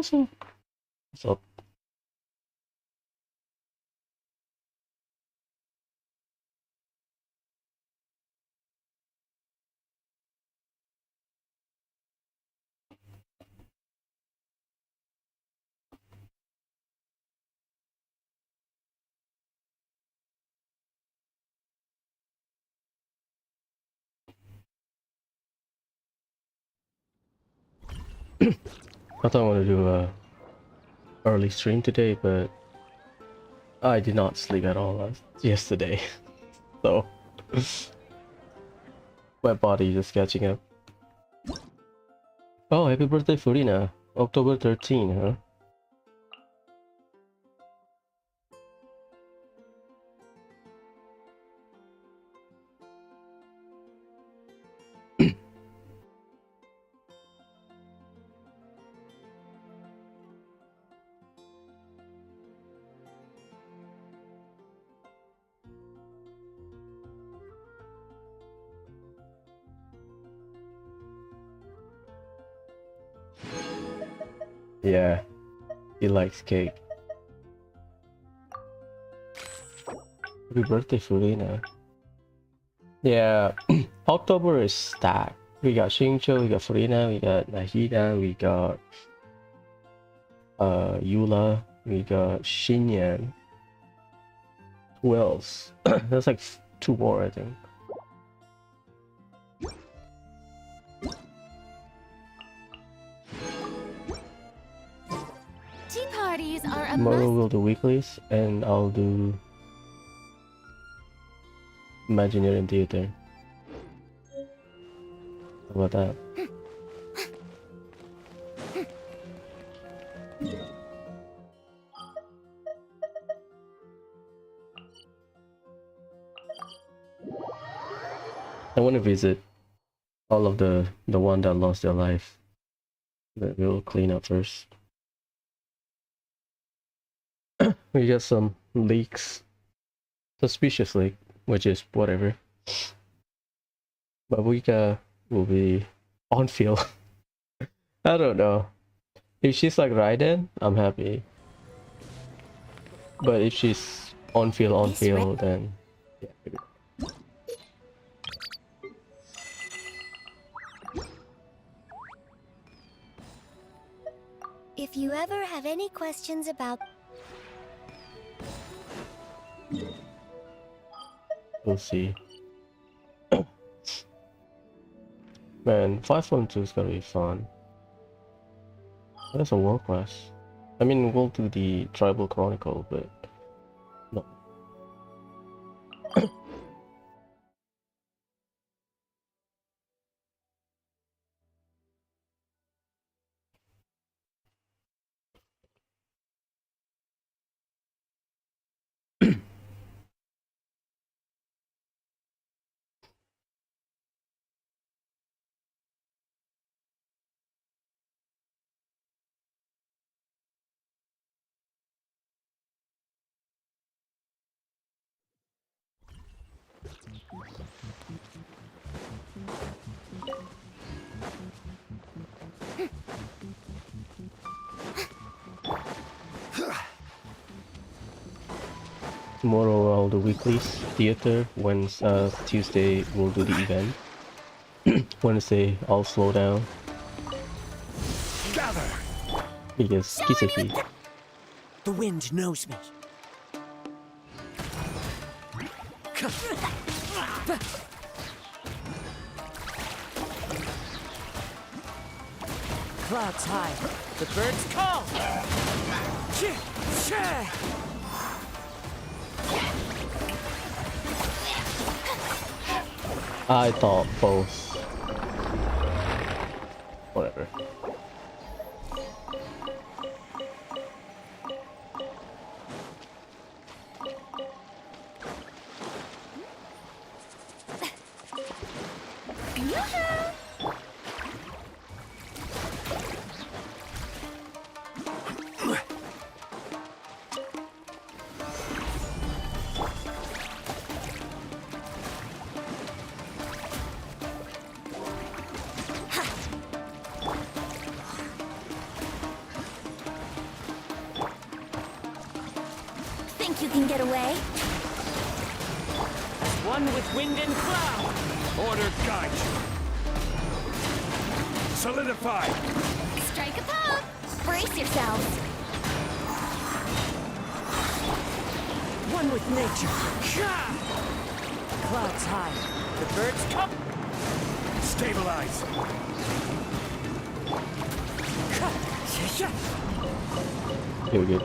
What's up? I thought I wanted to do a early stream today, but I did not sleep at all yesterday, so my body just catching up. Oh, happy birthday, Furina! October 13, huh? Yeah, he likes cake. Happy birthday, Furina! Yeah, October is stacked. We got Xingqiu, we got Furina, we got Nahida, we got Eula, we got Xinyan. Who else? There's like 2 more, I think. Tea parties are a Tomorrow must. we'll do weeklies, and I'll do Imagineering Theater. How about that? I want to visit all of the one that lost their life. But we'll clean up first. We got some leaks. Suspicious leak, which is whatever. But we will be on field. I don't know. If she's like Raiden, I'm happy. But if she's on field, then yeah. Maybe. If you ever have any questions about... We'll see. Man, 5.2 is gonna be fun. That's a world class. I mean, we'll do the Tribal Chronicle, but no. Tomorrow I'll do weeklies, theater. Tuesday we'll do the event. Wednesday I'll slow down. Gather. Because Kiseki. The wind knows me. Clouds high, the birds call. I thought both. Whatever. think you can get away? As one with wind and cloud. Order guide you. Solidify. Strike a pose! Brace yourselves! One with nature. Clouds high. The birds come. Stabilize. Here we go.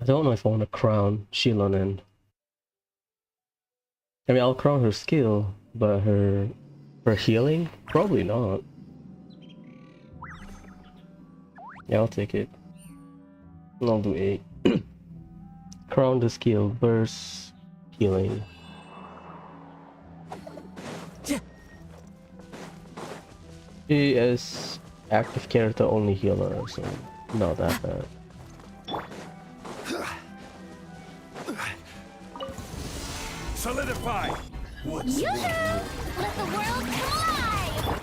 I don't know if I want to crown Shilonen. I mean, I'll crown her skill, but her healing? Probably not. Yeah, I'll take it. And I'll do 8. Crown the skill, burst, healing. She is active character only healer, so not that bad. Solidify. Yoo-hoo! Let the world come alive!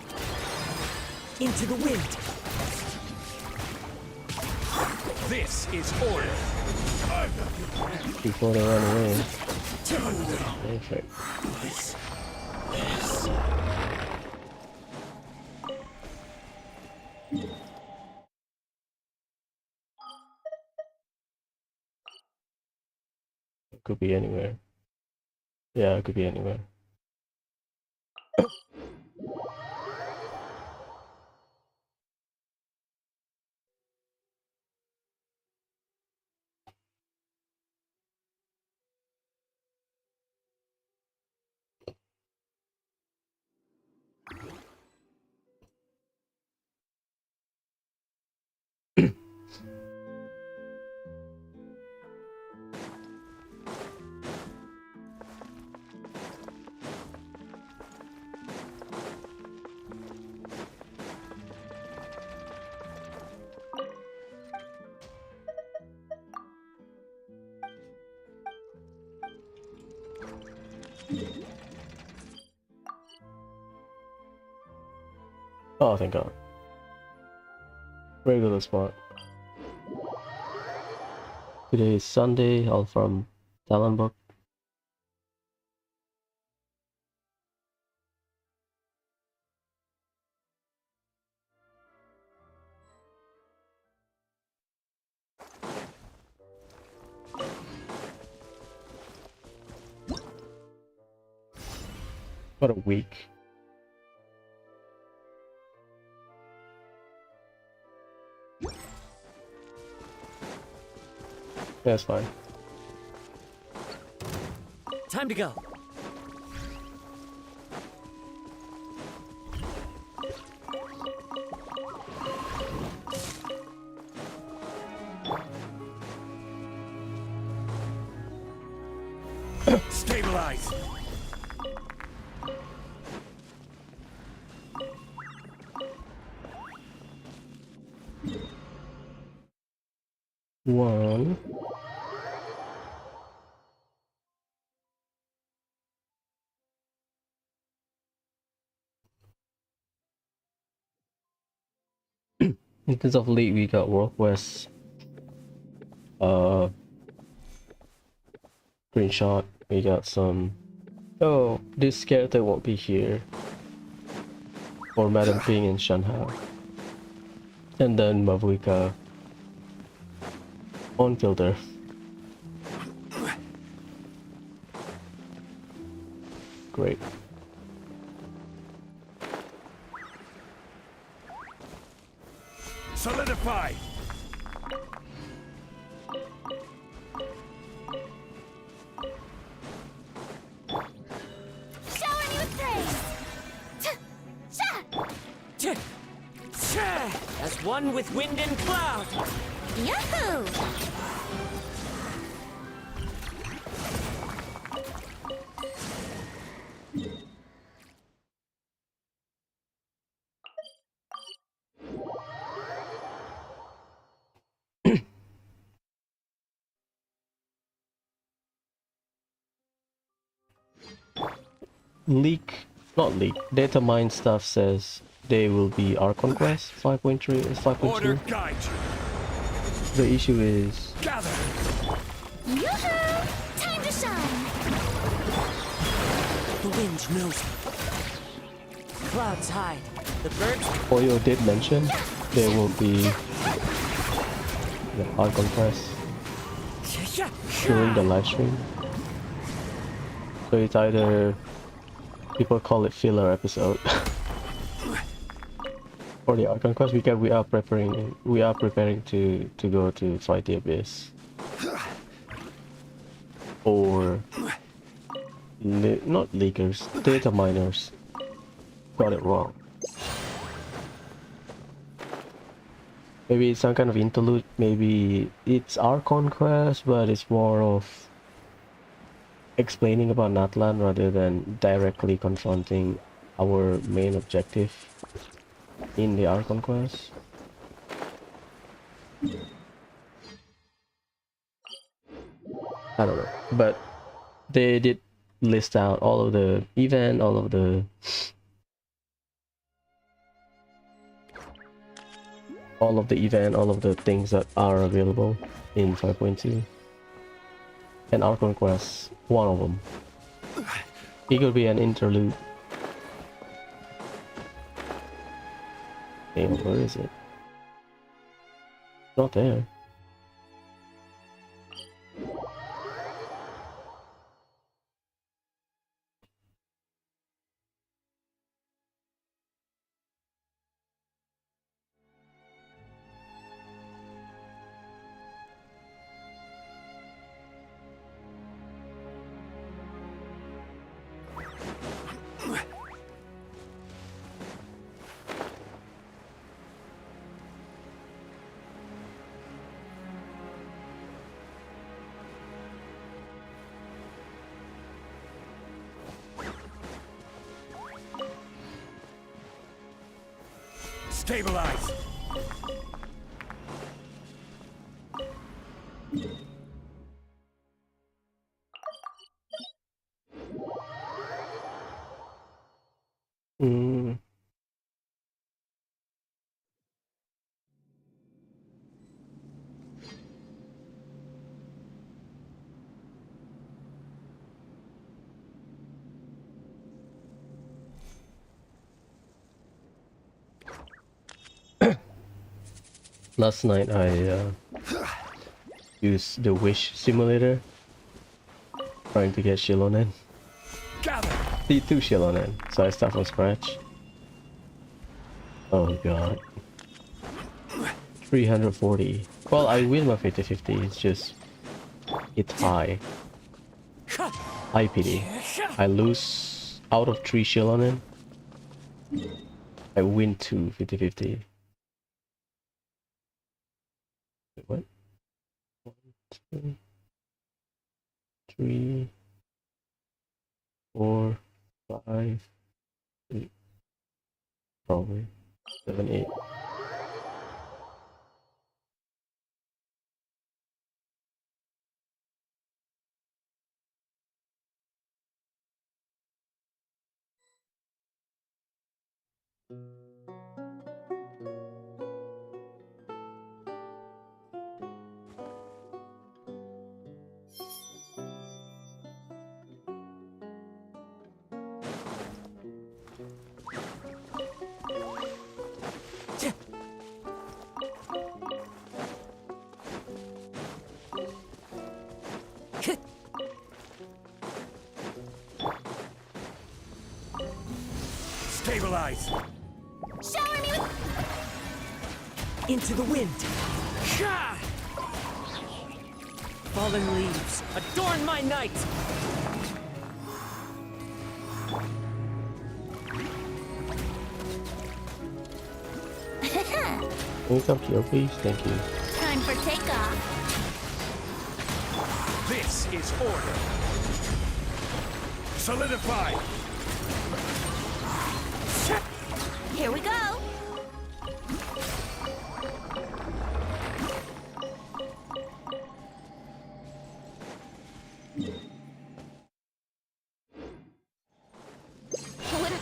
Into the wind. This is order. Before they run away. Perfect. It could be anywhere. Yeah, it could be anywhere. Oh, thank God. Regular spot. Today is Sunday, all from Talonbook. What a week. That's fine. Time to go. Stabilize. One. In terms of league, we got World West, screenshot. We got some. Oh, this character won't be here. For Madam Ping and Shanhao. And then Mavuika on filter. Great. Solidify. Shower me with praise! As one with wind and cloud. Yahoo! Leak not leak. Data mine stuff says they will be our conquest 5.3 is Order 5.2. guide you. The issue is Gather. Yoo-hoo! Time to shine! The wind knows me. Clouds hide. The birds. Oyo did mention there will be our conquest during the live stream. So it's either people call it filler episode for the Archon quest because we are preparing to go to fight the abyss, or not leakers, data miners got it wrong. Maybe it's some kind of interlude. Maybe it's our conquest, but it's more of explaining about Natlan rather than directly confronting our main objective in the Archon quest. I don't know, but they did list out all of the event, all of the things that are available in 5.2. And Archon quest, one of them. It could be an interlude. Damn, where is it? Not there. Stabilize. Mm. Last night I used the wish simulator trying to get Shilonen. Gather. D2 Shilonen, so I start from scratch. Oh god. 340. Well, I win my 50-50, it's just... it's high. High pity. I lose out of 3 Shilonen. I win 2 50-50. Wait, what? 1, 2, 3, 4, 5, 6, probably 7, 8. Stabilize. Shower me with... Into the wind. Fallen leaves adorn my night. Can you come here, please? Thank you. Time for takeoff. This is order. Solidify. Here we go. What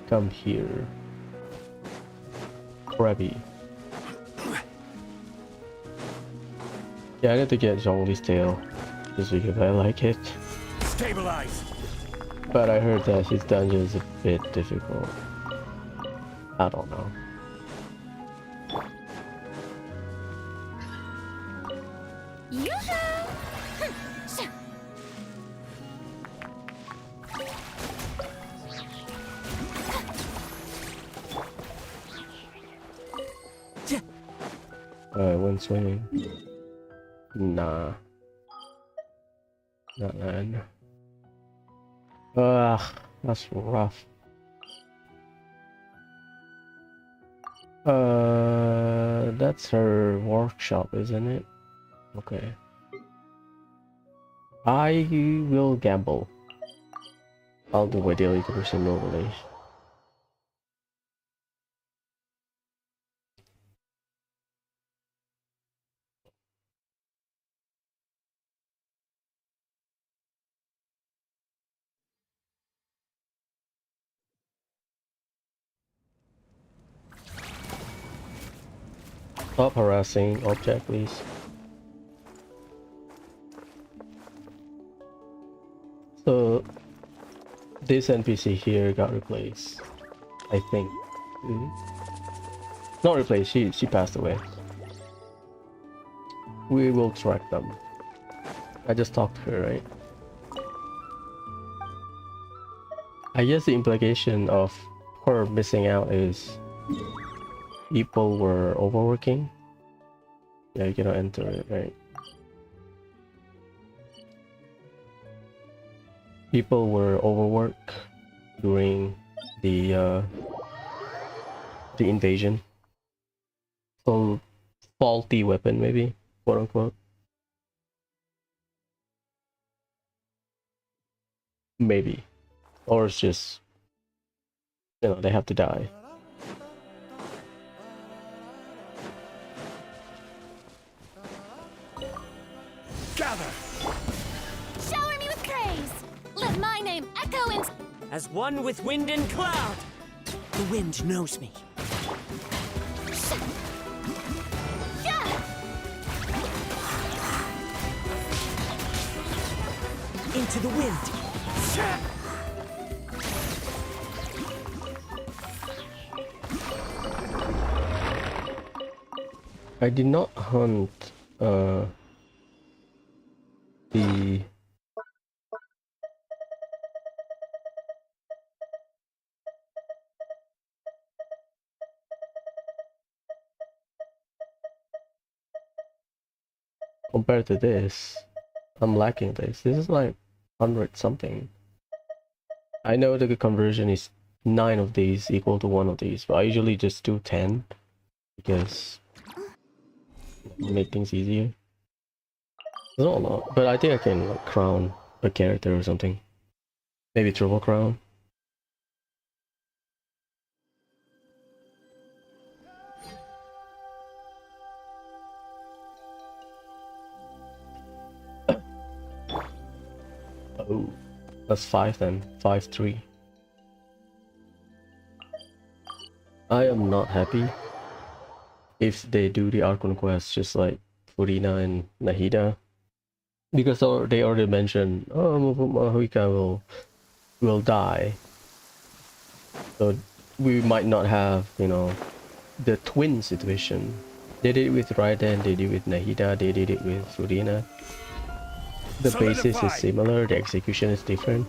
Come here. Krabby. Yeah, I need to get Zhongli's tail just because I like it. Stabilize. But I heard that his dungeon is a bit difficult. I don't know. Wind swinging. Nah. Not land. Ugh, that's rough. That's her workshop, isn't it? Okay. I will gamble. I'll do my daily conversion normally. Stop harassing object, please. So this NPC here got replaced, I think. Not replaced. She passed away. We will track them. I just talked to her, right? I guess the implication of her missing out is people were overworking. Yeah, you cannot enter it, right? People were overworked during the invasion. So faulty weapon, maybe, quote unquote. Maybe, or it's just, you know, they have to die. Gather. Shower me with praise. Let my name echo in. As one with wind and cloud, the wind knows me. Into the wind. I did not hunt the compared to this. I'm lacking this. This is like 100 something. I know the conversion is 9 of these equal to 1 of these, but I usually just do 10 because make things easier. It's not a lot, but I think I can like crown a character or something. Maybe triple crown. Oh, that's 5 then. 5-3. I am not happy if they do the Archon quest just like Furina and Nahida, because they already mentioned, oh, Mahuika will die, so we might not have, you know, the twin situation. They did it with Raiden, they did it with Nahida, they did it with Furina. The basis is similar, the execution is different.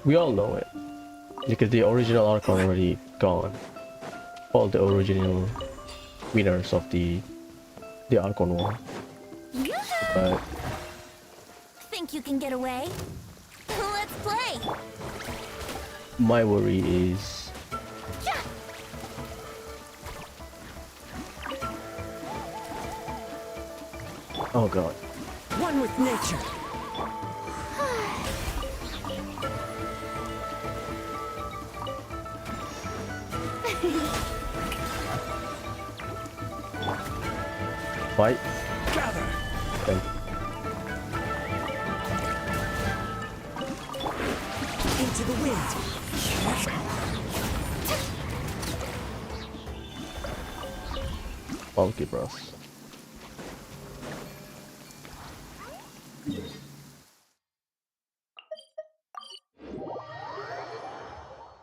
We all know it because the original Archon already gone. All the original winners of the Archon War. But Think you can get away? Let's play. my worry is oh god. One with nature. Fight. Gather. Okay. Into the wind. Funky bros.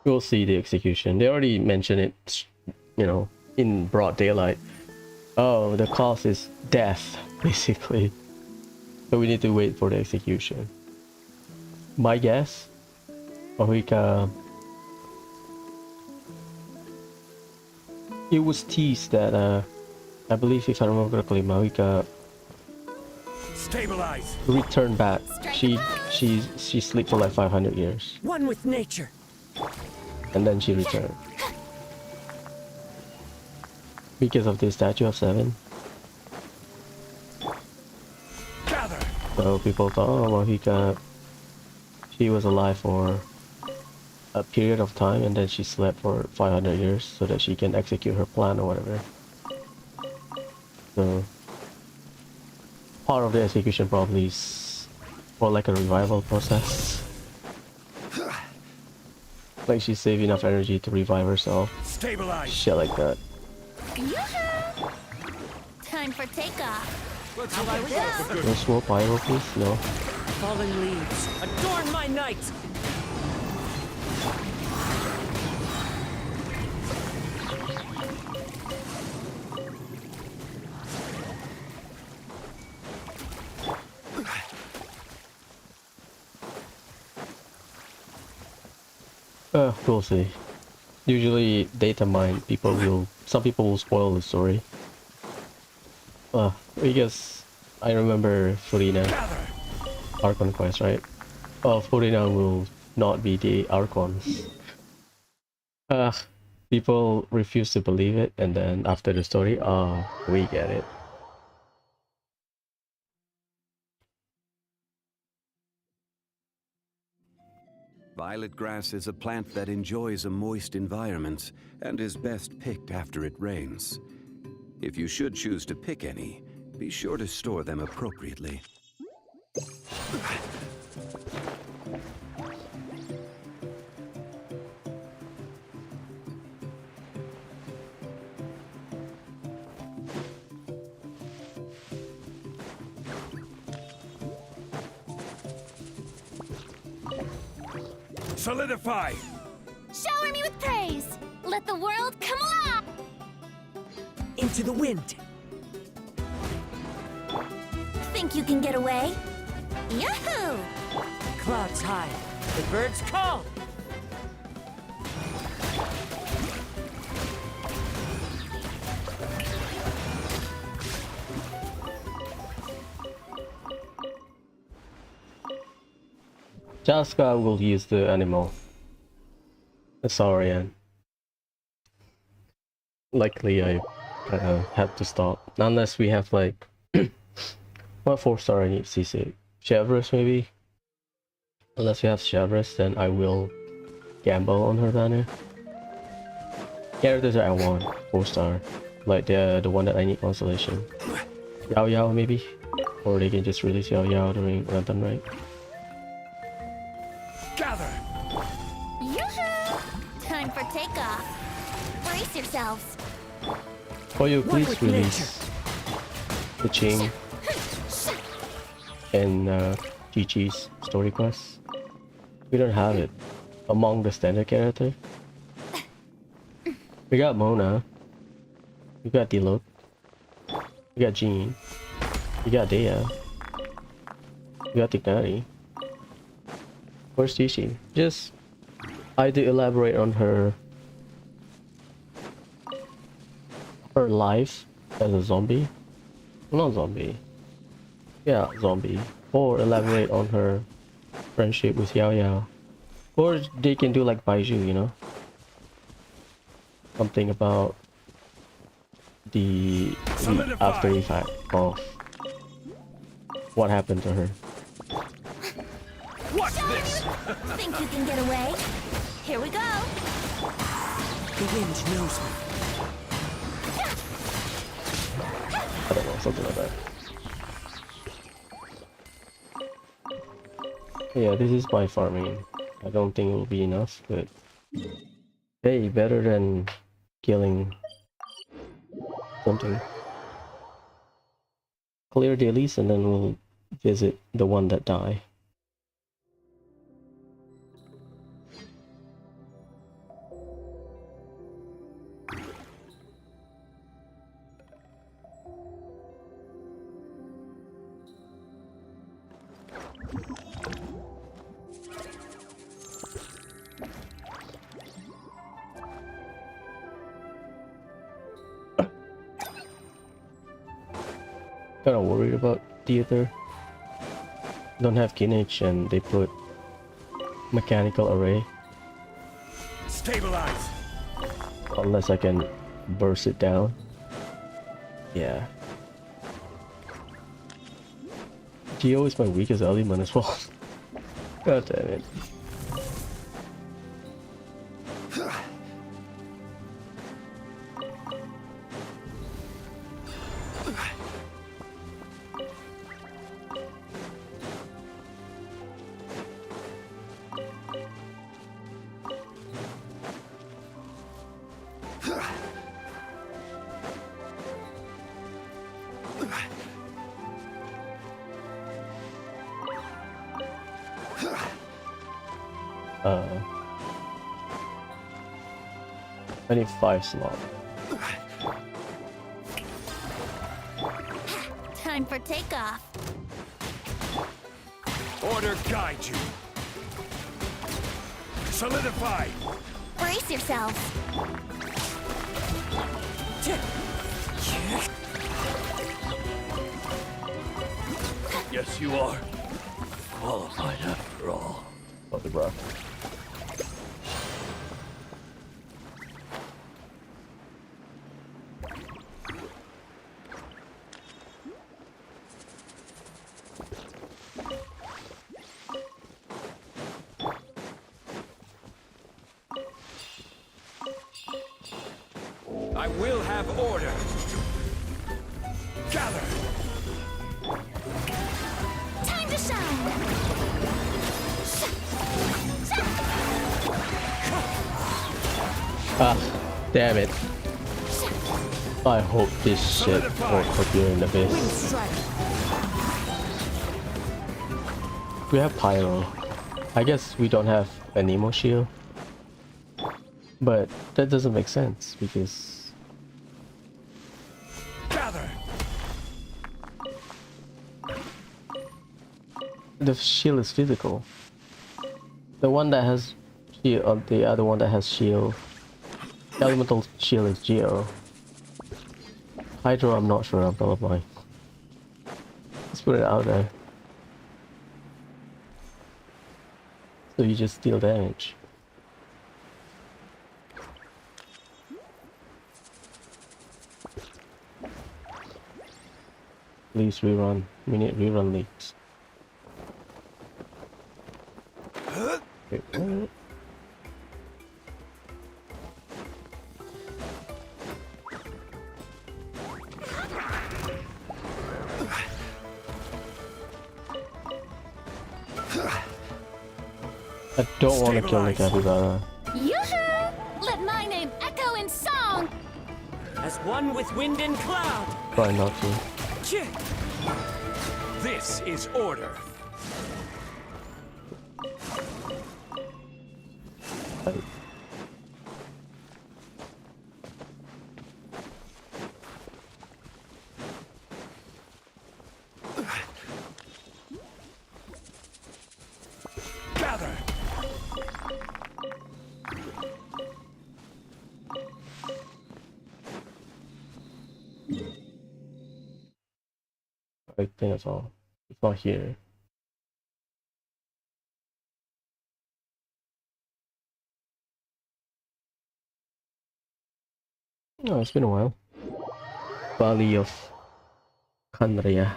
We'll see the execution. They already mentioned it, you know, in broad daylight. Oh, the cost is death, basically. So we need to wait for the execution. My guess, Mahika, it was teased that, I believe if I remember correctly, Mahika Stabilize. returned back. She slept for like 500 years, One with nature. and then she returned. Because of the statue of 7. Gather. So people thought, oh, Mahika, she was alive for a period of time and then she slept for 500 years so that she can execute her plan or whatever. So part of the execution probably is more like a revival process. Like she's saving enough energy to revive herself. Stabilize. Shit like that. Yoo-hoo! Time for takeoff. Let's Here we go. No small pyro, please? No. Fallen leaves. Adorn my night. We'll see. Usually data mine, some people will spoil the story. Because I remember Furina, Gather. Archon quest, right? Oh, Furina will not be the Archons. People refuse to believe it, and then after the story, we get it. Violet grass is a plant that enjoys a moist environment and is best picked after it rains. If you should choose to pick any, be sure to store them appropriately. Solidify. Shower me with praise. Let the world come alive. Into the wind. Think you can get away? Yahoo! Clouds high. The birds call. Jaska will use the animal. The Saurian. Likely I kind of have to stop. Unless we have like... what 4-star I need CC? Chevrolet maybe? Unless we have Chevrolet, then I will gamble on her banner. Characters that I want 4-star. Like the one that I need constellation. Yao Yao maybe? Or they can just release Yao Yao during Lantern, right? Gather. Yoo-hoo! Time for takeoff. Brace yourselves. Oh, you One please with release the Ching and Chi-Chi's story quest. We don't have it among the standard character. We got Mona. We got Diluc. We got Jean. We got Dea. We got Tignari. Where's Chi-Chi? Just either elaborate on her life as a zombie. Not zombie. Yeah, zombie. Or elaborate on her friendship with Yao Yao. Or they can do like Baiju, you know? Something about the after effect of what happened to her. What's this? Think you can get away? Here we go. The wind knows me. I don't know, something like that. Yeah, this is my farming. I don't think it will be enough, but hey, better than killing something. Clear dailies and then we'll visit the one that die. Kind of worried about theater. Don't have Kinich and they put mechanical array. Stabilize. Unless I can burst it down. Yeah. Geo is my weakest element as well. God damn it. I need 5 slots. Time for takeoff. Order guide you. Solidify. Brace yourselves. Yes, you are. Qualified after all. What the bro? I will have order. Gather. Time to shine. Ah, damn it. I hope this shit won't put you in the Wind abyss. strike. We have Pyro. I guess we don't have an Nemo shield. But that doesn't make sense because Gather. the shield is physical. The one that has shield, the other one that has shield, elemental shield is Geo. Hydro, I'm not sure. I'm colorblind. Let's put it out there. So you just deal damage. Please rerun. We need rerun leaks. Wait, what? I don't want to kill the capybara. Yoo-hoo! Let my name echo in song. As one with wind and cloud. Try not to. This is order. I- Gather. I think that's all. It's not here. Oh, it's been a while. Valley of Kandria.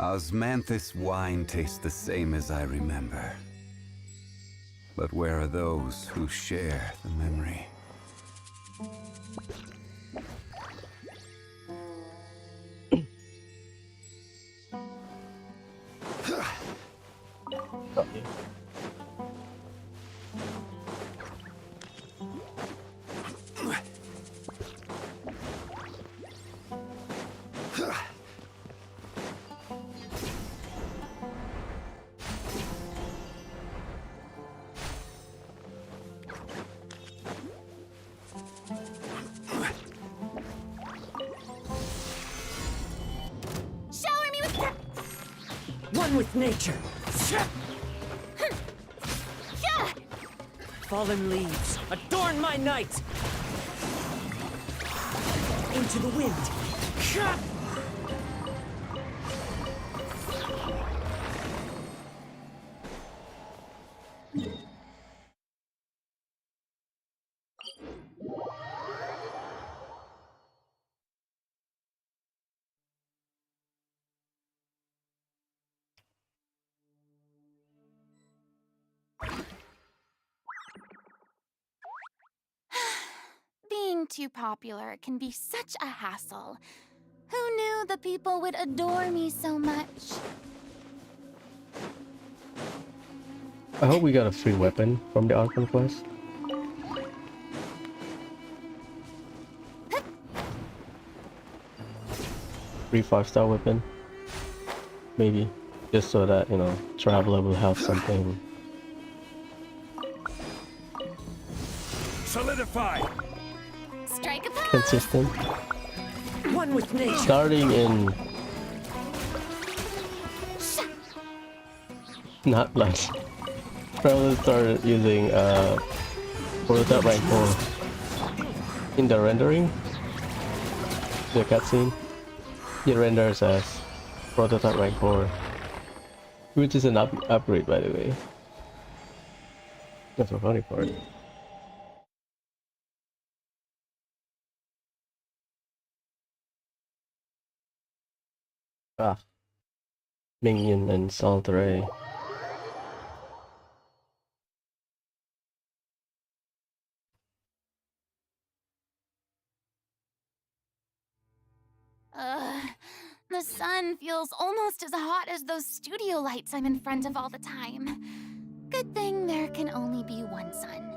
Osmanthus wine tastes the same as I remember. But where are those who share the memory? Shower me with One with nature. Fallen leaves, adorn my night! Into the wind. Being too popular can be such a hassle. Who knew the people would adore me so much? I hope we got a free weapon from the Archon quest. Free 5-star weapon. Maybe. Just so that, you know, Traveler will have something. Solidify! Strike a pose! Consistent. One with nature. Starting in... Not lunch. Traveler started using prototype rank 4 in the rendering. The cutscene. It renders as prototype rank 4. Which is an upgrade, by the way. That's the funny part. Ah. Minion and Salteray. The sun feels almost as hot as those studio lights I'm in front of all the time. Good thing there can only be one sun.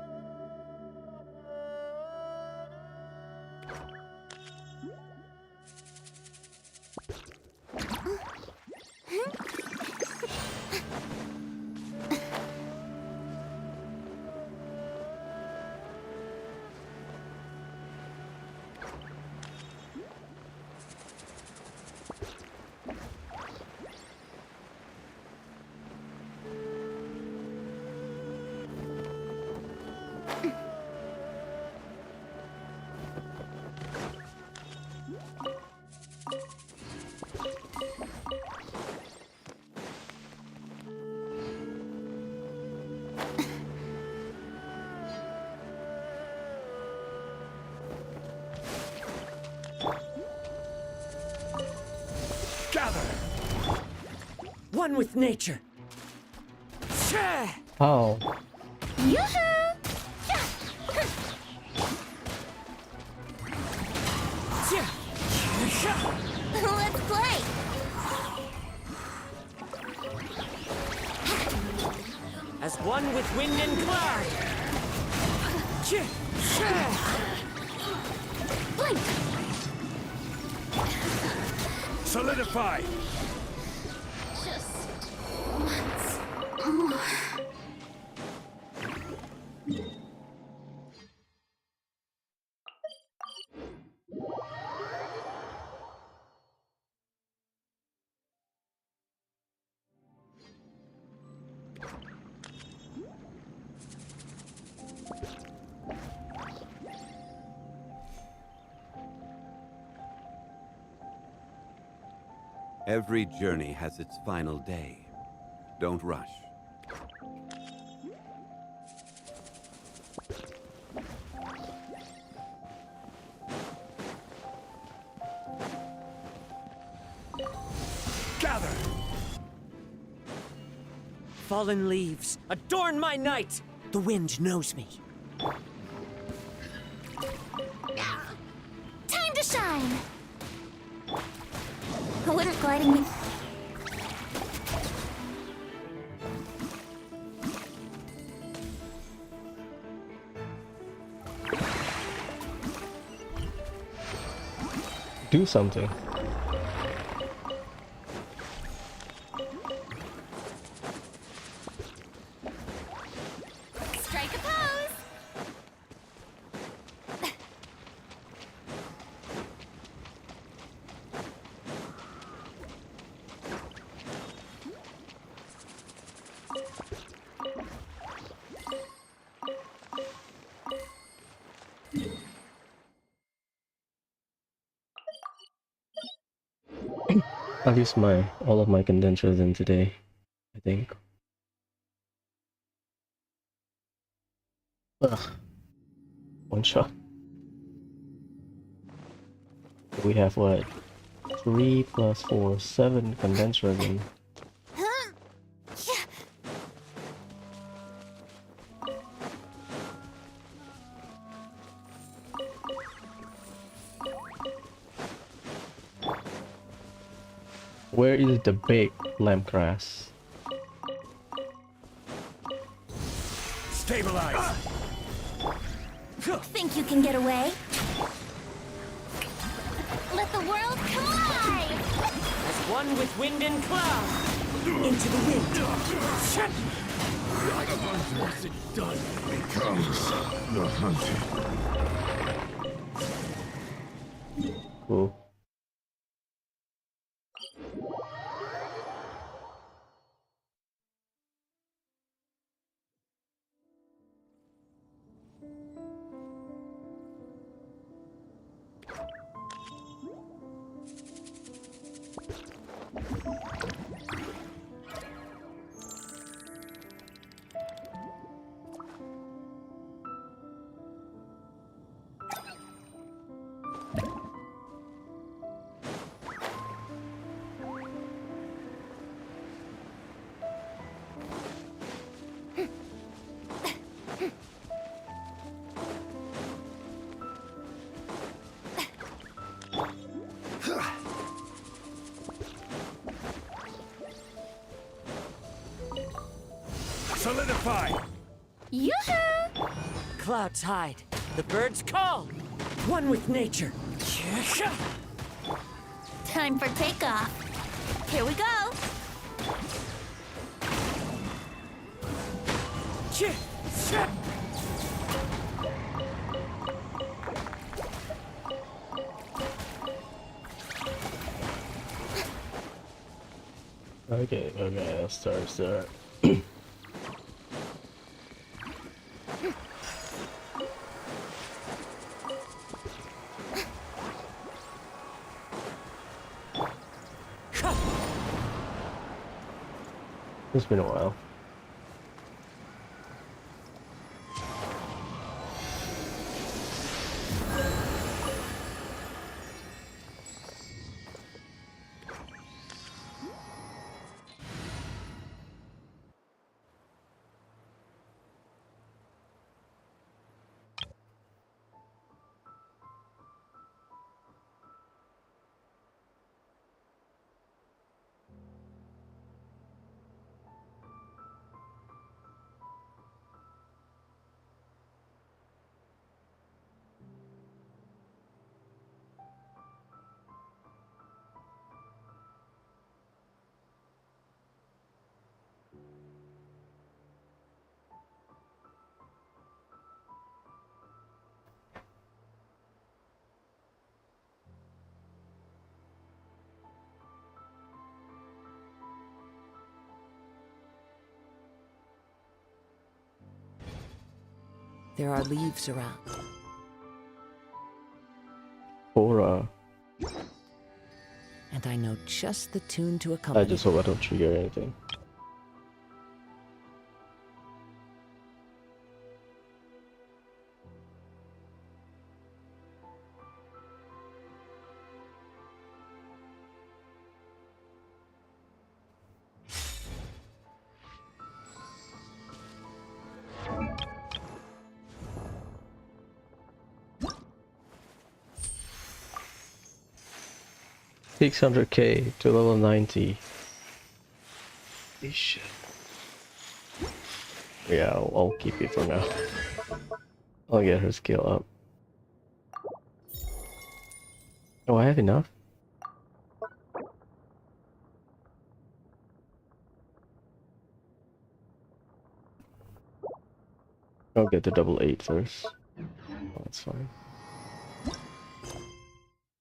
One with nature. How? Let's play! As one with wind and cloud. Blink! Solidify! Just once more. Every journey has its final day. Don't rush. Gather! Fallen leaves, adorn my night! The wind knows me. Time to shine! Wouldn't gliding be... Do something. Strike a pose! I'll use all of my condensers in today, I think. Ugh. One shot. We have what? 3 plus 4, 7 condenser again. Where is the big lampgrass? Stabilize! Think you can get away? Let the world collide! As one with wind and cloud! Into the wind! Like a hunter, it's done. Becomes the hunted. Cool. Solidify! Yoo-hoo! Clouds hide, the birds call! One with nature! Time for takeoff. Here we go. Okay, let's start. It's been a while. There are leaves around. Or And I know just the tune to I accompany. just hope I don't trigger anything. 600k to level 90. Holy shit. Yeah, I'll keep it for now. I'll get her skill up. Oh, I have enough? I'll get the double 8 first. Oh, that's fine.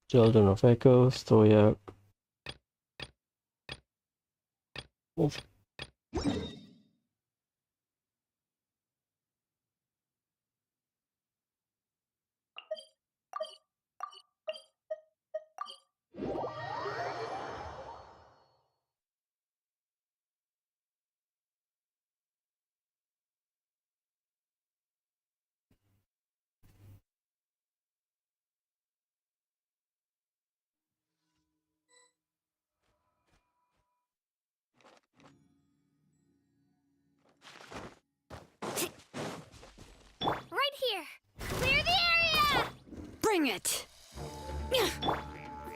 Children of Echo, Stoyak. Wolf. Right here! Clear the area! Bring it!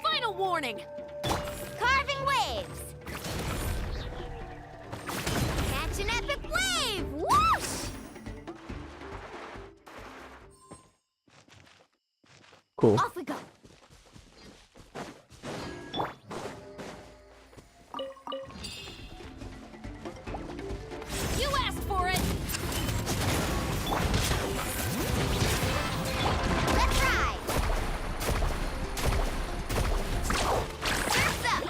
Final warning! Carving waves! Catch an epic wave! Whoosh! Cool. Off we go! You asked for it! Let's ride! Surf's up!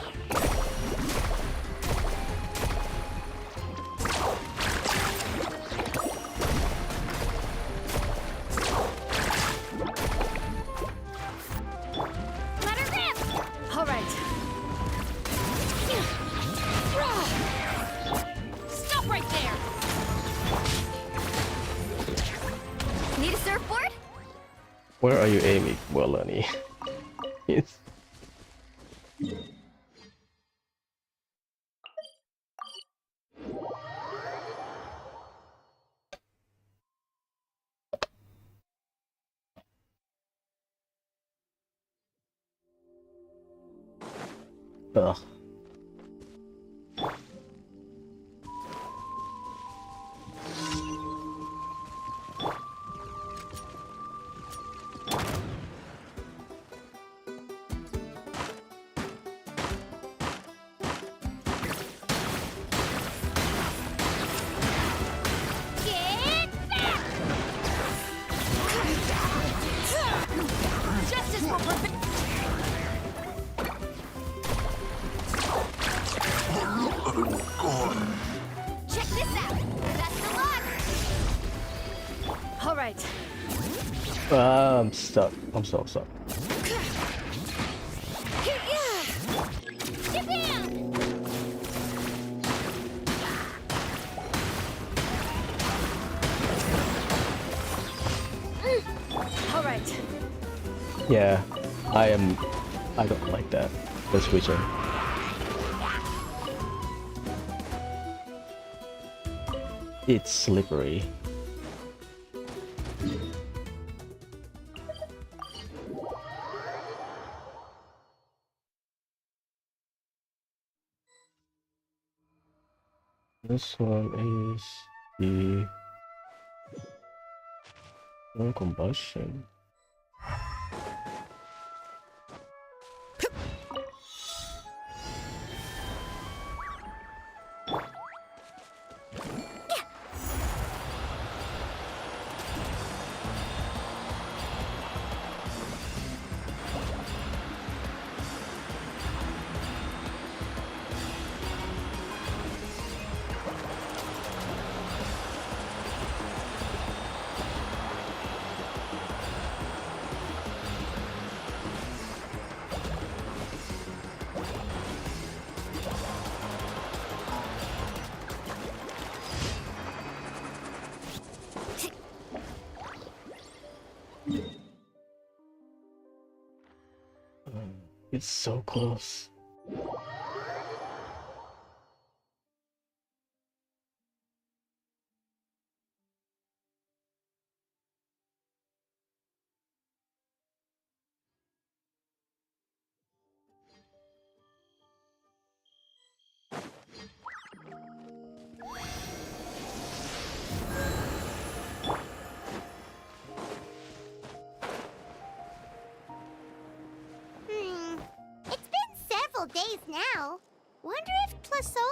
Let her rip! All right. Stop right there! Need a surfboard? Where are you aiming, Welani? It's... Ugh. Get back! Justice will prevail! Check this out! Best of luck! All right. I'm stuck. I'm so stuck. Get down! All right. Yeah, I don't like that. The switching. It's slippery. This one is the non-combustion. It's so close.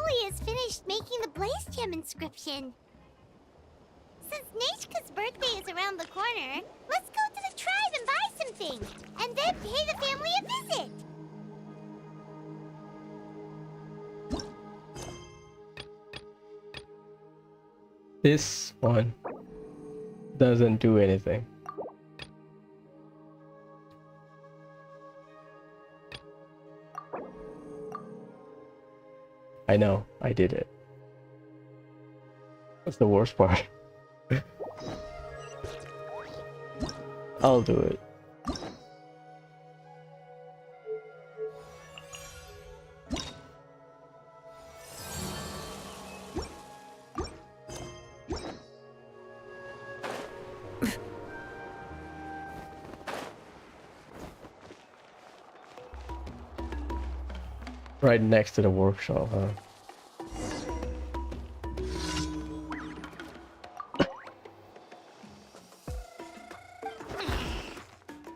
family has finished making the Blaze Gem inscription. Since Nechka's birthday is around the corner, let's go to the tribe and buy some things, and then pay the family a visit. This one doesn't do anything. I know, I did it. That's the worst part. I'll do it. Right next to the workshop, huh?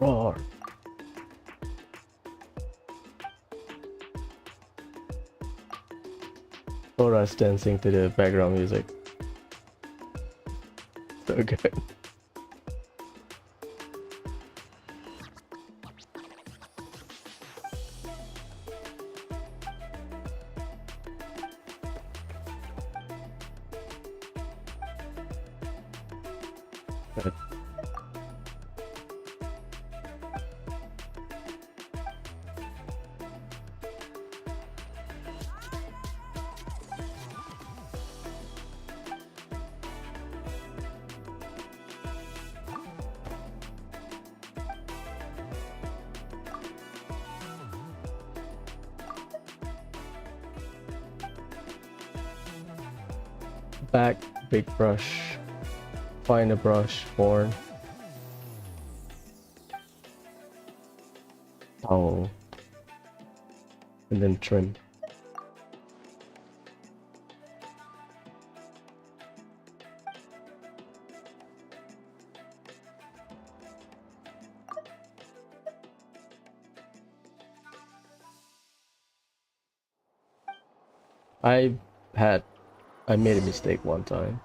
Roar. Laura's dancing to the background music. So good. Good. Back, big brush. Find a brush, horn. Towel. And then trim. I made a mistake one time.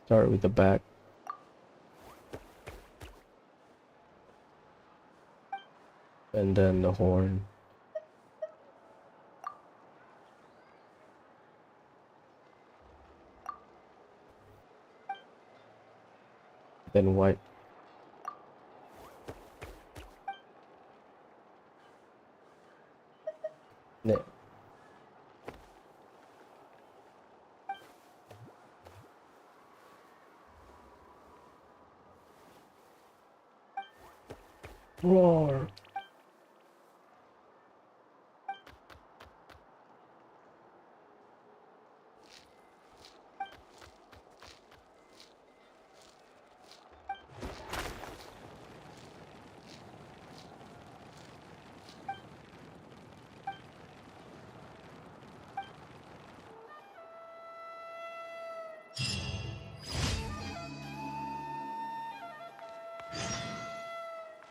Start with the back. And then the horn. Then white. Yeah. Roar.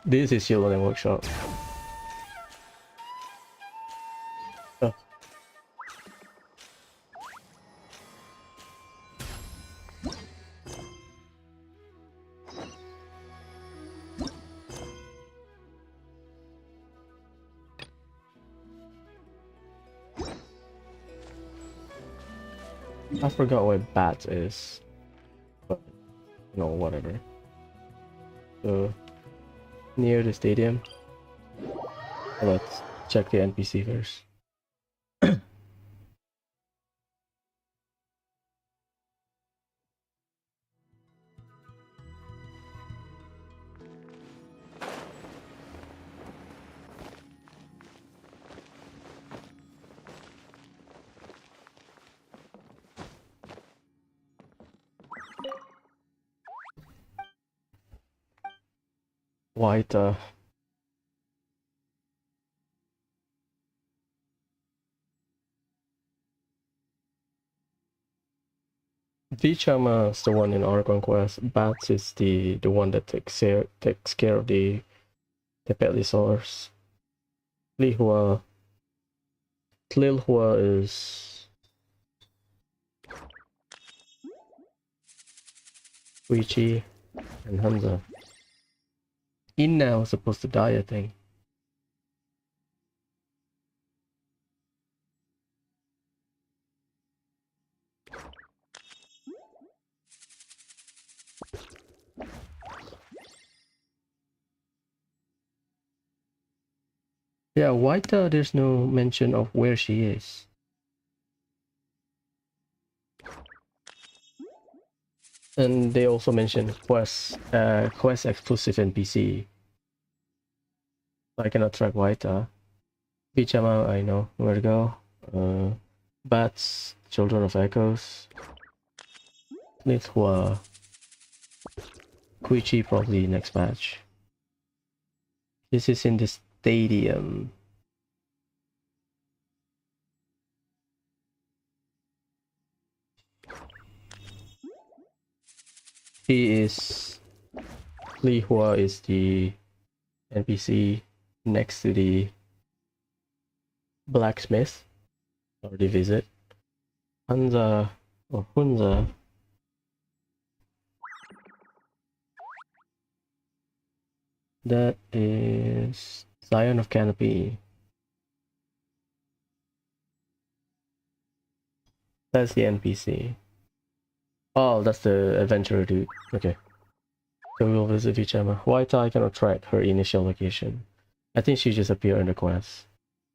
This is still in the workshop. Oh. I forgot what bat is, but no, whatever. So near the stadium, let's check the NPC first. White, Vichama is the one in our conquest. Bats is the one that takes care of the the Pelisaurs. Lihua. Tlilhua is Uichi and Hanzo. Inna was supposed to die, I think. Yeah, Waita, there's no mention of where she is. And they also mention quest exclusive NPC. I cannot track Waita. Bichama, I know where to go. Bats, Children of Echoes. Nithua. Kuichi probably next match. This is in the stadium. Lihua is the NPC next to the blacksmith, or the visit. Hunza or Hunza. That is Scion of Canopy. That's the NPC. Oh, that's the adventurer dude. Okay. So we'll visit Vichama. Waita, I cannot track her initial location. I think she just appeared in the quest.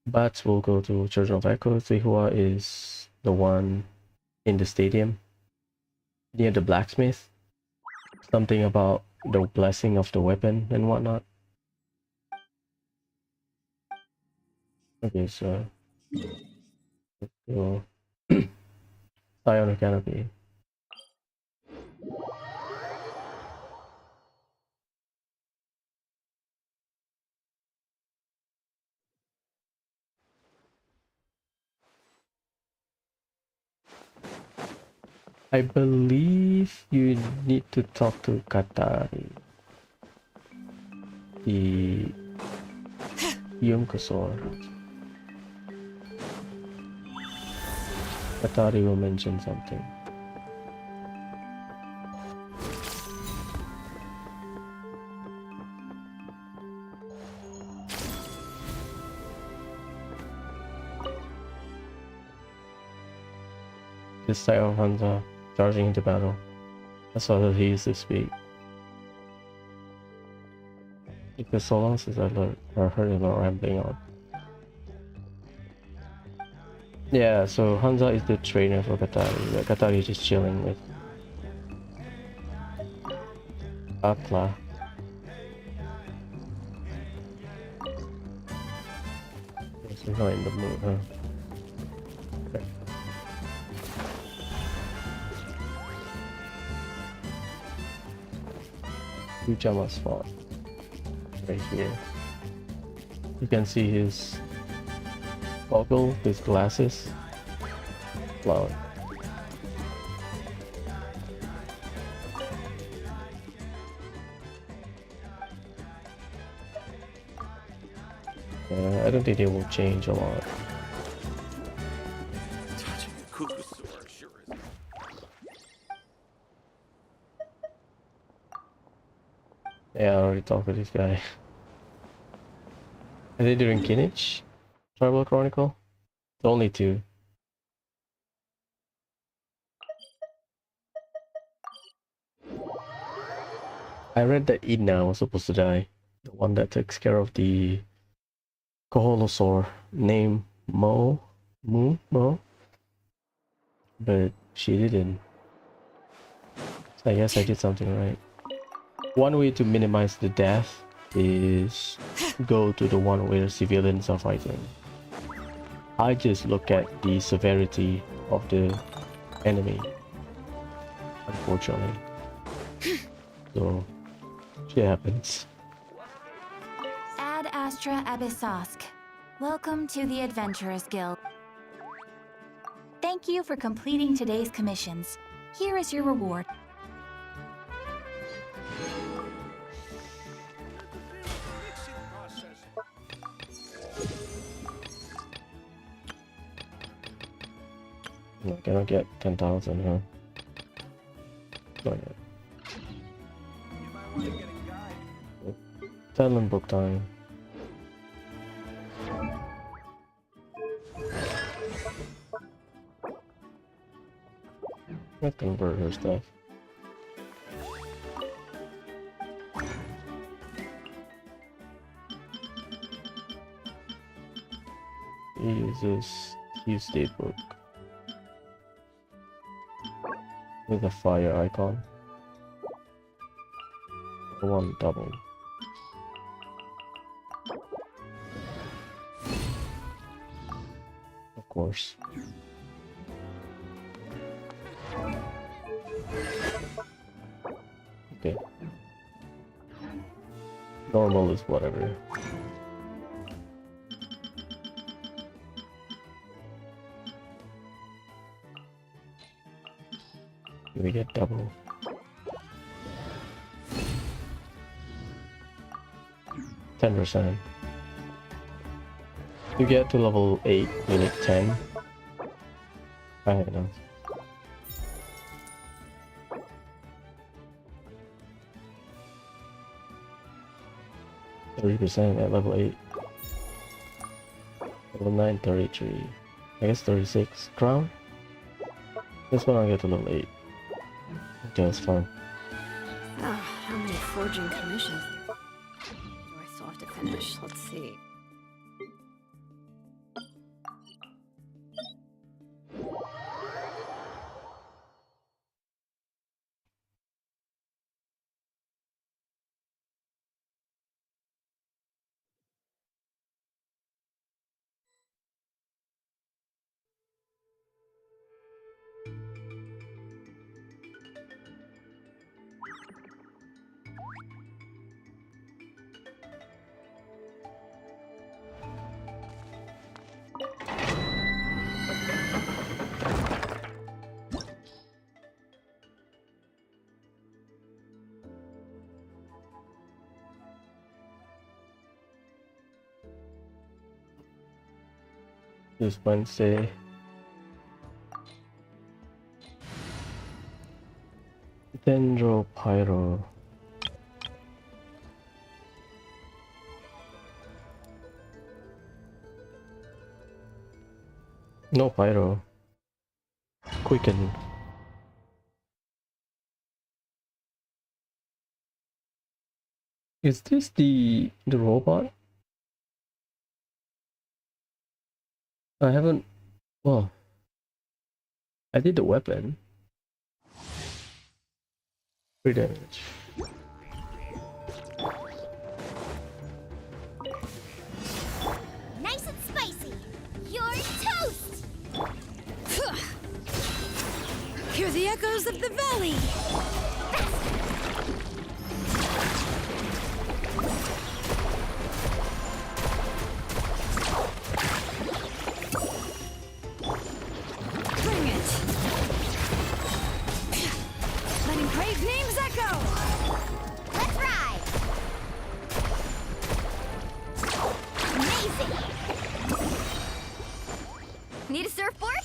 Bats will go to Children of Echo. Lihua is the one in the stadium near the blacksmith. Something about the blessing of the weapon and whatnot. Okay, so let's go. Scion of Canopy. I believe you need to talk to Katari, the Yunkosaur. Katari will mention something. This side of Hanza charging into battle. That's all he used to speak. Because so long since I heard him rambling on. Yeah, so Hanza is the trainer for Katari. But Katari is just chilling with Atla. He's not in the mood, huh? Okay. Uchama's spot. Right here. You can see his goggle, his glasses. Flower. I don't think they will change a lot. Touching a Kukusaur sure is. Yeah, I already talked with this guy. Are they doing Kinich? Tribal Chronicle? Only two. I read that Idna was supposed to die. The one that takes care of the Koholosaur named Mo. But she didn't. So I guess I did something right. One way to minimize the death is go to the one where civilians are fighting. I just look at the severity of the enemy, unfortunately. So, shit happens. Ad Astra Abyssosk. Welcome to the Adventurers Guild. Thank you for completing today's commissions. Here is your reward. I cannot get 10,000, huh? Not yet. Talent book time. Let's convert her stuff. Uses Tuesday book with a fire icon. One double. Of course. Okay. Normal is whatever. We get double. 10%. To get to level 8, you need 10. I don't know. %, at level 8. Level 9, 33. I guess 36. Crown? This one I'll get to level 8. Okay, that's fine. Oh, how many forging commissions do I still have to finish? Let's see. This Wednesday. Dendro Pyro. No Pyro. Quicken. Is this the robot? I haven't. Well, I did the weapon. 3 damage. Nice and spicy. You're toast. Hear the echoes of the valley! Bring it! Letting brave names echo! Let's ride. Amazing. Need a surfboard?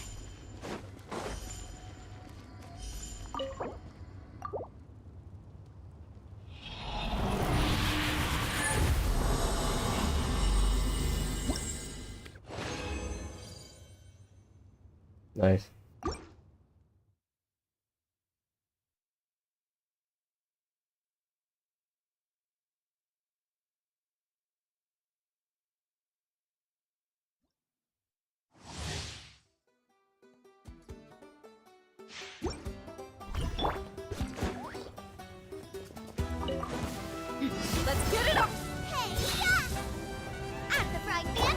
Nice. Let's get it up! Hey, yeah. I'm the frog man.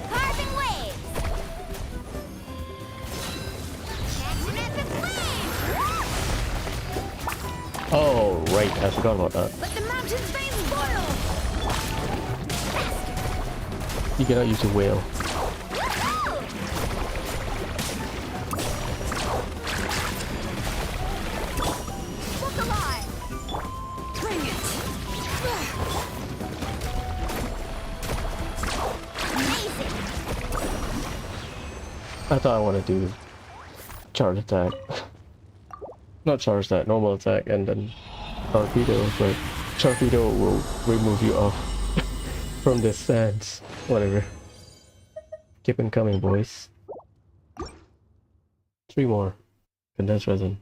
Carving waves. Action at the flame. Oh, right. I forgot about that. Let the mountain's veins boil! You cannot use a whale. Look alive! Bring it! Amazing. I thought I want to do charge attack. Not charge attack, normal attack, and then torpedo, but torpedo will remove you off from the stance. Whatever. Keep on coming, boys. 3 more. Condensed resin.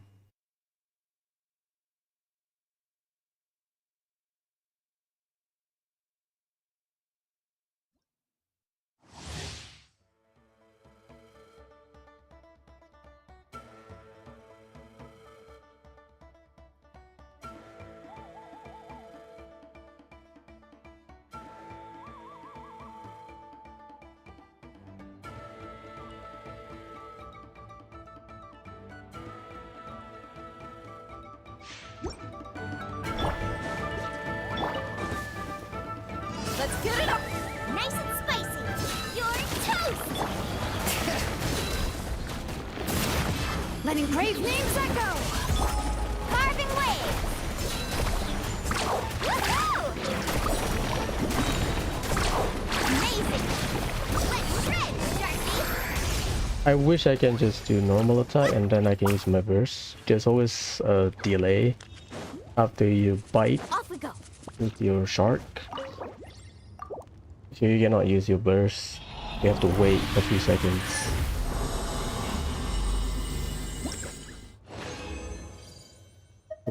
Let's get it up! Nice and spicy. You're toast. Letting brave names echo! Carving waves. Woohoo! Amazing. Let's shred, Darcy. I wish I can just do normal attack and then I can use my burst. There's always a delay after you bite Off we go. with your shark. So you cannot use your burst. You have to wait a few seconds.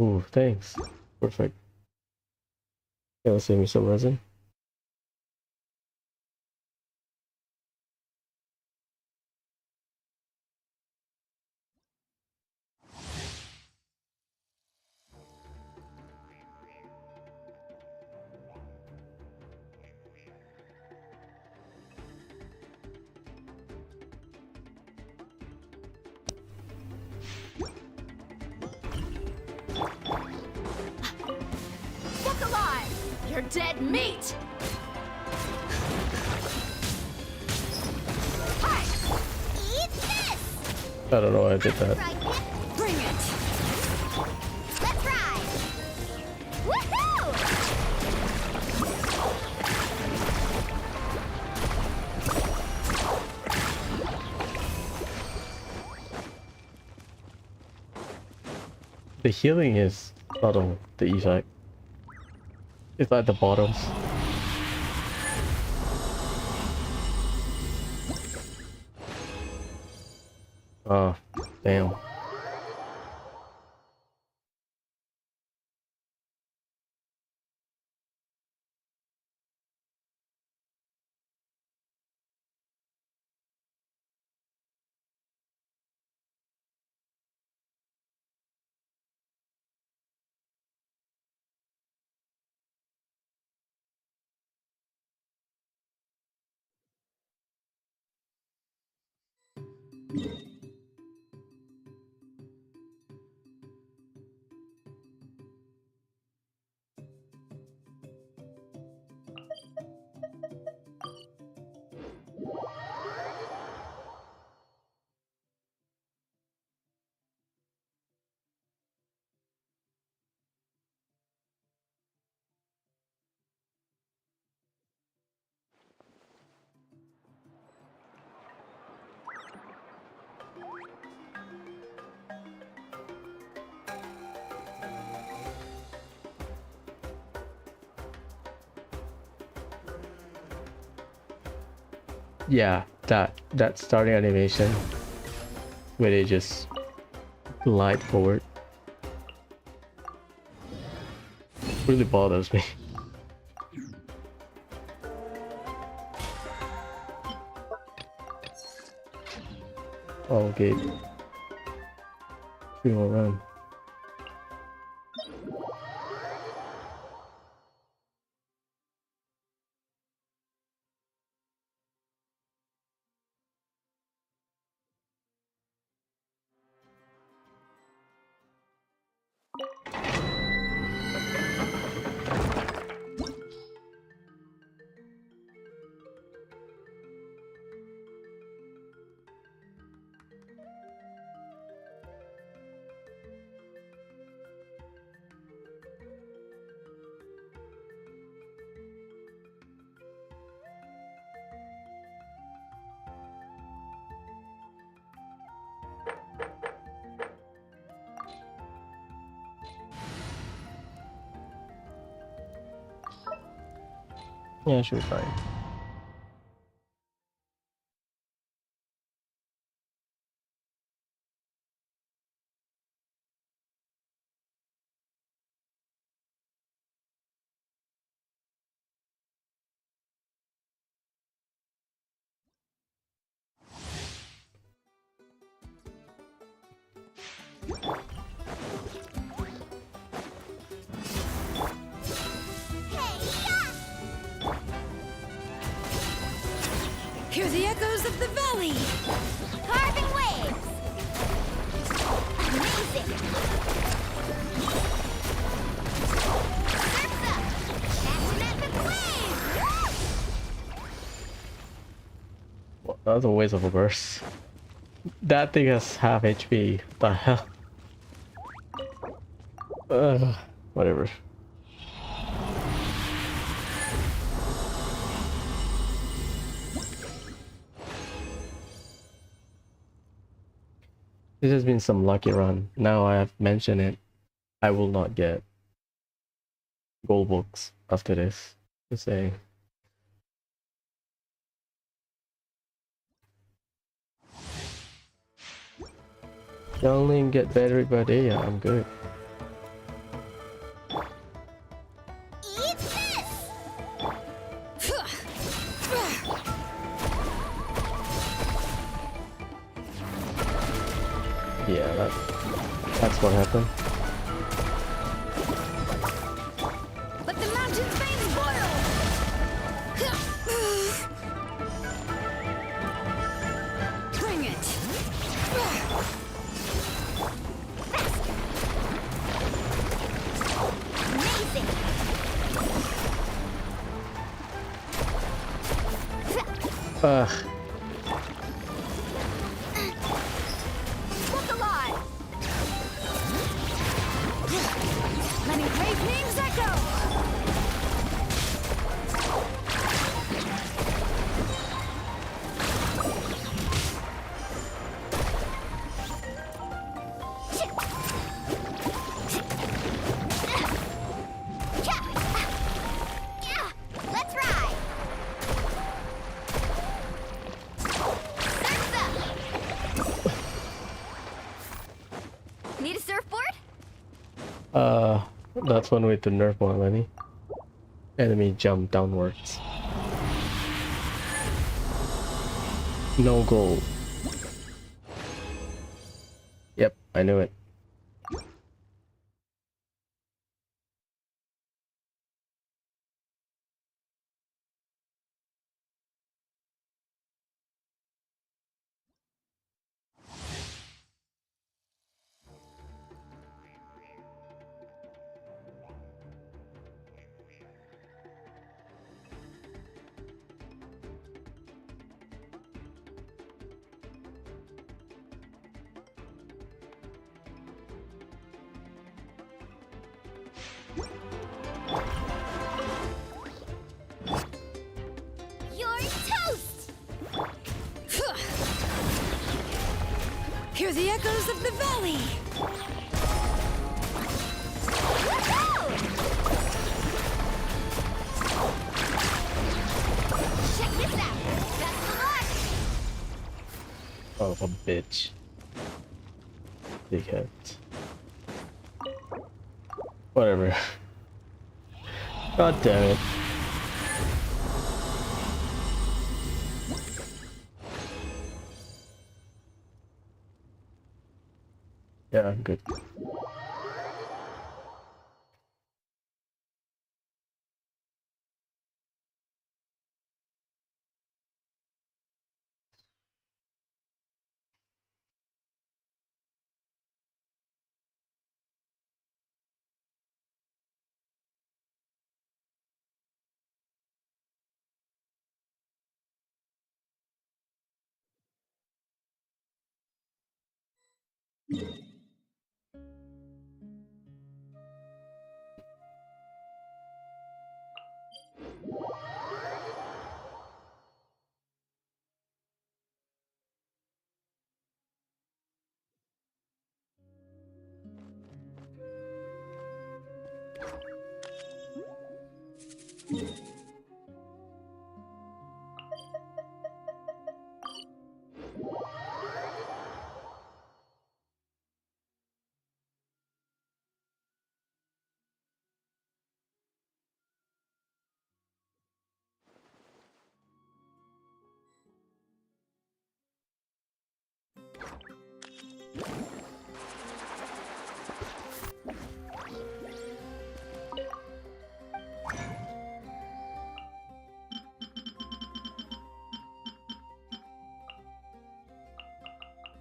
Ooh, thanks. Perfect. That'll save me some resin. Fuck alive! You're dead meat! Hi! Eat this. I don't know why I did that. Right here. Bring it! Let's ride. Woohoo! The healing is subtle, the effect. It's at the bottom. Oh, damn. Yeah, that starting animation where they just glide forward really bothers me. Oh, okay. 3 more run. Yeah, should be fine. Hear the echoes of the valley! Carving waves! Amazing! Surf's up! Catching that with waves! Well, that was a waste of a burst. That thing has half HP. What the hell? Whatever. This has been some lucky run. Now I have mentioned it. I will not get gold books after this. Just saying. Youngling get battery by day. Yeah, I'm good. Eat this! Yeah, that's what happened. Let the mountain's veins boil! Bring it! Amazing! Ugh. Look alive! Letting brave names echo! Yeah! Let's ride! Surf's up! Need a surfboard? That's one way to nerf one, Lenny. Enemy jump downwards. No goal. Yep, I knew it. You're toast! Hear the echoes of the valley! Woohoo! Check this out! Best of luck! Oh, a bitch. Dickhead. Whatever. God damn it. Yeah, I'm good.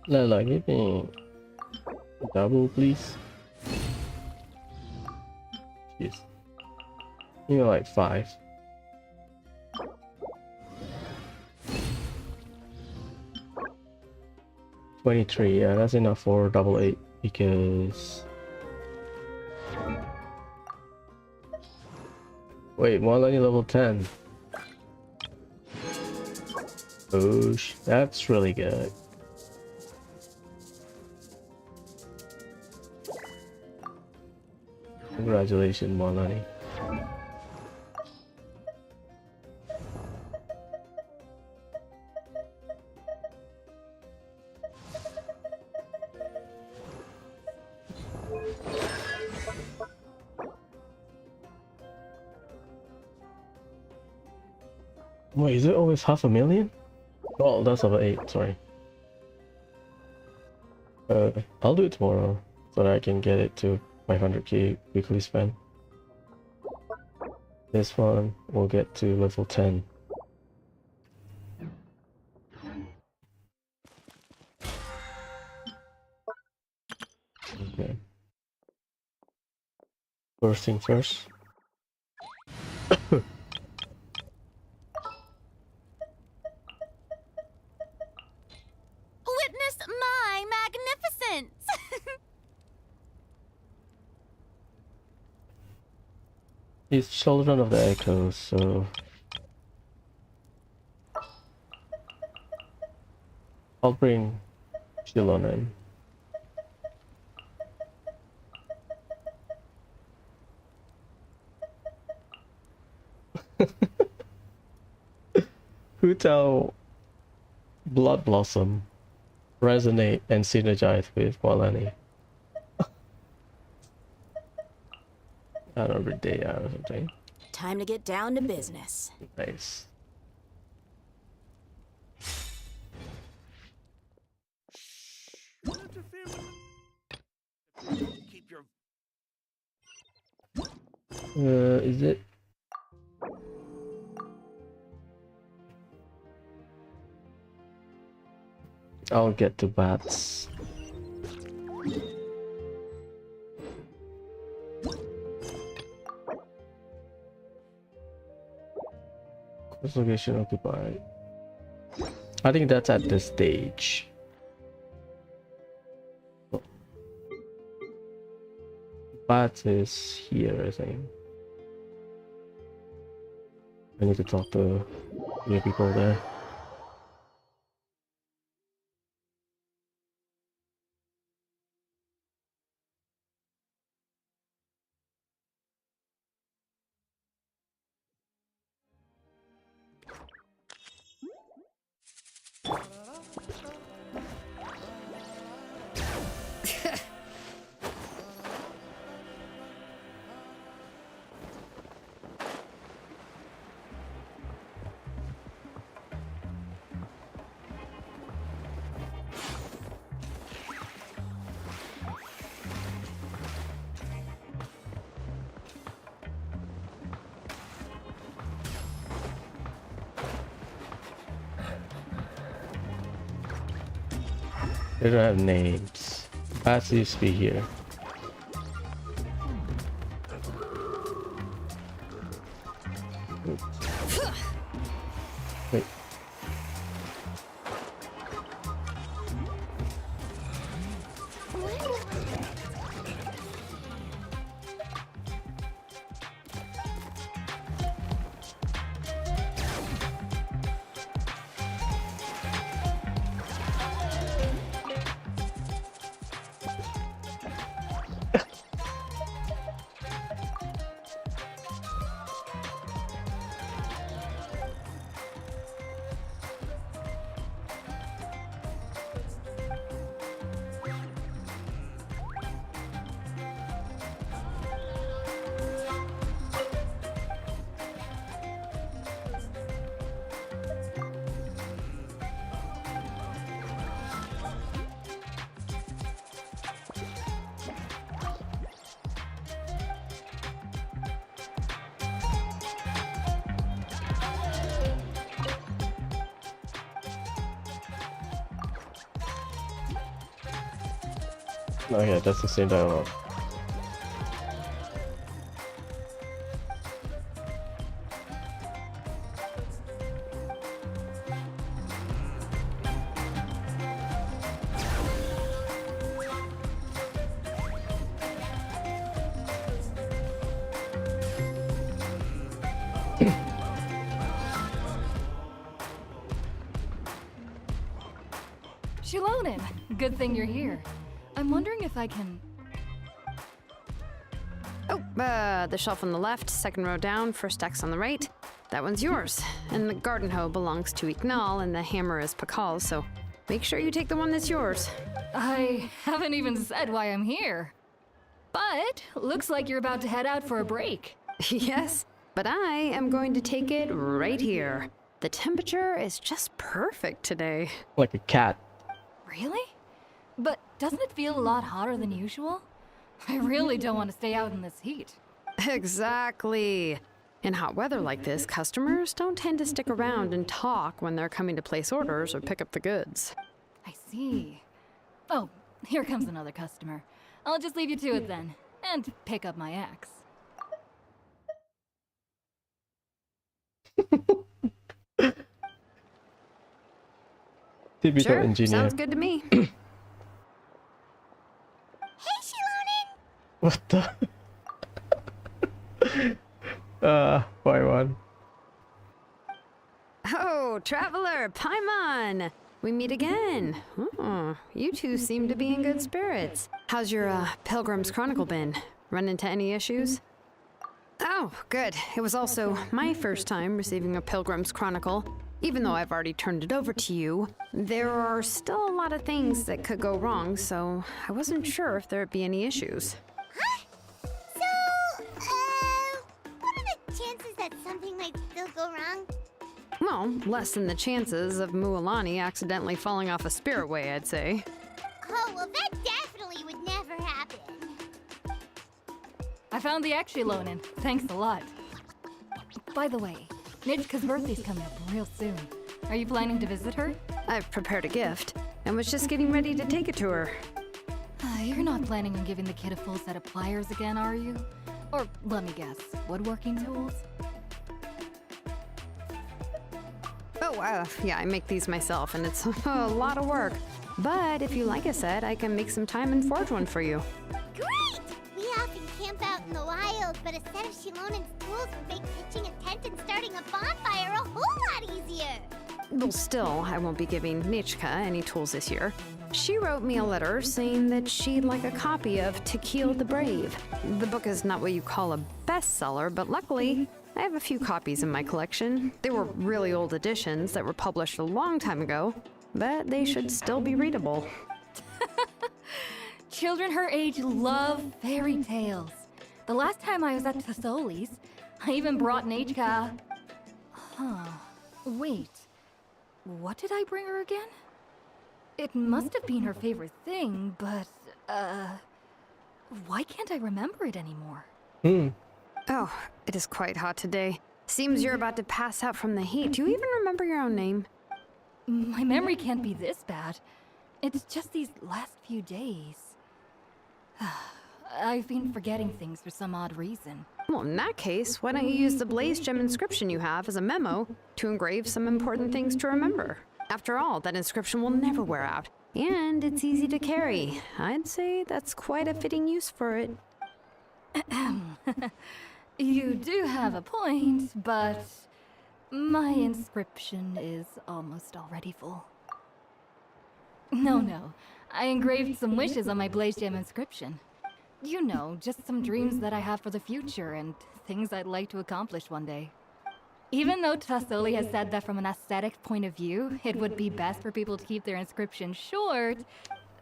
Lala, give me double, please. Jeez. Give me like 5. 23, yeah, that's enough for double 8 because. Wait, Molani level 10. Oh, that's really good. Congratulations, Molani. Wait, is it always 500,000? Oh, that's level 8, sorry. I'll do it tomorrow so that I can get it to 500k weekly spend. This one will get to level 10. Okay. First thing first. Witness my magnificence! He's children of the echoes, so I'll bring Shilon in. Who tell Blood Blossom resonate and synergize with Walani? I don't know, day out or something. Time to get down to business. Nice. Keep your Is it? I'll get to bats. Course location occupied. I think that's at this stage. Oh. Bats is here, I think. I need to talk to new people there. They don't have names. Bats used to be here. Wait. Oh yeah, that's the same dialogue. Shilonin, good thing you're here. I'm wondering if I can... Oh, the shelf on the left, second row down, first X on the right. That one's yours. And the garden hoe belongs to Ignal, and the hammer is Pakal's, so make sure you take the one that's yours. I haven't even said why I'm here. But looks like you're about to head out for a break. Yes, but I am going to take it right here. The temperature is just perfect today. Like a cat. Really? But doesn't it feel a lot hotter than usual? I really don't want to stay out in this heat. Exactly. In hot weather like this, customers don't tend to stick around and talk when they're coming to place orders or pick up the goods. I see. Oh, here comes another customer. I'll just leave you to it then, and pick up my axe. Typical Sure, engineer. sounds good to me. Hey, Shilonin! What the? Why one? Oh, Traveler, Paimon! We meet again. Oh, you two seem to be in good spirits. How's your Pilgrim's Chronicle been? Run into any issues? Oh, good. It was also my first time receiving a Pilgrim's Chronicle. Even though I've already turned it over to you, there are still a lot of things that could go wrong, so I wasn't sure if there'd be any issues. Huh? So, what are the chances that something might still go wrong? Well, less than the chances of Mualani accidentally falling off a spirit way, I'd say. Oh, well, that definitely would never happen. I found the axe, Shilonin. Thanks a lot. By the way, Nijka's birthday's coming up real soon. Are you planning to visit her? I've prepared a gift and was just getting ready to take it to her. You're not planning on giving the kid a full set of pliers again, are you? Or, let me guess, woodworking tools? Oh, yeah, I make these myself, and it's a lot of work. But if you like a set, I can make some time and forge one for you. Great! We often camp out in the wild, but a set of Shilonin's tools would make pitching a tent and starting a bonfire a whole lot easier. Well, still, I won't be giving Nichka any tools this year. She wrote me a letter saying that she'd like a copy of To Kill the Brave. The book is not what you call a bestseller, but luckily, I have a few copies in my collection. They were really old editions that were published a long time ago, but they should still be readable. Children her age love fairy tales. The last time I was at Thesoli's, I even brought Nijka... Huh. Wait. What did I bring her again? It must have been her favorite thing, but, why can't I remember it anymore? Oh, it is quite hot today. Seems you're about to pass out from the heat. Do you even remember your own name? My memory can't be this bad. It's just these last few days. I've been forgetting things for some odd reason. Well, in that case, why don't you use the blaze gem inscription you have as a memo to engrave some important things to remember? After all, that inscription will never wear out, and it's easy to carry. I'd say that's quite a fitting use for it. You do have a point, but my inscription is almost already full. No, I engraved some wishes on my blaze gem inscription. You know, just some dreams that I have for the future and things I'd like to accomplish one day. Even though Tassoli has said that from an aesthetic point of view, it would be best for people to keep their inscription short,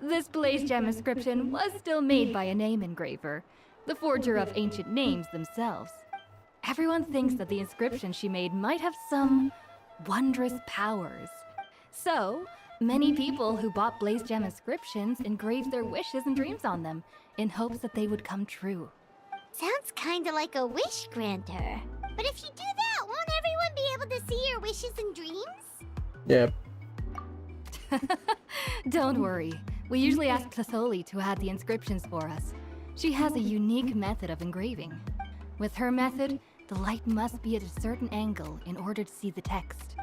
this blaze gem inscription was still made by a name engraver, the forger of ancient names themselves. Everyone thinks that the inscription she made might have some wondrous powers. So, many people who bought blaze gem inscriptions engraved their wishes and dreams on them, in hopes that they would come true. Sounds kinda like a wish granter. But if you do that, won't everyone be able to see your wishes and dreams? Yep. Don't worry. We usually ask Tlassoli to add the inscriptions for us. She has a unique method of engraving. With her method, the light must be at a certain angle in order to see the text.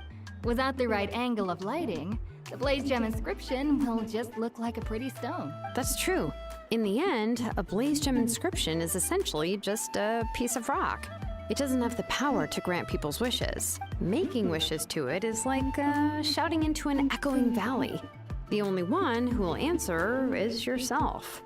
Without the right angle of lighting, the blaze gem inscription will just look like a pretty stone. That's true. In the end, a blaze gem inscription is essentially just a piece of rock. It doesn't have the power to grant people's wishes. Making wishes to it is like shouting into an echoing valley. The only one who will answer is yourself.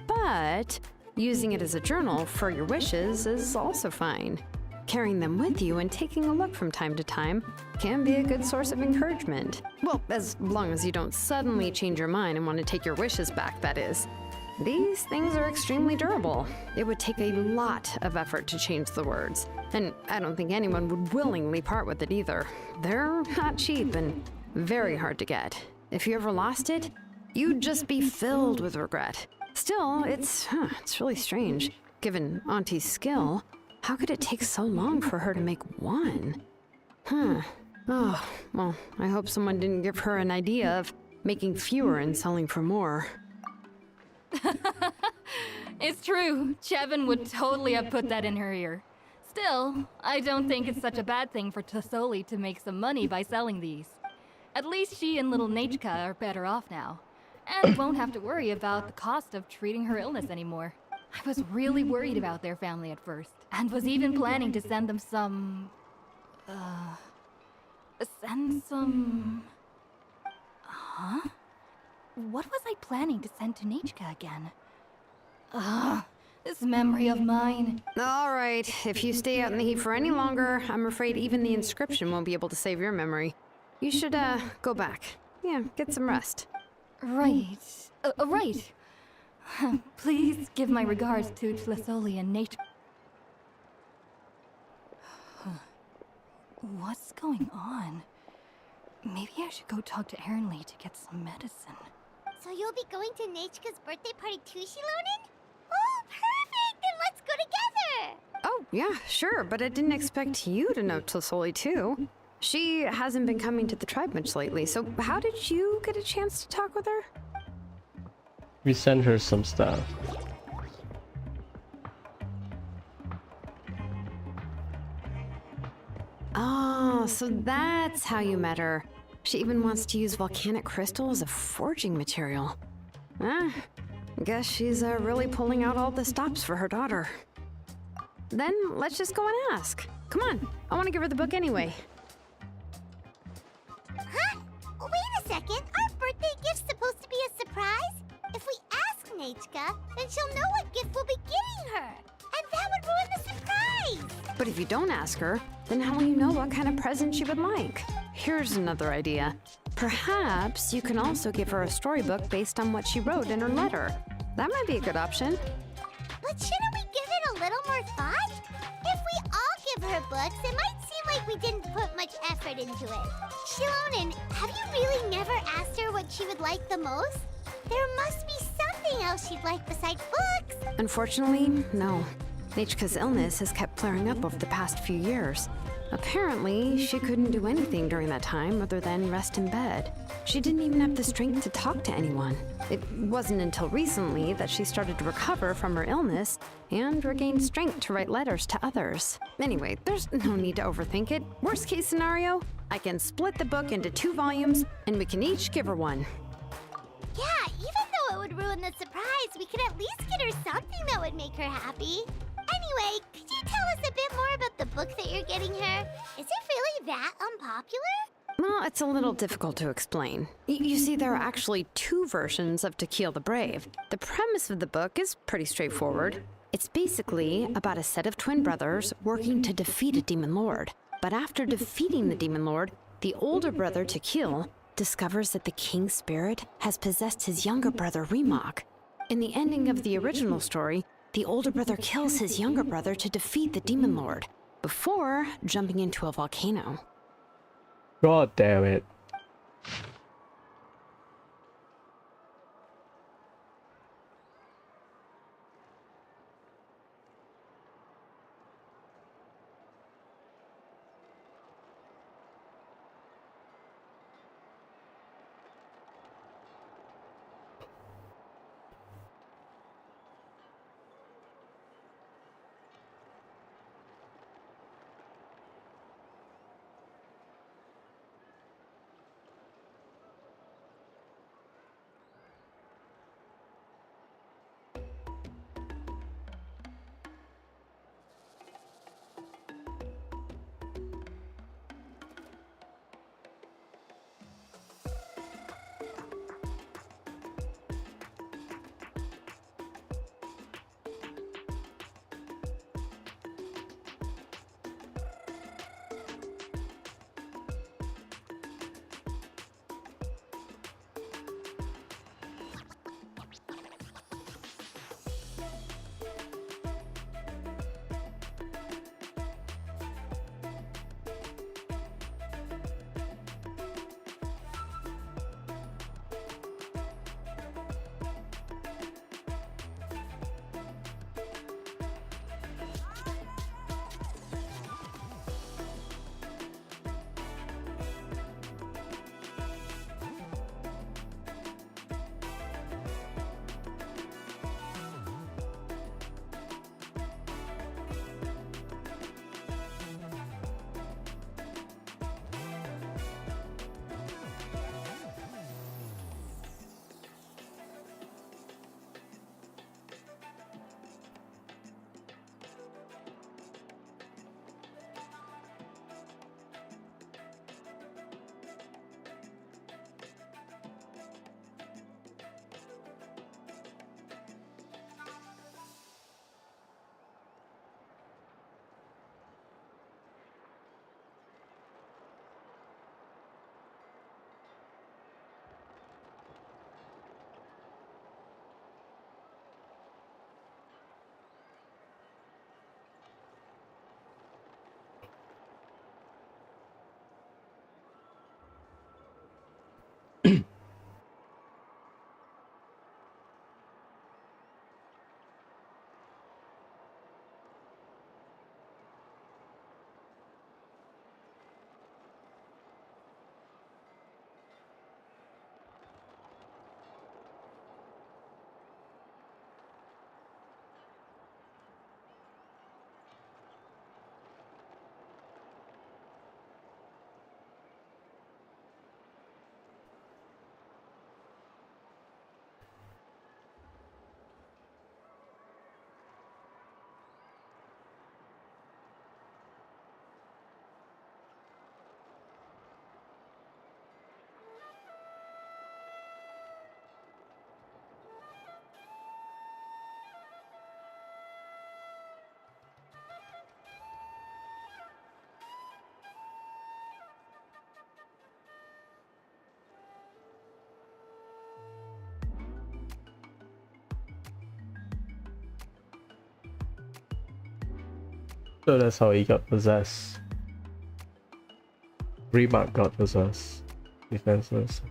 But using it as a journal for your wishes is also fine. Carrying them with you and taking a look from time to time can be a good source of encouragement. Well, as long as you don't suddenly change your mind and want to take your wishes back, that is. These things are extremely durable. It would take a lot of effort to change the words, and I don't think anyone would willingly part with it either. They're not cheap and very hard to get. If you ever lost it, you'd just be filled with regret. Still, it's really strange. Given Auntie's skill, how could it take so long for her to make one? Oh, well, I hope someone didn't give her an idea of making fewer and selling for more. It's true. Chevin would totally have put that in her ear. Still, I don't think it's such a bad thing for Tlassoli to make some money by selling these. At least she and little Nechka are better off now, and won't have to worry about the cost of treating her illness anymore. I was really worried about their family at first, and was even planning to send them some... Huh? What was I planning to send to Nechka again? This memory of mine. All right, if you stay out in the heat for any longer, I'm afraid even the inscription won't be able to save your memory. You should, go back. Yeah, get some rest. Right. Right. Please give my regards to Tlassoli and Nechka. What's going on? Maybe I should go talk to Ernly to get some medicine. So you'll be going to Nechka's birthday party too, Shilonen? Oh, perfect! Then let's go together! Oh, yeah, sure, but I didn't expect you to know Tlassoli too. She hasn't been coming to the tribe much lately, so how did you get a chance to talk with her? We sent her some stuff. Oh, so that's how you met her. She even wants to use volcanic crystal as a forging material. Guess she's really pulling out all the stops for her daughter. Then let's just go and ask. Come on, I want to give her the book anyway. Huh? Wait a second, our birthday gift's supposed to be a surprise? If we ask Nechka, then she'll know what gift we'll be getting her. And that would ruin the surprise! But if you don't ask her, then how will you know what kind of present she would like? Here's another idea. Perhaps you can also give her a storybook based on what she wrote in her letter. That might be a good option. But shouldn't we give it a little more thought? If we all give her books, it might seem like we didn't put much effort into it. Shilonen, have you really never asked her what she would like the most? There must be something else she'd like besides books. Unfortunately, no. Nechka's illness has kept flaring up over the past few years. Apparently, she couldn't do anything during that time other than rest in bed. She didn't even have the strength to talk to anyone. It wasn't until recently that she started to recover from her illness and regained strength to write letters to others. Anyway, there's no need to overthink it. Worst case scenario, I can split the book into 2 volumes and we can each give her one. Yeah, even though it would ruin the surprise, we could at least get her something that would make her happy. Anyway, could you tell us a bit more about the book that you're getting her? Is it really that unpopular? Well, it's a little difficult to explain. You see, there are actually 2 versions of To Kill the Brave. The premise of the book is pretty straightforward. It's basically about a set of twin brothers working to defeat a demon lord. But after defeating the demon lord, the older brother, To Kill, discovers that the king's spirit has possessed his younger brother, Remok. In the ending of the original story, the older brother kills his younger brother to defeat the demon lord, before jumping into a volcano. God damn it. So that's how he got possessed. Remark got possessed. Defenseless.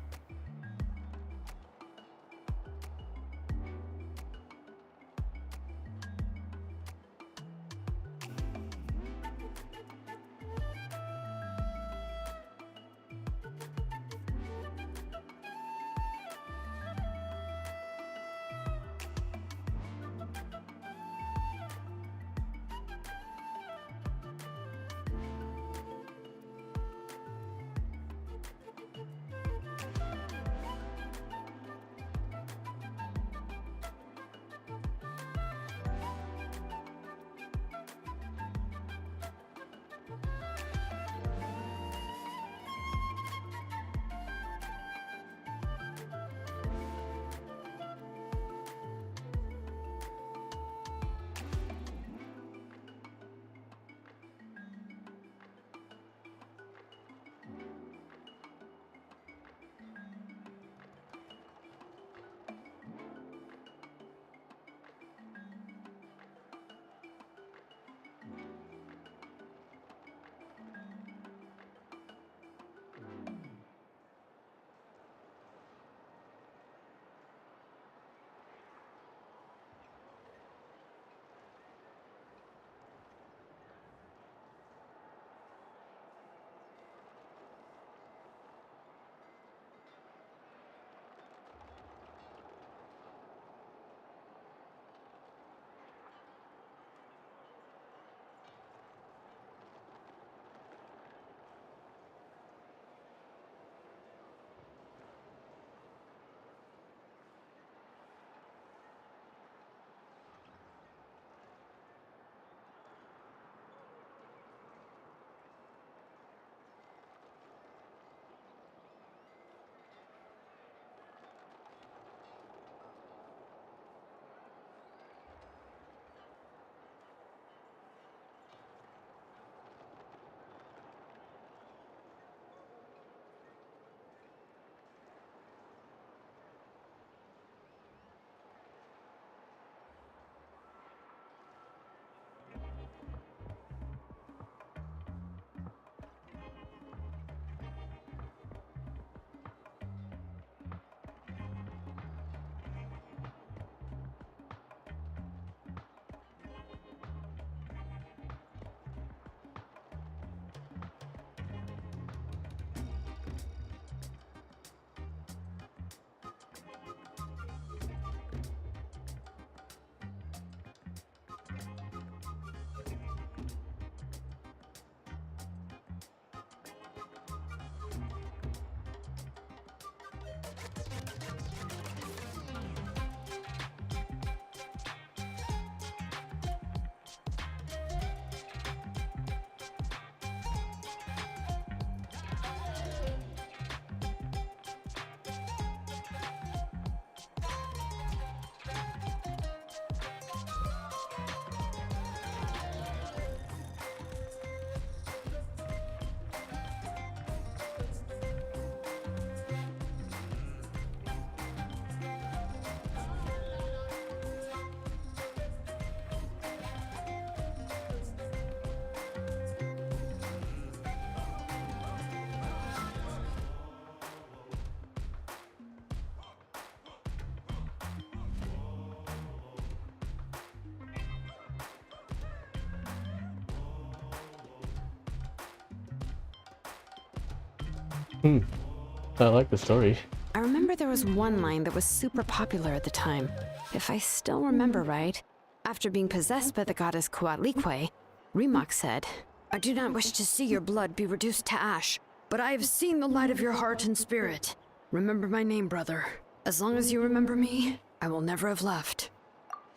I like the story. I remember there was one line that was super popular at the time. If I still remember right, after being possessed by the goddess Coatlicue, Remak said, "I do not wish to see your blood be reduced to ash, but I have seen the light of your heart and spirit. Remember my name, brother. As long as you remember me, I will never have left."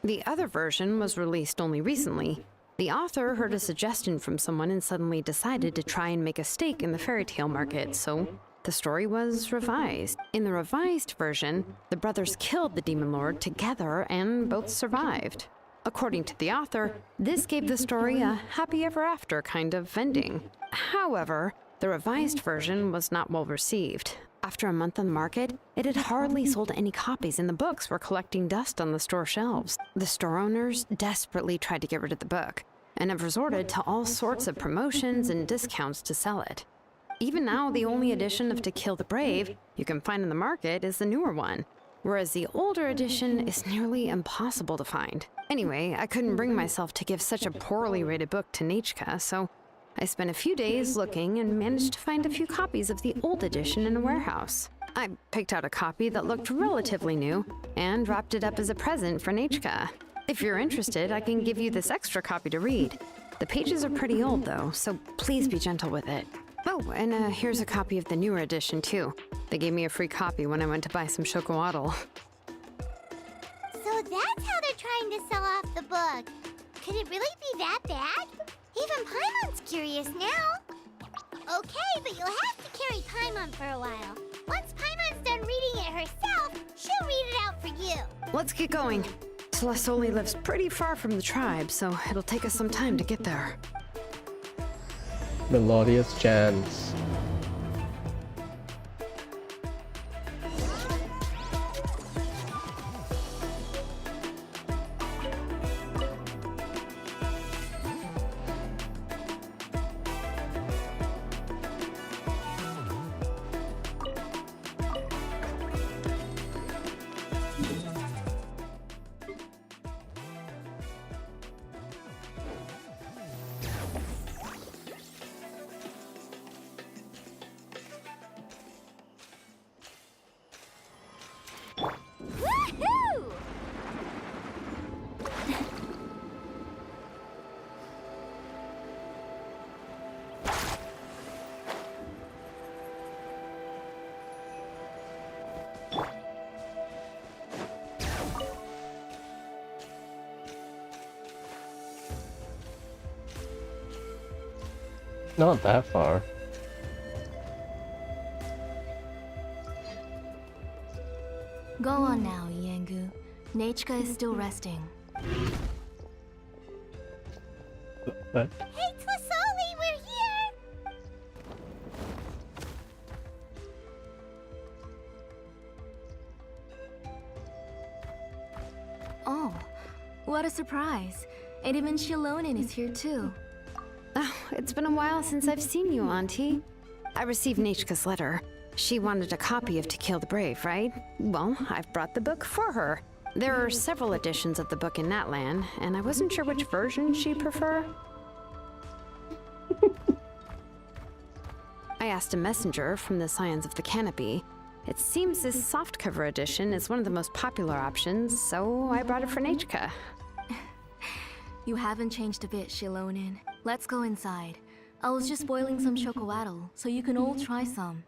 The other version was released only recently. The author heard a suggestion from someone and suddenly decided to try and make a stake in the fairy tale market, so the story was revised. In the revised version, the brothers killed the demon lord together and both survived. According to the author, this gave the story a happy ever after kind of ending. However, the revised version was not well received. After a month on the market, it had hardly sold any copies and the books were collecting dust on the store shelves. The store owners desperately tried to get rid of the book, and have resorted to all sorts of promotions and discounts to sell it. Even now, the only edition of To Kill the Brave you can find in the market is the newer one, whereas the older edition is nearly impossible to find. Anyway, I couldn't bring myself to give such a poorly rated book to Nechka, so I spent a few days looking and managed to find a few copies of the old edition in a warehouse. I picked out a copy that looked relatively new and wrapped it up as a present for Nechka. If you're interested, I can give you this extra copy to read. The pages are pretty old though, so please be gentle with it. Oh, and here's a copy of the newer edition too. They gave me a free copy when I went to buy some chocolatl. So that's how they're trying to sell off the book. Could it really be that bad? Even Paimon's curious now. Okay, but you'll have to carry Paimon for a while. Once Paimon's done reading it herself, she'll read it out for you. Let's get going. Celestoli lives pretty far from the tribe, so it'll take us some time to get there. Melodious chants. Woohoo! Not that far. Go on now, Yengu. Nechka is still resting. But Hey, Tlasoli, we're here! Oh, what a surprise. And even Shilonin is here too. Oh, it's been a while since I've seen you, Auntie. I received Nechka's letter. She wanted a copy of To Kill the Brave, right? Well, I've brought the book for her. There are several editions of the book in Natlan, and I wasn't sure which version she'd prefer. I asked a messenger from the Scions of the Canopy. It seems this softcover edition is one of the most popular options, so I brought it for Nechka. You haven't changed a bit, Shilonin. Let's go inside. I was just boiling some chocolatl, so you can all try some.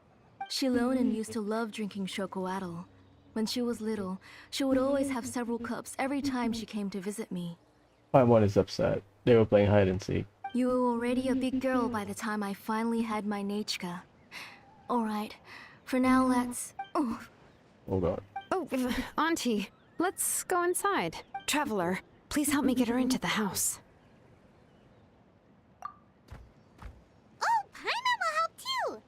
Shilonin used to love drinking chocolatl. When she was little, she would always have several cups every time she came to visit me. Paimon is upset. They were playing hide and seek. You were already a big girl by the time I finally had my Nechka. Alright, for now let's... Oh, Oh god. Oh, Auntie, let's go inside. Traveler, please help me get her into the house. Oh, Paimon will help too!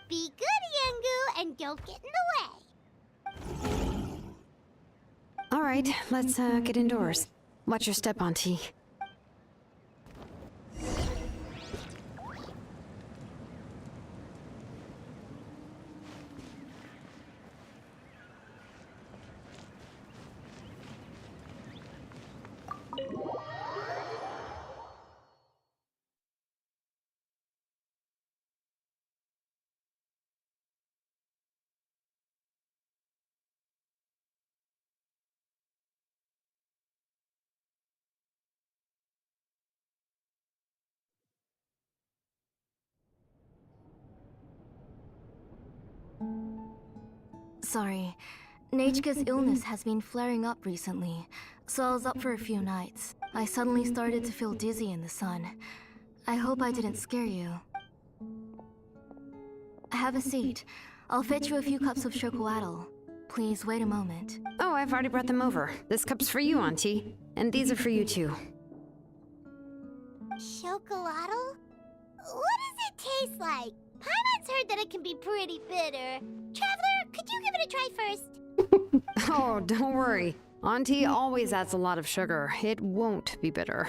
Be good, Yengu, and don't get in the way. All right, let's get indoors. Watch your step, Auntie. sorry. Nechka's illness has been flaring up recently, so I was up for a few nights. I suddenly started to feel dizzy in the sun. I hope I didn't scare you. Have a seat. I'll fetch you a few cups of chocolatl. Please wait a moment. Oh, I've already brought them over. This cup's for you, Auntie. And these are for you, too. Chocolatl? What does it taste like? Paimon's heard that it can be pretty bitter. Traveler, could you give it a try first? Oh, don't worry. Auntie always adds a lot of sugar. It won't be bitter.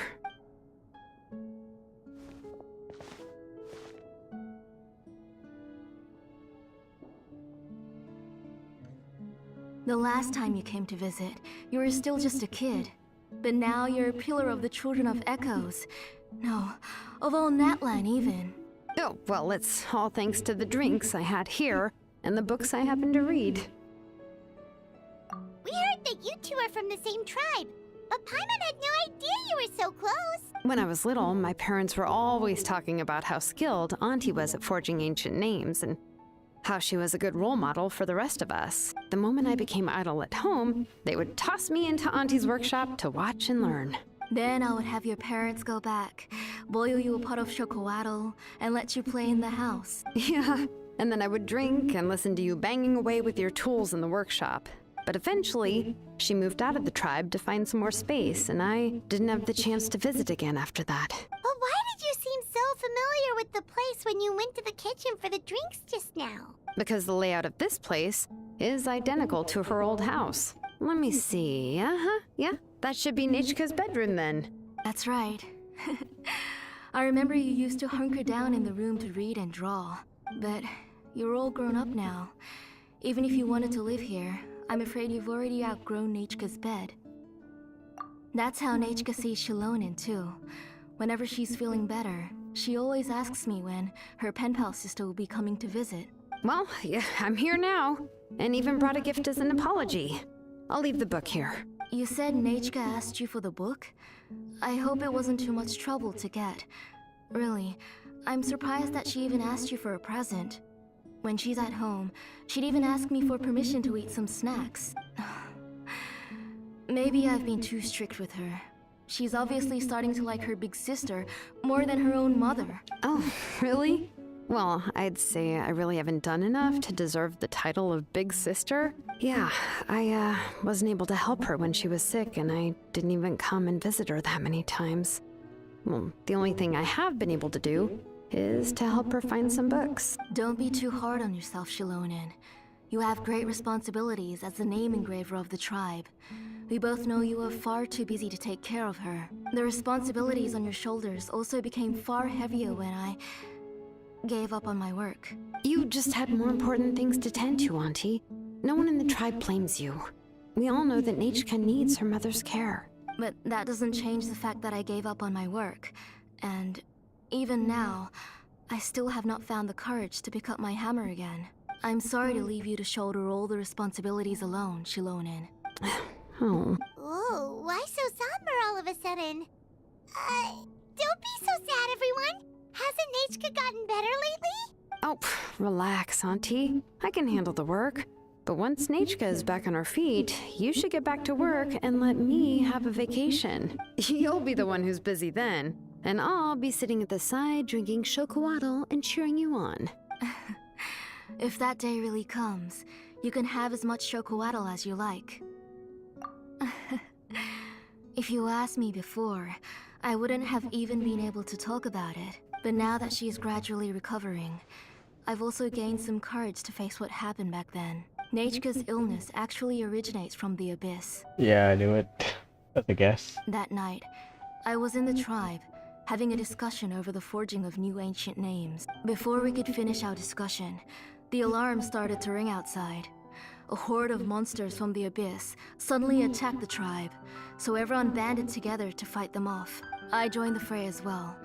The last time you came to visit, you were still just a kid. But now you're a pillar of the Children of Echoes. No, of all Natlan even. Oh, well, it's all thanks to the drinks I had here and the books I happen to read. We heard that you two are from the same tribe, but Paimon had no idea you were so close. When I was little, my parents were always talking about how skilled Auntie was at forging ancient names and how she was a good role model for the rest of us. The moment I became idle at home, they would toss me into Auntie's workshop to watch and learn. Then I would have your parents go back, boil you a pot of chocolatl, and let you play in the house. Yeah, and then I would drink and listen to you banging away with your tools in the workshop. But eventually, she moved out of the tribe to find some more space, and I didn't have the chance to visit again after that. But why did you seem so familiar with the place when you went to the kitchen for the drinks just now? Because the layout of this place is identical to her old house. Let me see. Yeah, that should be Nechka's bedroom then. That's right. I remember you used to hunker down in the room to read and draw. But you're all grown up now. Even if you wanted to live here, I'm afraid you've already outgrown Nechka's bed. That's how Nechka sees Shilonen too. Whenever she's feeling better, she always asks me when her pen pal sister will be coming to visit. Well, yeah, I'm here now, and even brought a gift as an apology. I'll leave the book here. You said Nechka asked you for the book? I hope it wasn't too much trouble to get. Really, I'm surprised that she even asked you for a present. When she's at home, she'd even ask me for permission to eat some snacks. Maybe I've been too strict with her. She's obviously starting to like her big sister more than her own mother. Oh, really? Well, I'd say I really haven't done enough to deserve the title of Big Sister. Yeah, I wasn't able to help her when she was sick, and I didn't even come and visit her that many times. Well, the only thing I have been able to do is to help her find some books. Don't be too hard on yourself, Shilonen. You have great responsibilities as the name engraver of the tribe. We both know you are far too busy to take care of her. The responsibilities on your shoulders also became far heavier when I gave up on my work. You just had more important things to tend to, Auntie. No one in the tribe blames you. We all know that Nechka needs her mother's care. But that doesn't change the fact that I gave up on my work. And even now, I still have not found the courage to pick up my hammer again. I'm sorry to leave you to shoulder all the responsibilities alone, Shilonen. Oh. Whoa, why so somber all of a sudden? Don't be so sad, everyone. Hasn't Nechka gotten better lately? Oh, relax, Auntie. I can handle the work. But once Nechka is back on her feet, you should get back to work and let me have a vacation. You'll be the one who's busy then, and I'll be sitting at the side drinking chocolatl and cheering you on. If that day really comes, you can have as much chocolatl as you like. If you asked me before, I wouldn't have even been able to talk about it. But now that she's gradually recovering, I've also gained some courage to face what happened back then. Nechka's illness actually originates from the Abyss. Yeah, I knew it. That's a guess. That night, I was in the tribe, having a discussion over the forging of new ancient names. Before we could finish our discussion, the alarm started to ring outside. A horde of monsters from the Abyss suddenly attacked the tribe, so everyone banded together to fight them off. I joined the fray as well,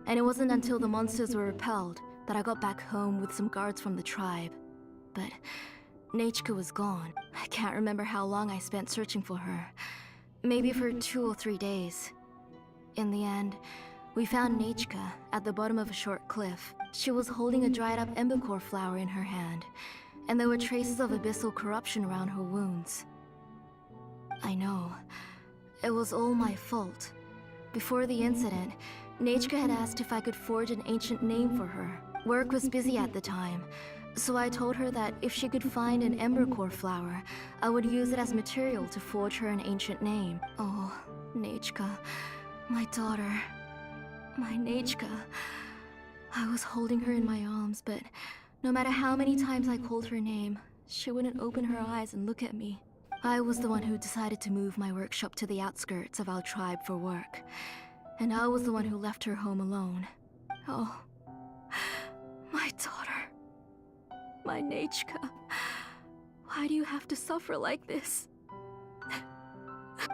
and it wasn't until the monsters were repelled that I got back home with some guards from the tribe. But Nechka was gone. I can't remember how long I spent searching for her. Maybe for 2 or 3 days. In the end, we found Nechka at the bottom of a short cliff. She was holding a dried up embercore flower in her hand, and there were traces of abyssal corruption around her wounds. I know. It was all my fault. Before the incident, Nechka had asked if I could forge an ancient name for her. Work was busy at the time, so I told her that if she could find an embercore flower, I would use it as material to forge her an ancient name. Oh, Nechka, my daughter, my Nechka. I was holding her in my arms, but no matter how many times I called her name, she wouldn't open her eyes and look at me. I was the one who decided to move my workshop to the outskirts of our tribe for work, and I was the one who left her home alone. Oh, my daughter. My Nechka. Why do you have to suffer like this?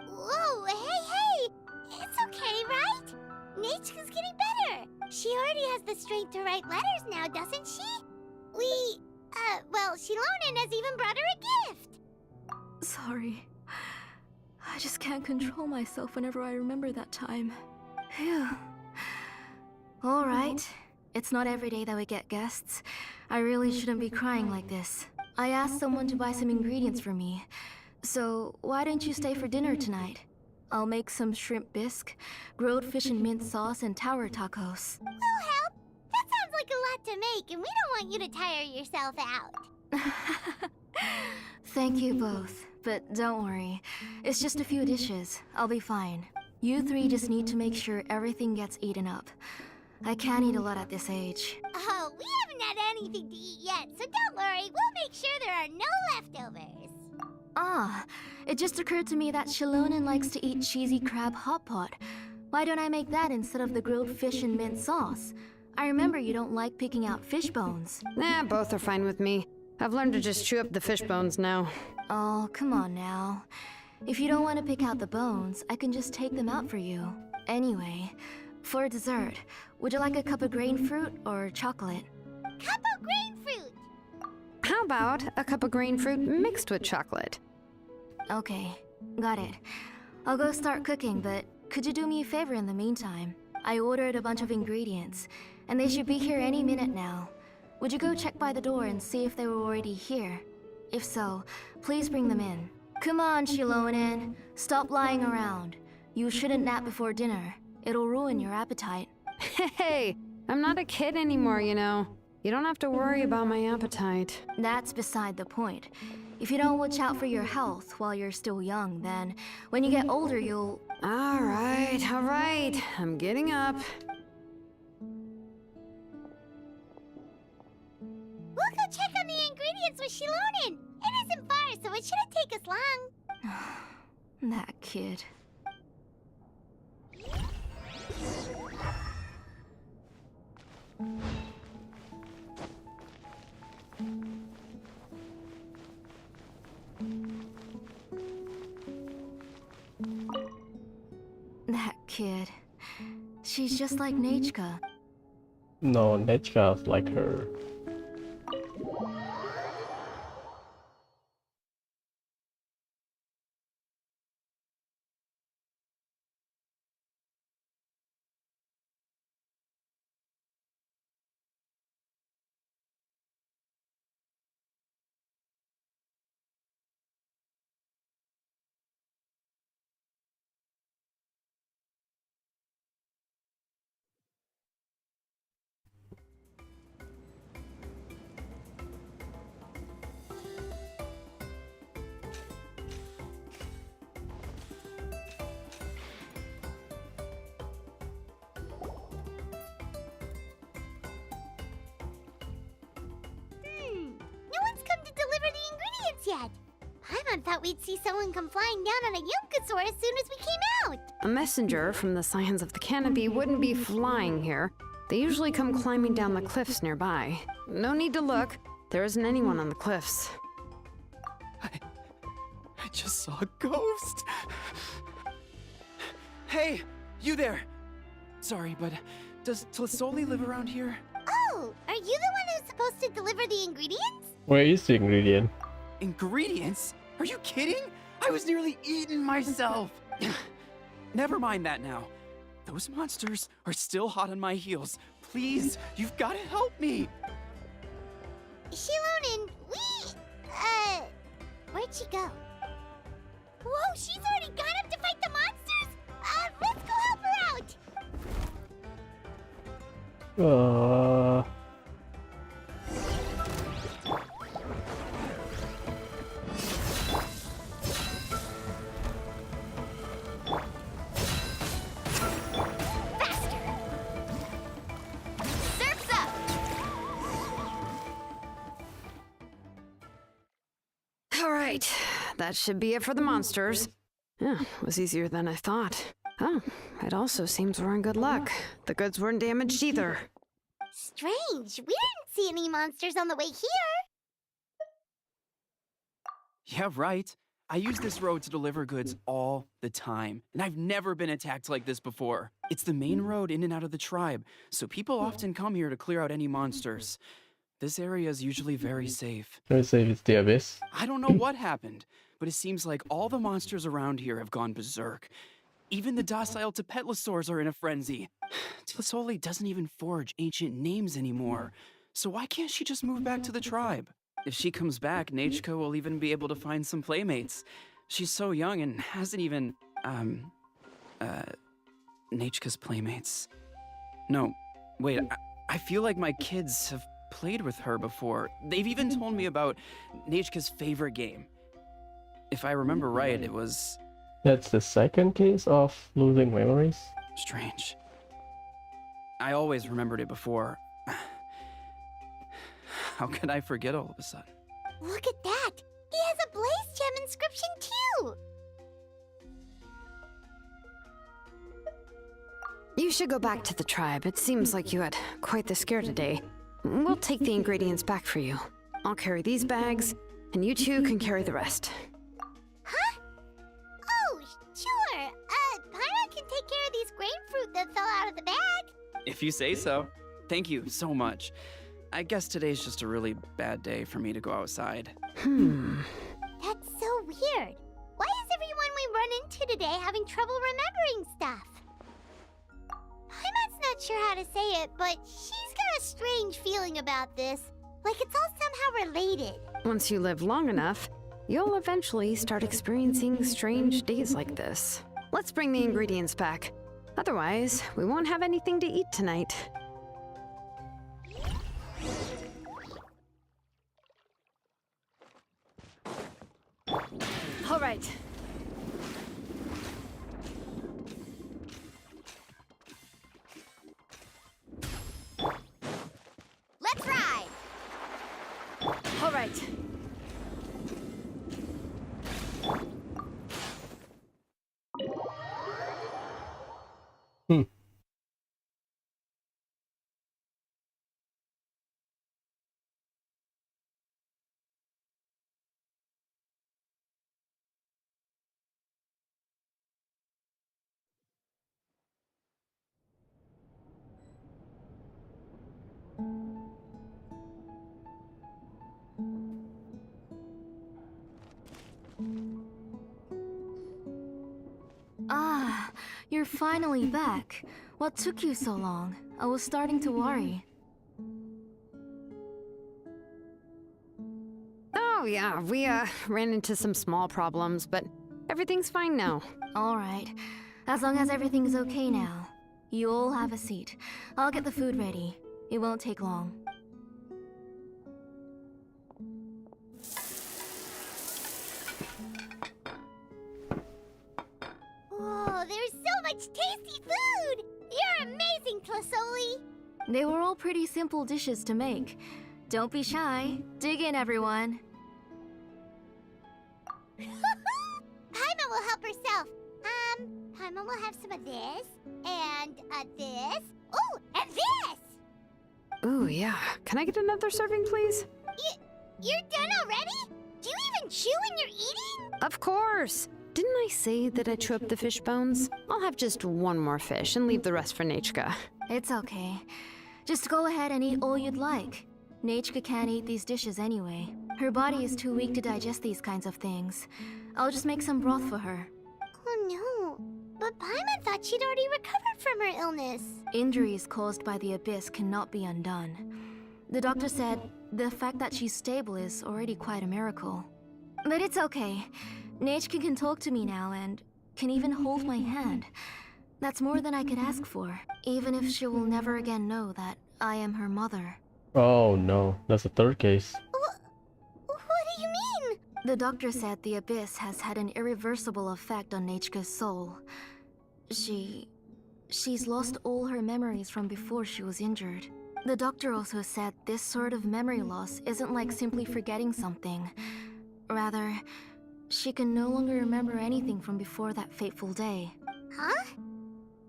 Whoa, hey! It's okay, right? Neitsu's getting better. She already has the strength to write letters now, doesn't she? Well, Shilonen has even brought her a gift. Sorry. I just can't control myself whenever I remember that time. Phew. Alright. It's not every day that we get guests. I really shouldn't be crying like this. I asked someone to buy some ingredients for me. So, why don't you stay for dinner tonight? I'll make some shrimp bisque, grilled fish and mint sauce, and tower tacos. We'll help. That sounds like a lot to make, and we don't want you to tire yourself out. Thank you both, but don't worry. It's just a few dishes. I'll be fine. You three just need to make sure everything gets eaten up. I can't eat a lot at this age. Oh, we haven't had anything to eat yet, so don't worry. We'll make sure there are no leftovers. Ah, it just occurred to me that Shilonen likes to eat cheesy crab hot pot. Why don't I make that instead of the grilled fish and mint sauce? I remember you don't like picking out fish bones. Nah, both are fine with me. I've learned to just chew up the fish bones now. Oh, come on now. If you don't want to pick out the bones, I can just take them out for you. Anyway, for dessert, would you like a cup of grain fruit or chocolate? Cup of grain fruit! How about a cup of grain fruit mixed with chocolate? Okay, got it. I'll go start cooking, but could you do me a favor in the meantime? I ordered a bunch of ingredients, and they should be here any minute now. Would you go check by the door and see if they were already here? If so, please bring them in. Come on, Shilonen. Stop lying around. You shouldn't nap before dinner. It'll ruin your appetite. Hey, I'm not a kid anymore, you know. You don't have to worry about my appetite. That's beside the point. If you don't watch out for your health while you're still young, then when you get older, you'll... All right. I'm getting up. We'll go check on the ingredients with Shilonen. It isn't far, so it shouldn't take us long. That kid. That kid. She's just like Nechka. No, Nechka's like her. No one's come to deliver the ingredients yet. Paimon thought we'd see someone come flying down on a Yunkasaur as soon as we came out. A messenger from the Scions of the Canopy wouldn't be flying here. They usually come climbing down the cliffs nearby. No need to look. There isn't anyone on the cliffs. I just saw a ghost. Hey, you there. Sorry, but does Tlisoli live around here? Oh, are you the one who's supposed to deliver the ingredients? Where is the ingredient? Ingredients? Are you kidding? I was nearly eaten myself. Never mind that now. Those monsters are still hot on my heels. Please, you've got to help me. Shilonen, where'd she go? Whoa, she's already gone up to fight the monsters? Let's go help her out! Surf's up! All right, that should be it for the monsters. Yeah, it was easier than I thought. Oh, it also seems we're in good luck. The goods weren't damaged either. Strange, we didn't see any monsters on the way here. Yeah, right. I use this road to deliver goods all the time, and I've never been attacked like this before. It's the main road in and out of the tribe, so people often come here to clear out any monsters. This area is usually very safe. Let's say it's the Abyss. I don't know what happened, but it seems like all the monsters around here have gone berserk. Even the docile Tepetlosaurs are in a frenzy. Tlisoli doesn't even forge ancient names anymore, so why can't she just move back to the tribe? If she comes back, Nachka will even be able to find some playmates. She's so young and hasn't even, Nachka's playmates. No, wait, I feel like my kids have played with her before. They've even told me about Nachka's favorite game. If I remember right, it was... That's the second case of losing memories. strange. I always remembered it before. How could I forget all of a sudden? Look at that! He has a Blaze Gem inscription too! You should go back to the tribe. It seems like you had quite the scare today. We'll take the ingredients back for you. I'll carry these bags, and you two can carry the rest. Huh? Oh, sure. Paimon can take care of these grapefruit that fell out of the bag. If you say so. Thank you so much. I guess today's just a really bad day for me to go outside. That's so weird. Why is everyone we run into today having trouble remembering stuff? Paimon's not sure how to say it, but she's got a strange feeling about this. Like it's all somehow related. Once you live long enough, you'll eventually start experiencing strange days like this. Let's bring the ingredients back. Otherwise, we won't have anything to eat tonight. All right. Let's ride! All right. Hmm. Ah, you're finally back. What took you so long? I was starting to worry. Oh, yeah, we ran into some small problems, but everything's fine now. All right. As long as everything's okay now. You all have a seat. I'll get the food ready. It won't take long. Whoa, there's so much tasty food! You're amazing, Tlisoli! They were all pretty simple dishes to make. Don't be shy. Dig in, everyone. Paimon will help herself. Paimon will have some of this, and this. Oh, and this! Ooh, yeah. Can I get another serving, please? You're done already? Do you even chew when you're eating? Of course! Didn't I say that I chew up the fish bones? I'll have just one more fish and leave the rest for Nachka. It's okay. Just go ahead and eat all you'd like. Nachka can't eat these dishes anyway. Her body is too weak to digest these kinds of things. I'll just make some broth for her. Oh no, but Paimon thought she'd already recovered from her illness. Injuries caused by the Abyss cannot be undone. The doctor said the fact that she's stable is already quite a miracle. But it's okay. Nachka can talk to me now and can even hold my hand. That's more than I could ask for, even if she will never again know that I am her mother. Oh no, that's the third case. What do you mean? The doctor said the Abyss has had an irreversible effect on Nachka's soul. She's lost all her memories from before she was injured. The doctor also said this sort of memory loss isn't like simply forgetting something. Rather, she can no longer remember anything from before that fateful day. Huh?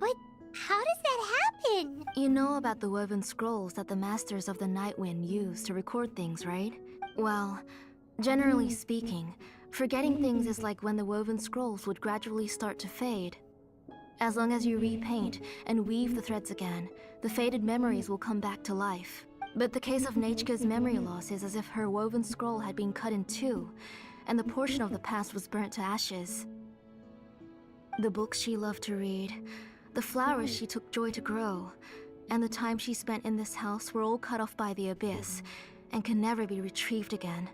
But how does that happen? You know about the woven scrolls that the Masters of the Night Wind use to record things, right? Well, generally speaking, Forgetting things is like when the woven scrolls would gradually start to fade. As long as you repaint and weave the threads again, the faded memories will come back to life. But the case of Nechka's memory loss is as if her woven scroll had been cut in two, and the portion of the past was burnt to ashes. The books she loved to read, the flowers she took joy to grow, and the time she spent in this house were all cut off by the abyss, and can never be retrieved again.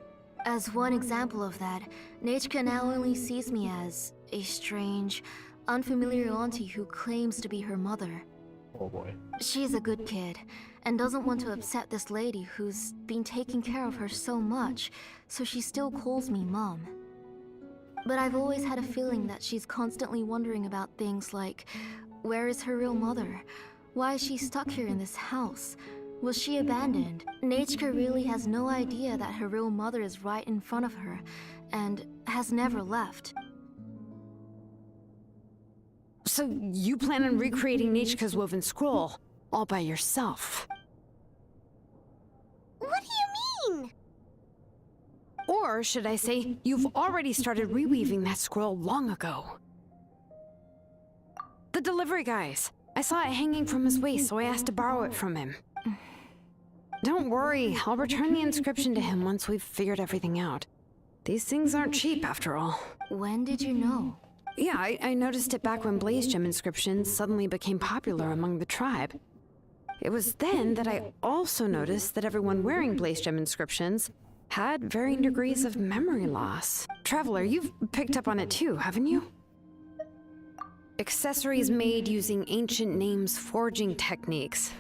As one example of that, Nechka now only sees me as a strange, unfamiliar auntie who claims to be her mother. Oh boy. She's a good kid, and doesn't want to upset this lady who's been taking care of her so much, so she still calls me Mom. But I've always had a feeling that she's constantly wondering about things like, where is her real mother? Why is she stuck here in this house? Was she abandoned? Nechka really has no idea that her real mother is right in front of her, and has never left. So you plan on recreating Nechka's woven scroll, all by yourself? What do you mean? Or should I say, you've already started reweaving that scroll long ago. The delivery guys. I saw it hanging from his waist, so I asked to borrow it from him. Don't worry, I'll return the inscription to him once we've figured everything out. These things aren't cheap, after all. When did you know? Yeah, I noticed it back when blaze gem inscriptions suddenly became popular among the tribe. It was then that I also noticed that everyone wearing blaze gem inscriptions had varying degrees of memory loss. Traveler, you've picked up on it too, haven't you? Accessories made using ancient names forging techniques.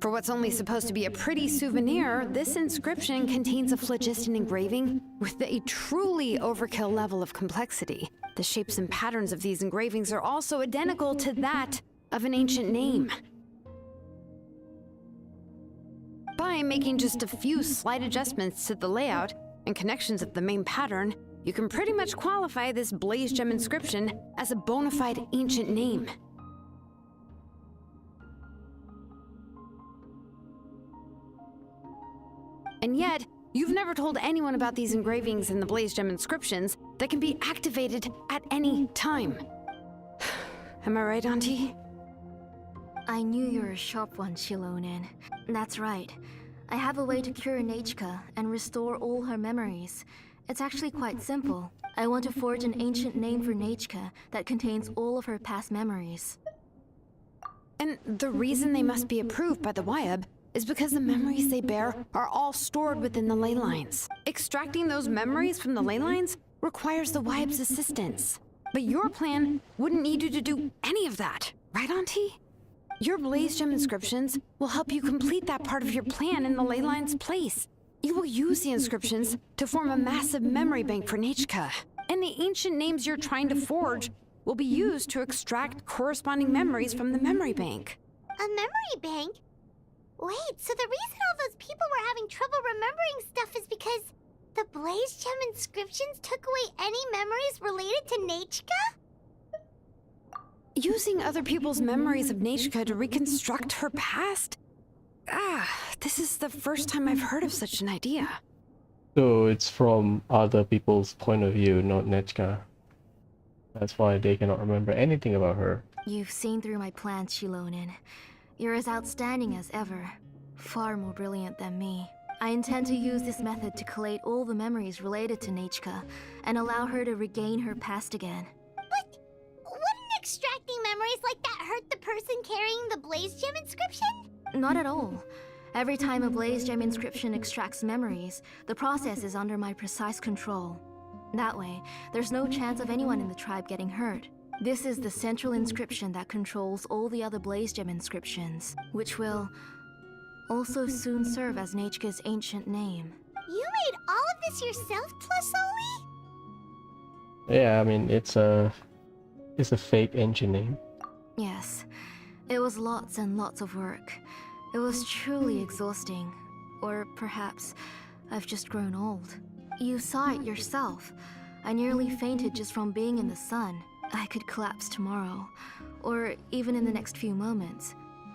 For what's only supposed to be a pretty souvenir, this inscription contains a phlogiston engraving with a truly overkill level of complexity. The shapes and patterns of these engravings are also identical to that of an ancient name. By making just a few slight adjustments to the layout and connections of the main pattern, you can pretty much qualify this blaze gem inscription as a bona fide ancient name. And yet, you've never told anyone about these engravings and the blaze gem inscriptions that can be activated at any time. Am I right, Auntie? I knew you were a sharp one, Shilonen. That's right. I have a way to cure Nechka and restore all her memories. It's actually quite simple. I want to forge an ancient name for Nechka that contains all of her past memories. And the reason they must be approved by the Wyab is because the memories they bear are all stored within the ley lines. Extracting those memories from the ley lines requires the Wyab's assistance. But your plan wouldn't need you to do any of that, right, Auntie? Your blaze gem inscriptions will help you complete that part of your plan in the ley line's place. You will use the inscriptions to form a massive memory bank for Nechka. And the ancient names you're trying to forge will be used to extract corresponding memories from the memory bank. A memory bank? Wait, so the reason all those people were having trouble remembering stuff is because the blaze gem inscriptions took away any memories related to Nechka? Using other people's memories of Nechka to reconstruct her past? This is the first time I've heard of such an idea. So it's from other people's point of view, not Nechka. That's why they cannot remember anything about her. You've seen through my plans, Shilonen. You're as outstanding as ever. Far more brilliant than me. I intend to use this method to collate all the memories related to Nechka and allow her to regain her past again. But wouldn't extracting memories like that hurt the person carrying the blaze gem inscription? Not at all. Every time a blaze gem inscription extracts memories, the process is under my precise control. That way, there's no chance of anyone in the tribe getting hurt. This is the central inscription that controls all the other blaze gem inscriptions, which will also soon serve as Nechka's ancient name. You made all of this yourself, Plusoli? Yeah, I mean, it's a fake engine name. Yes, it was lots and lots of work. It was truly exhausting. Or perhaps I've just grown old. You saw it yourself. I nearly fainted just from being in the sun. I could collapse tomorrow, or even in the next few moments.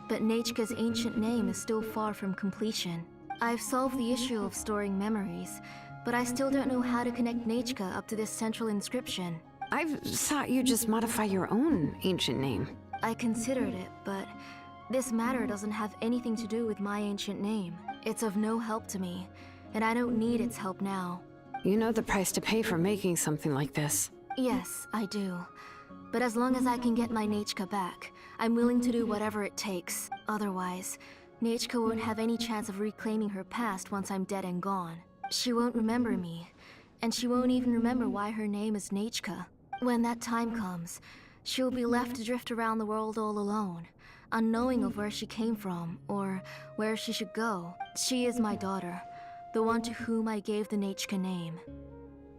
But Nechka's ancient name is still far from completion. I've solved the issue of storing memories, but I still don't know how to connect Nechka up to this central inscription. I thought you just modify your own ancient name. I considered it, but this matter doesn't have anything to do with my ancient name. It's of no help to me, and I don't need its help now. You know the price to pay for making something like this. Yes, I do. But as long as I can get my Nechka back, I'm willing to do whatever it takes. Otherwise, Nechka won't have any chance of reclaiming her past once I'm dead and gone. She won't remember me, and she won't even remember why her name is Nechka. When that time comes, she'll be left to drift around the world all alone, unknowing of where she came from or where she should go. She is my daughter, the one to whom I gave the Nechka name.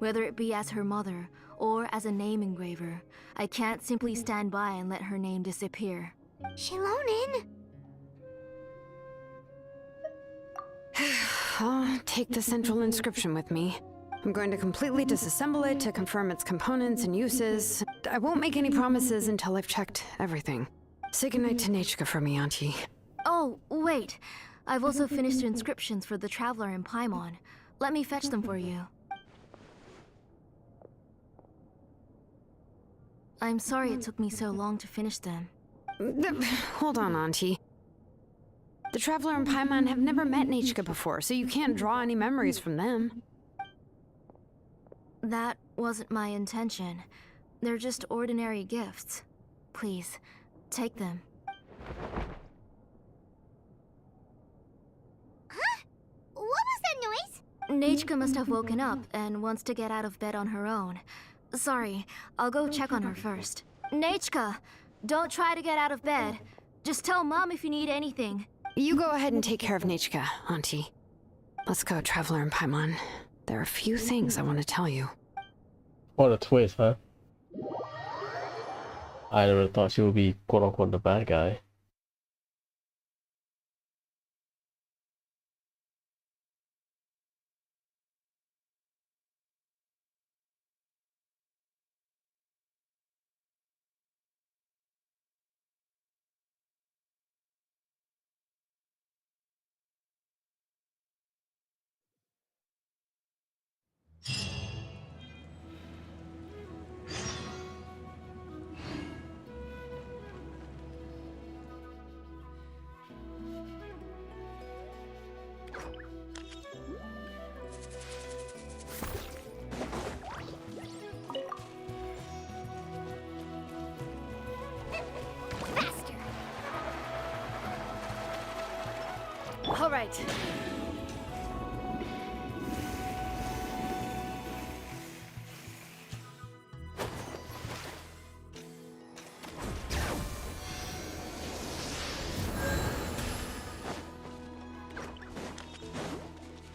Whether it be as her mother or as a name engraver, I can't simply stand by and let her name disappear. Shilonin! I'll take the central inscription with me. I'm going to completely disassemble it to confirm its components and uses. I won't make any promises until I've checked everything. Say goodnight to Nechka for me, Auntie. Oh, wait. I've also finished inscriptions for the Traveler in Paimon. Let me fetch them for you. I'm sorry it took me so long to finish them. Hold on, Auntie. The Traveler and Paimon have never met Nechka before, so you can't draw any memories from them. That wasn't my intention. They're just ordinary gifts. Please, take them. Huh? What was that noise? Nechka must have woken up and wants to get out of bed on her own. Sorry, I'll go check on her first. Nechka, don't try to get out of bed. Just tell Mom if you need anything. You go ahead and take care of Nechka, Auntie. Let's go, Traveler and Paimon. There are a few things I want to tell you. What a twist, huh? I never thought she would be quote-unquote the bad guy. Faster! All right.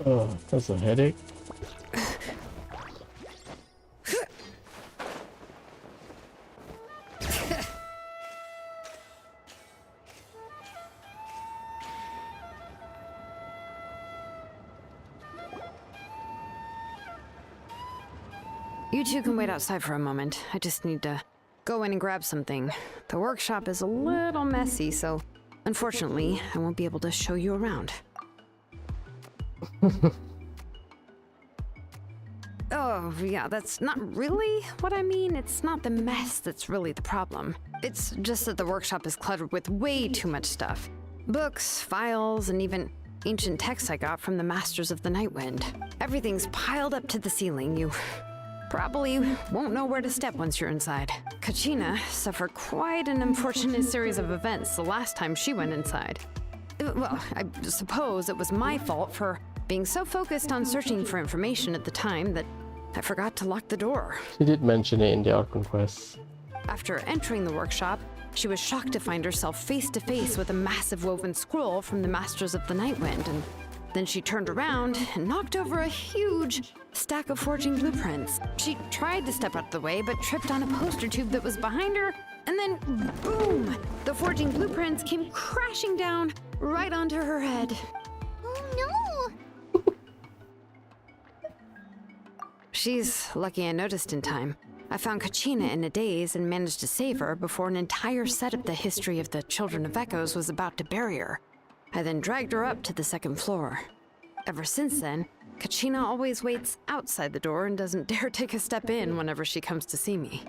Oh, that's a headache. You two can wait outside for a moment. I just need to go in and grab something. The workshop is a little messy, so unfortunately, I won't be able to show you around. Oh, yeah, that's not really what I mean. It's not the mess that's really the problem. It's just that the workshop is cluttered with way too much stuff. Books, files, and even ancient texts I got from the Masters of the Nightwind. Everything's piled up to the ceiling. You probably won't know where to step once you're inside. Kachina suffered quite an unfortunate series of events the last time she went inside. Well, I suppose it was my fault for being so focused on searching for information at the time that I forgot to lock the door. She did mention it in the art conquest. After entering the workshop, she was shocked to find herself face to face with a massive woven scroll from the Masters of the Nightwind, and then she turned around and knocked over a huge stack of forging blueprints. She tried to step out of the way, but tripped on a poster tube that was behind her, and then boom! The forging blueprints came crashing down right onto her head. Oh no! She's lucky I noticed in time. I found Kachina in a daze and managed to save her before an entire set of the history of the Children of Echoes was about to bury her. I then dragged her up to the second floor. Ever since then, Kachina always waits outside the door and doesn't dare take a step in whenever she comes to see me.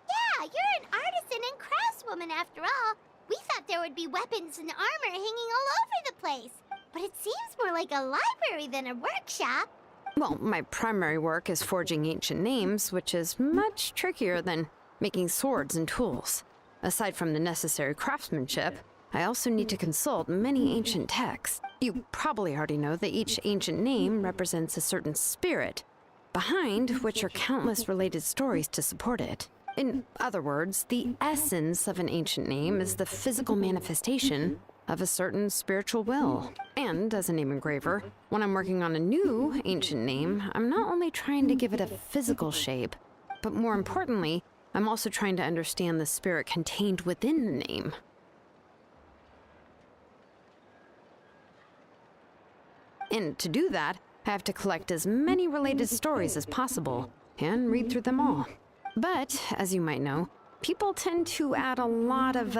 Yeah, you're an artisan and craftswoman after all. We thought there would be weapons and armor hanging all over the place. But it seems more like a library than a workshop. Well, my primary work is forging ancient names, which is much trickier than making swords and tools. Aside from the necessary craftsmanship, I also need to consult many ancient texts. You probably already know that each ancient name represents a certain spirit, behind which are countless related stories to support it. In other words, the essence of an ancient name is the physical manifestation of a certain spiritual will. And as a name engraver, when I'm working on a new ancient name, I'm not only trying to give it a physical shape, but more importantly, I'm also trying to understand the spirit contained within the name. And to do that, I have to collect as many related stories as possible and read through them all. But, as you might know, people tend to add a lot of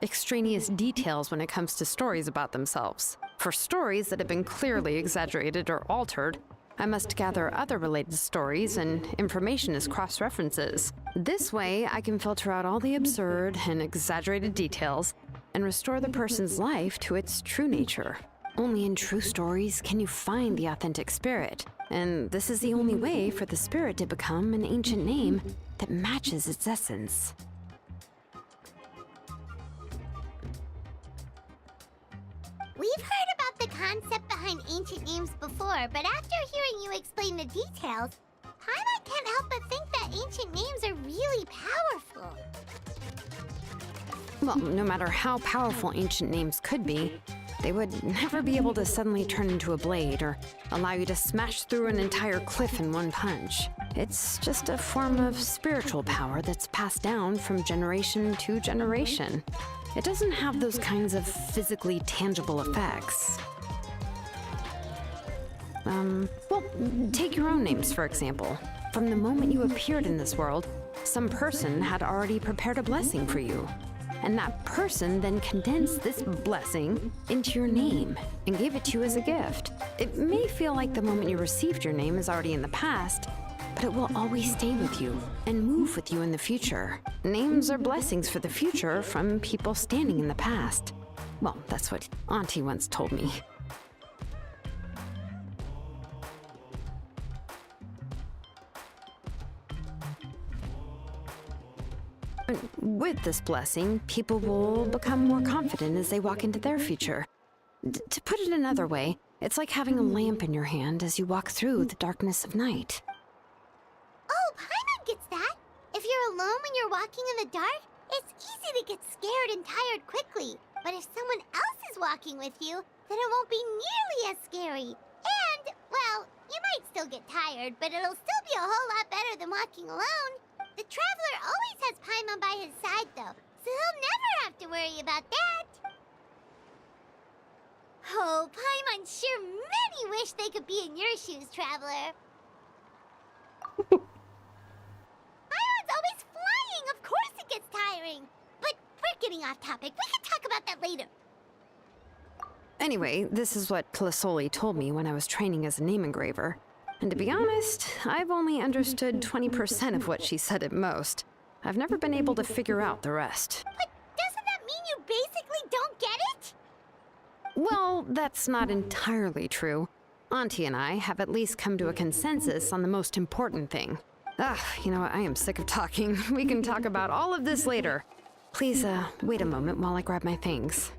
extraneous details when it comes to stories about themselves. For stories that have been clearly exaggerated or altered, I must gather other related stories and information as cross-references. This way, I can filter out all the absurd and exaggerated details and restore the person's life to its true nature. Only in true stories can you find the authentic spirit, and this is the only way for the spirit to become an ancient name that matches its essence. We've heard about the concept behind ancient names before, but after hearing you explain the details, Paimon can't help but think that ancient names are really powerful. Well, no matter how powerful ancient names could be, they would never be able to suddenly turn into a blade or allow you to smash through an entire cliff in one punch. It's just a form of spiritual power that's passed down from generation to generation. It doesn't have those kinds of physically tangible effects. Well, take your own names, for example. From the moment you appeared in this world, some person had already prepared a blessing for you. And that person then condensed this blessing into your name and gave it to you as a gift. It may feel like the moment you received your name is already in the past, but it will always stay with you and move with you in the future. Names are blessings for the future from people standing in the past. Well, that's what Auntie once told me. With this blessing, people will become more confident as they walk into their future. To put it another way, it's like having a lamp in your hand as you walk through the darkness of night. Oh, Paimon gets that. If you're alone when you're walking in the dark, it's easy to get scared and tired quickly. But if someone else is walking with you, then it won't be nearly as scary. And, well, you might still get tired, but it'll still be a whole lot better than walking alone. The Traveler always has Paimon by his side, though, so he'll never have to worry about that. Oh, Paimon sure many wish they could be in your shoes, Traveler. Paimon's always flying. Of course it gets tiring. But we're getting off topic. We can talk about that later. Anyway, this is what Clisoli told me when I was training as a name engraver. And to be honest, I've only understood 20% of what she said at most. I've never been able to figure out the rest. But doesn't that mean you basically don't get it? Well, that's not entirely true. Auntie and I have at least come to a consensus on the most important thing. You know what? I am sick of talking. We can talk about all of this later. Please, wait a moment while I grab my things.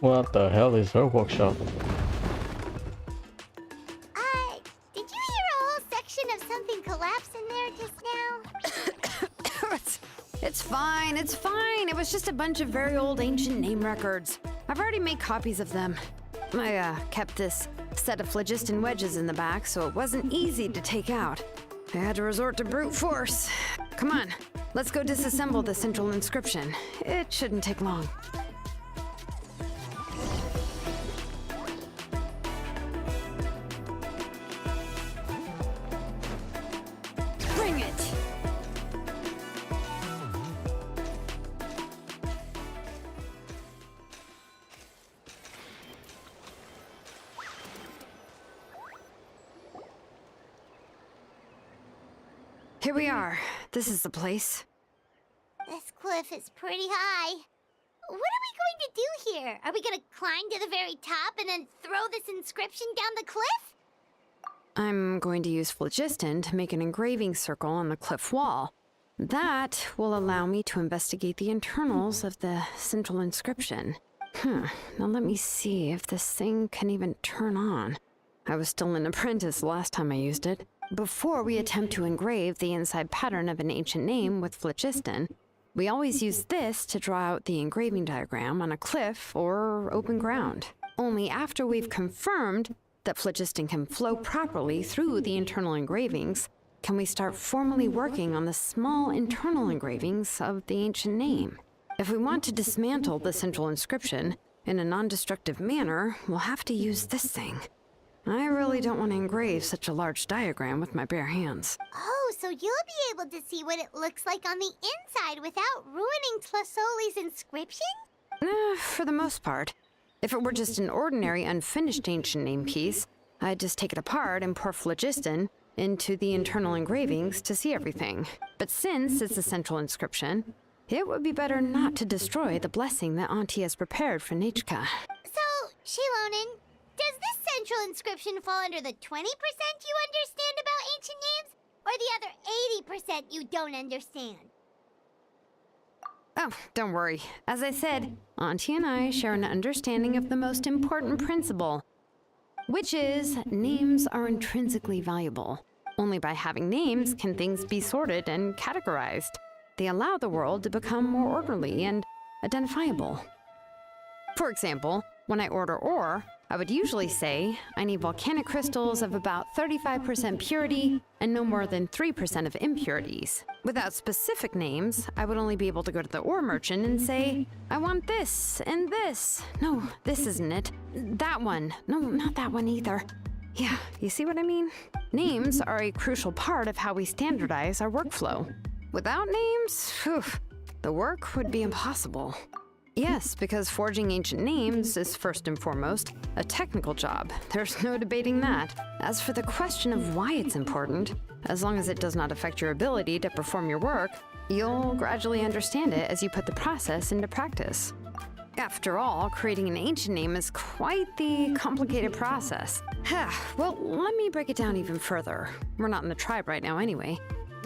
What the hell is her workshop? Did you hear a whole section of something collapse in there just now? It's fine, it's fine. It was just a bunch of very old ancient name records. I've already made copies of them. I kept this set of phlogiston wedges in the back, so it wasn't easy to take out. I had to resort to brute force. Come on, let's go disassemble the central inscription. It shouldn't take long. here we are. This is the place. This cliff is pretty high. What are we going to do here? Are we gonna climb to the very top and then throw this inscription down the cliff? I'm going to use phlogiston to make an engraving circle on the cliff wall. That will allow me to investigate the internals of the central inscription. Now let me see if this thing can even turn on. I was still an apprentice the last time I used it. Before we attempt to engrave the inside pattern of an ancient name with phlogiston, we always use this to draw out the engraving diagram on a cliff or open ground. Only after we've confirmed that phlogiston can flow properly through the internal engravings can we start formally working on the small internal engravings of the ancient name. If we want to dismantle the central inscription in a non-destructive manner, we'll have to use this thing. I really don't want to engrave such a large diagram with my bare hands. Oh, so you'll be able to see what it looks like on the inside without ruining Tlasoli's inscription? For the most part. If it were just an ordinary unfinished ancient name piece, I'd just take it apart and pour phlogiston into the internal engravings to see everything. But since it's a central inscription, it would be better not to destroy the blessing that Auntie has prepared for Nichka. So, Shilonen, does this central inscription fall under the 20% you understand about ancient names, or the other 80% you don't understand? Oh, don't worry. As I said, Auntie and I share an understanding of the most important principle, which is names are intrinsically valuable. Only by having names can things be sorted and categorized. They allow the world to become more orderly and identifiable. For example, when I order ore, I would usually say I need volcanic crystals of about 35% purity and no more than 3% of impurities. Without specific names, I would only be able to go to the ore merchant and say, I want this and this. No, this isn't it. That one. No, not that one either. Yeah, you see what I mean? Names are a crucial part of how we standardize our workflow. Without names, the work would be impossible. Yes, because forging ancient names is first and foremost a technical job. There's no debating that. As for the question of why it's important, as long as it does not affect your ability to perform your work, you'll gradually understand it as you put the process into practice. After all, creating an ancient name is quite the complicated process. Well, let me break it down even further. We're not in the tribe right now anyway.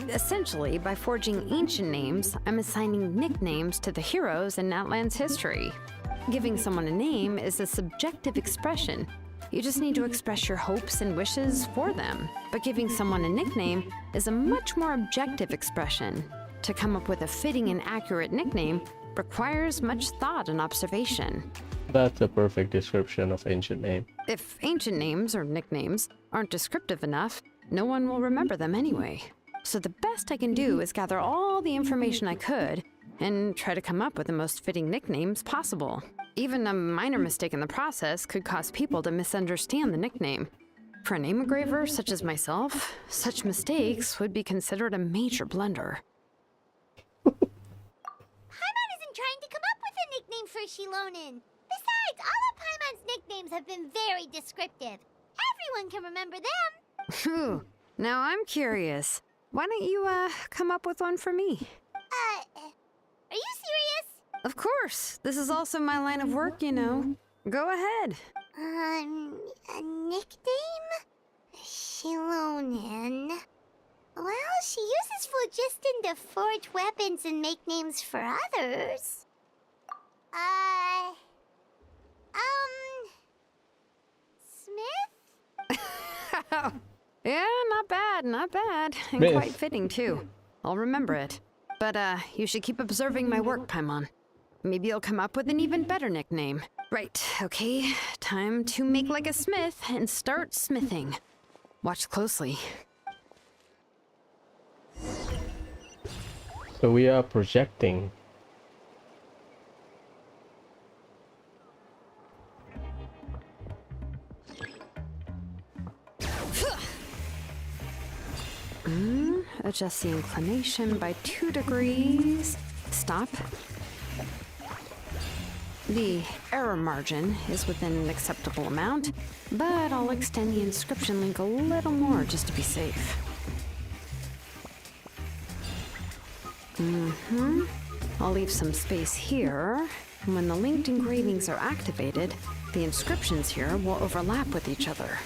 Essentially, by forging ancient names, I'm assigning nicknames to the heroes in Natlan's history. Giving someone a name is a subjective expression. You just need to express your hopes and wishes for them. But giving someone a nickname is a much more objective expression. To come up with a fitting and accurate nickname requires much thought and observation. That's a perfect description of ancient name. If ancient names or nicknames aren't descriptive enough, no one will remember them anyway. So the best I can do is gather all the information I could and try to come up with the most fitting nicknames possible. Even a minor mistake in the process could cause people to misunderstand the nickname. For a name engraver such as myself, such mistakes would be considered a major blunder. Paimon isn't trying to come up with a nickname for Shilonen. Besides, all of Paimon's nicknames have been very descriptive. Everyone can remember them. Phew, now I'm curious. Why don't you, come up with one for me? Are you serious? Of course. This is also my line of work, you know. Go ahead. A nickname? Shilonen. Well, she uses phlogiston to forge weapons and make names for others. Smith? Yeah, not bad, not bad. And Myth. quite fitting, too. I'll remember it. But, you should keep observing my work, Paimon. Maybe you'll come up with an even better nickname. Right, okay. Time to make like a smith and start smithing. Watch closely. So we are projecting. Adjust the inclination by 2 degrees. Stop. The error margin is within an acceptable amount, but I'll extend the inscription link a little more just to be safe. I'll leave some space here. And when the linked engravings are activated, the inscriptions here will overlap with each other.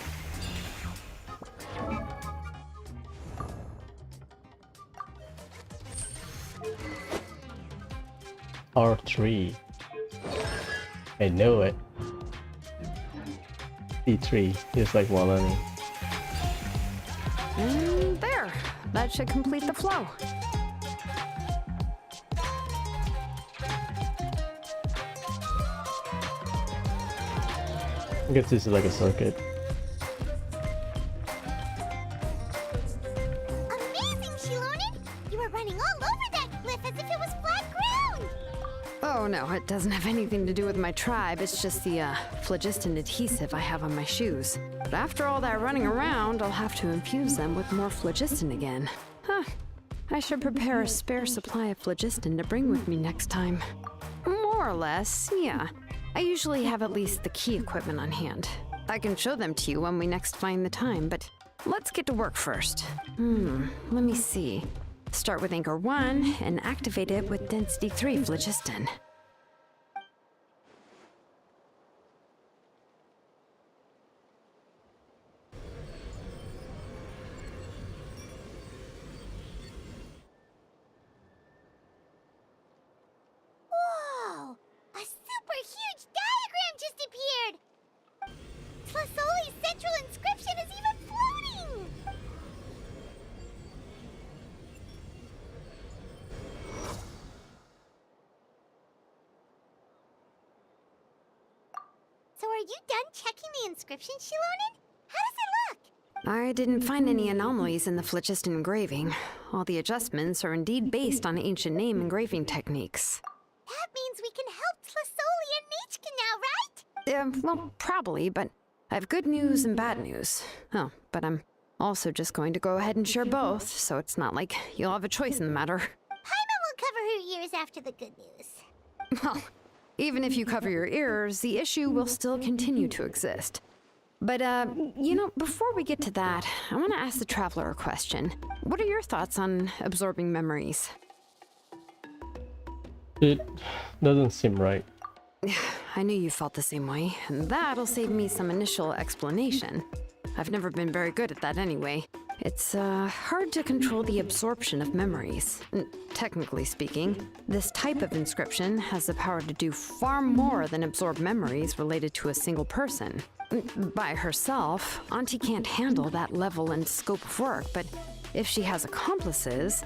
R3. I know it. E3 is like Walani. And there! That should complete the flow. I guess this is like a circuit. Amazing, Shilonen! You were running all over that cliff as if it was flat ground! Oh no, it doesn't have anything to do with my tribe. It's just the phlogiston adhesive I have on my shoes. But after all that running around, I'll have to infuse them with more phlogiston again. Huh. I should prepare a spare supply of phlogiston to bring with me next time. More or less, yeah. I usually have at least the key equipment on hand. I can show them to you when we next find the time, but let's get to work first. Let me see. Start with Anchor 1 and activate it with Density 3 phlogiston. Whoa! A super huge diagram just appeared! Tlasoli's central inscription is even floating! So are you done checking the inscription, Shilonen? How does it look? I didn't find any anomalies in the phlogiston engraving. All the adjustments are indeed based on ancient name engraving techniques. That means we can help Tlasoli and Nichka now, right? Well, probably, but I have good news and bad news. Oh, but I'm also just going to go ahead and share both, so it's not like you'll have a choice in the matter. Paimon will cover her ears after the good news. Well, even if you cover your ears, the issue will still continue to exist. But, you know, before we get to that, I want to ask the Traveler a question. What are your thoughts on absorbing memories? It doesn't seem right. I knew you felt the same way, and that'll save me some initial explanation. I've never been very good at that anyway. It's hard to control the absorption of memories. Technically speaking, this type of inscription has the power to do far more than absorb memories related to a single person. By herself, Auntie can't handle that level and scope of work, but if she has accomplices,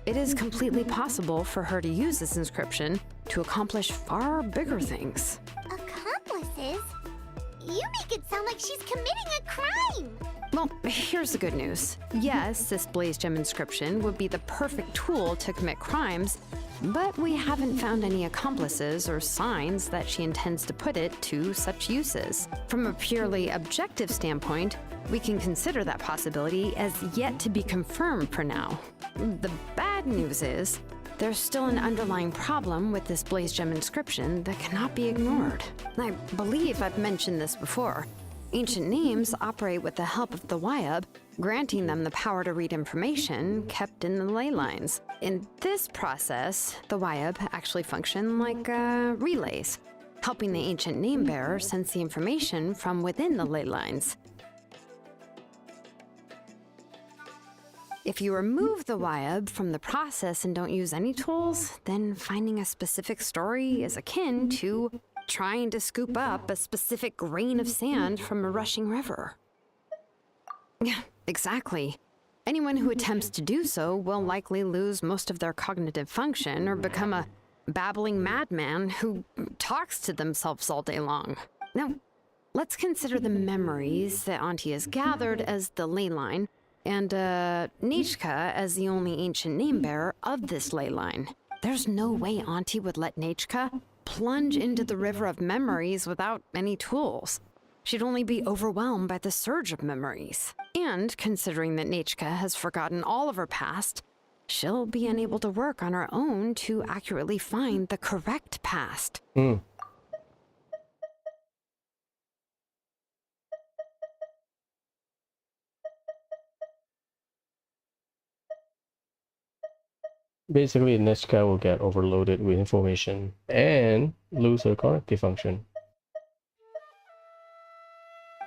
it is completely possible for her to use this inscription to accomplish far bigger things. Accomplices? You make it sound like she's committing a crime! Well, here's the good news. Yes, this blaze gem inscription would be the perfect tool to commit crimes, but we haven't found any accomplices or signs that she intends to put it to such uses. From a purely objective standpoint, we can consider that possibility as yet to be confirmed for now. The bad news is, there's still an underlying problem with this blaze gem inscription that cannot be ignored. I believe I've mentioned this before. Ancient names operate with the help of the Wyab, granting them the power to read information kept in the ley lines. In this process, the Wyab actually function like relays, helping the ancient name bearer sense the information from within the ley lines. If you remove the Wyab from the process and don't use any tools, then finding a specific story is akin to trying to scoop up a specific grain of sand from a rushing river. Yeah, exactly. Anyone who attempts to do so will likely lose most of their cognitive function or become a babbling madman who talks to themselves all day long. Now, let's consider the memories that Auntie has gathered as the ley line, and Nichka as the only ancient name bearer of this ley line. There's no way Auntie would let Nichka plunge into the river of memories without any tools. She'd only be overwhelmed by the surge of memories. And considering that Nichka has forgotten all of her past, she'll be unable to work on her own to accurately find the correct past. Basically, Nishka will get overloaded with information and lose her cognitive function.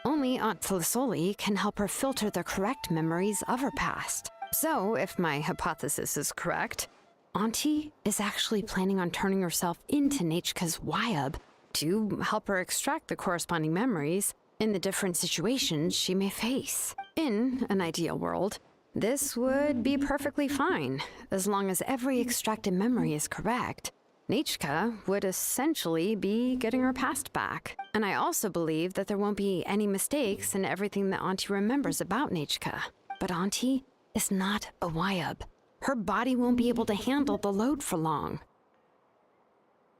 Only Aunt Felicoli can help her filter the correct memories of her past. So, if my hypothesis is correct, Auntie is actually planning on turning herself into Nechka's Wyab to help her extract the corresponding memories in the different situations she may face. In an ideal world, this would be perfectly fine, as long as every extracted memory is correct. Nechka would essentially be getting her past back. And I also believe that there won't be any mistakes in everything that Auntie remembers about Nechka. But Auntie is not a Wyab. Her body won't be able to handle the load for long.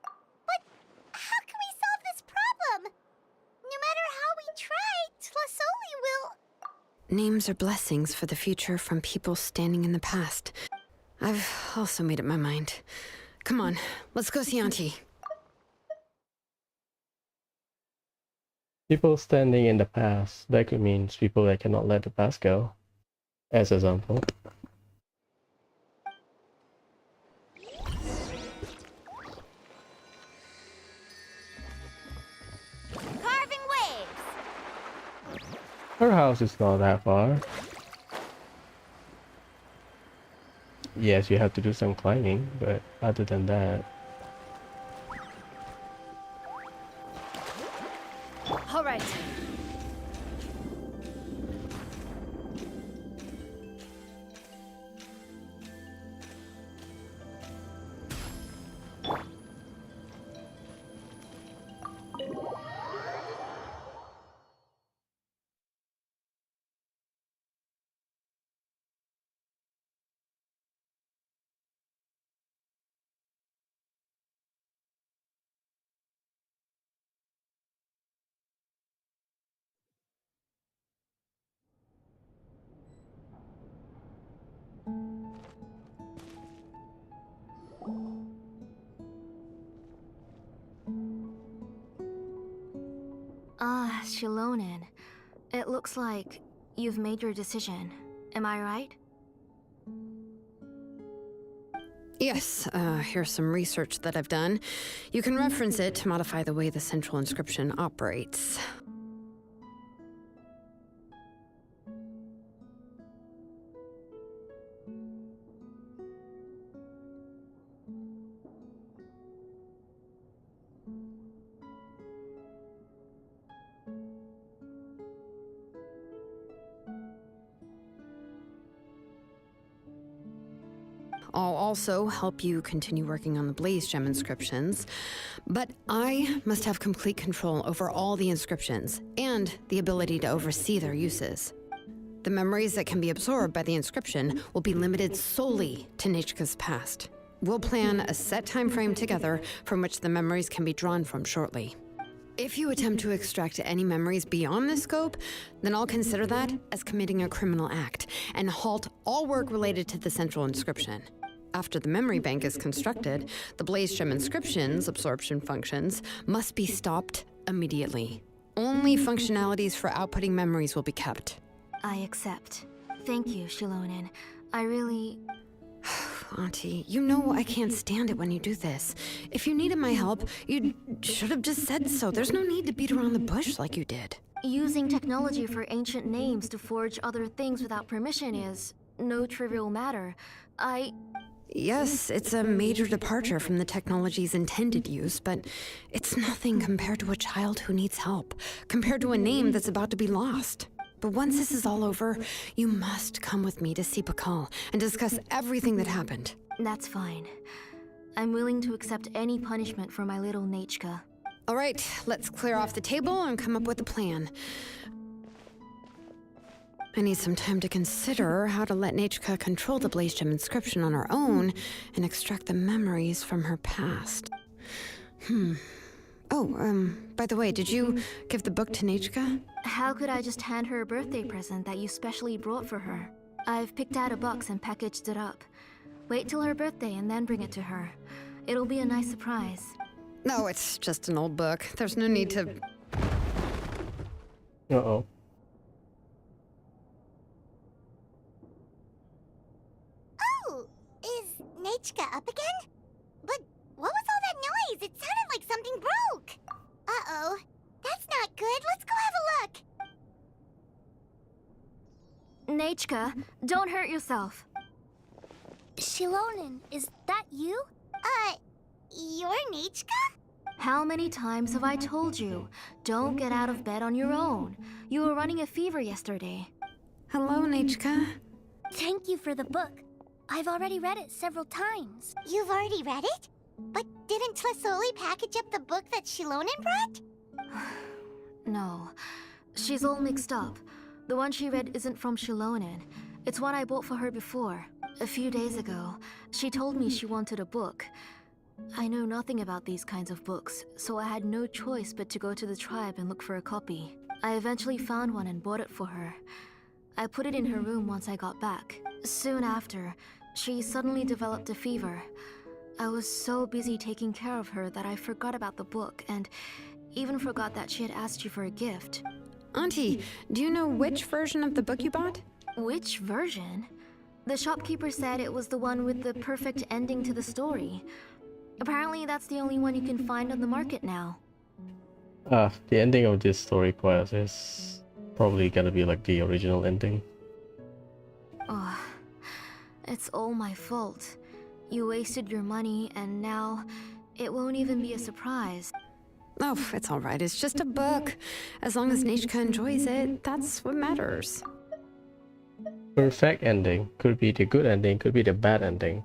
But how can we solve this problem? No matter how we try, Tlasoli will... Names are blessings for the future from people standing in the past. I've also made up my mind. Come on, let's go see Auntie. People standing in the past, that could mean people that cannot let the past go, as example. Carving waves! Her house is not that far. Yes, you have to do some climbing, but other than that... All right. Ah, Shilonen. It looks like you've made your decision. Am I right? Yes, here's some research that I've done. You can reference it to modify the way the central inscription operates. I'll also help you continue working on the Blaze Gem inscriptions, but I must have complete control over all the inscriptions and the ability to oversee their uses. The memories that can be absorbed by the inscription will be limited solely to Nechka's past. We'll plan a set time frame together from which the memories can be drawn from shortly. If you attempt to extract any memories beyond this scope, then I'll consider that as committing a criminal act and halt all work related to the central inscription. After the memory bank is constructed, the Blaze Gem inscription's absorption functions must be stopped immediately. Only functionalities for outputting memories will be kept. I accept. Thank you, Shilonen. I really... Auntie, you know I can't stand it when you do this. If you needed my help, you should have just said so. There's no need to beat around the bush like you did. Using technology for ancient names to forge other things without permission is no trivial matter. Yes, it's a major departure from the technology's intended use, but it's nothing compared to a child who needs help, compared to a name that's about to be lost. But once this is all over, you must come with me to see Pakal and discuss everything that happened. That's fine. I'm willing to accept any punishment for my little Nechka. All right, let's clear off the table and come up with a plan. I need some time to consider how to let Nechka control the Blaze Gem inscription on her own and extract the memories from her past. Oh, by the way, did you give the book to Nechka? How could I just hand her a birthday present that you specially brought for her? I've picked out a box and packaged it up. Wait till her birthday and then bring it to her. It'll be a nice surprise. No, it's just an old book. There's no need to... Uh-oh. Oh, is Nechka up again? But what was all that noise? It sounded like something broke. Uh-oh. That's not good. Let's go have a look. Nechka, don't hurt yourself. Shilonen, is that you? You're Nechka? How many times have I told you? Don't get out of bed on your own. You were running a fever yesterday. Hello, Nechka. Thank you for the book. I've already read it several times. You've already read it? But didn't Tlasoli package up the book that Shilonen brought? No. She's all mixed up. The one she read isn't from Shilonen. It's one I bought for her before. A few days ago, she told me she wanted a book. I know nothing about these kinds of books, so I had no choice but to go to the tribe and look for a copy. I eventually found one and bought it for her. I put it in her room once I got back. Soon after, she suddenly developed a fever. I was so busy taking care of her that I forgot about the book and even forgot that she had asked you for a gift. Auntie, do you know which version of the book you bought? Which version? The shopkeeper said it was the one with the perfect ending to the story. Apparently that's the only one you can find on the market now. The ending of this story quest is probably gonna be like the original ending. Oh, it's all my fault. You wasted your money and now it won't even be a surprise. Oh, it's all right. It's just a book. As long as Nechka enjoys it, that's what matters. Perfect ending. Could be the good ending, could be the bad ending.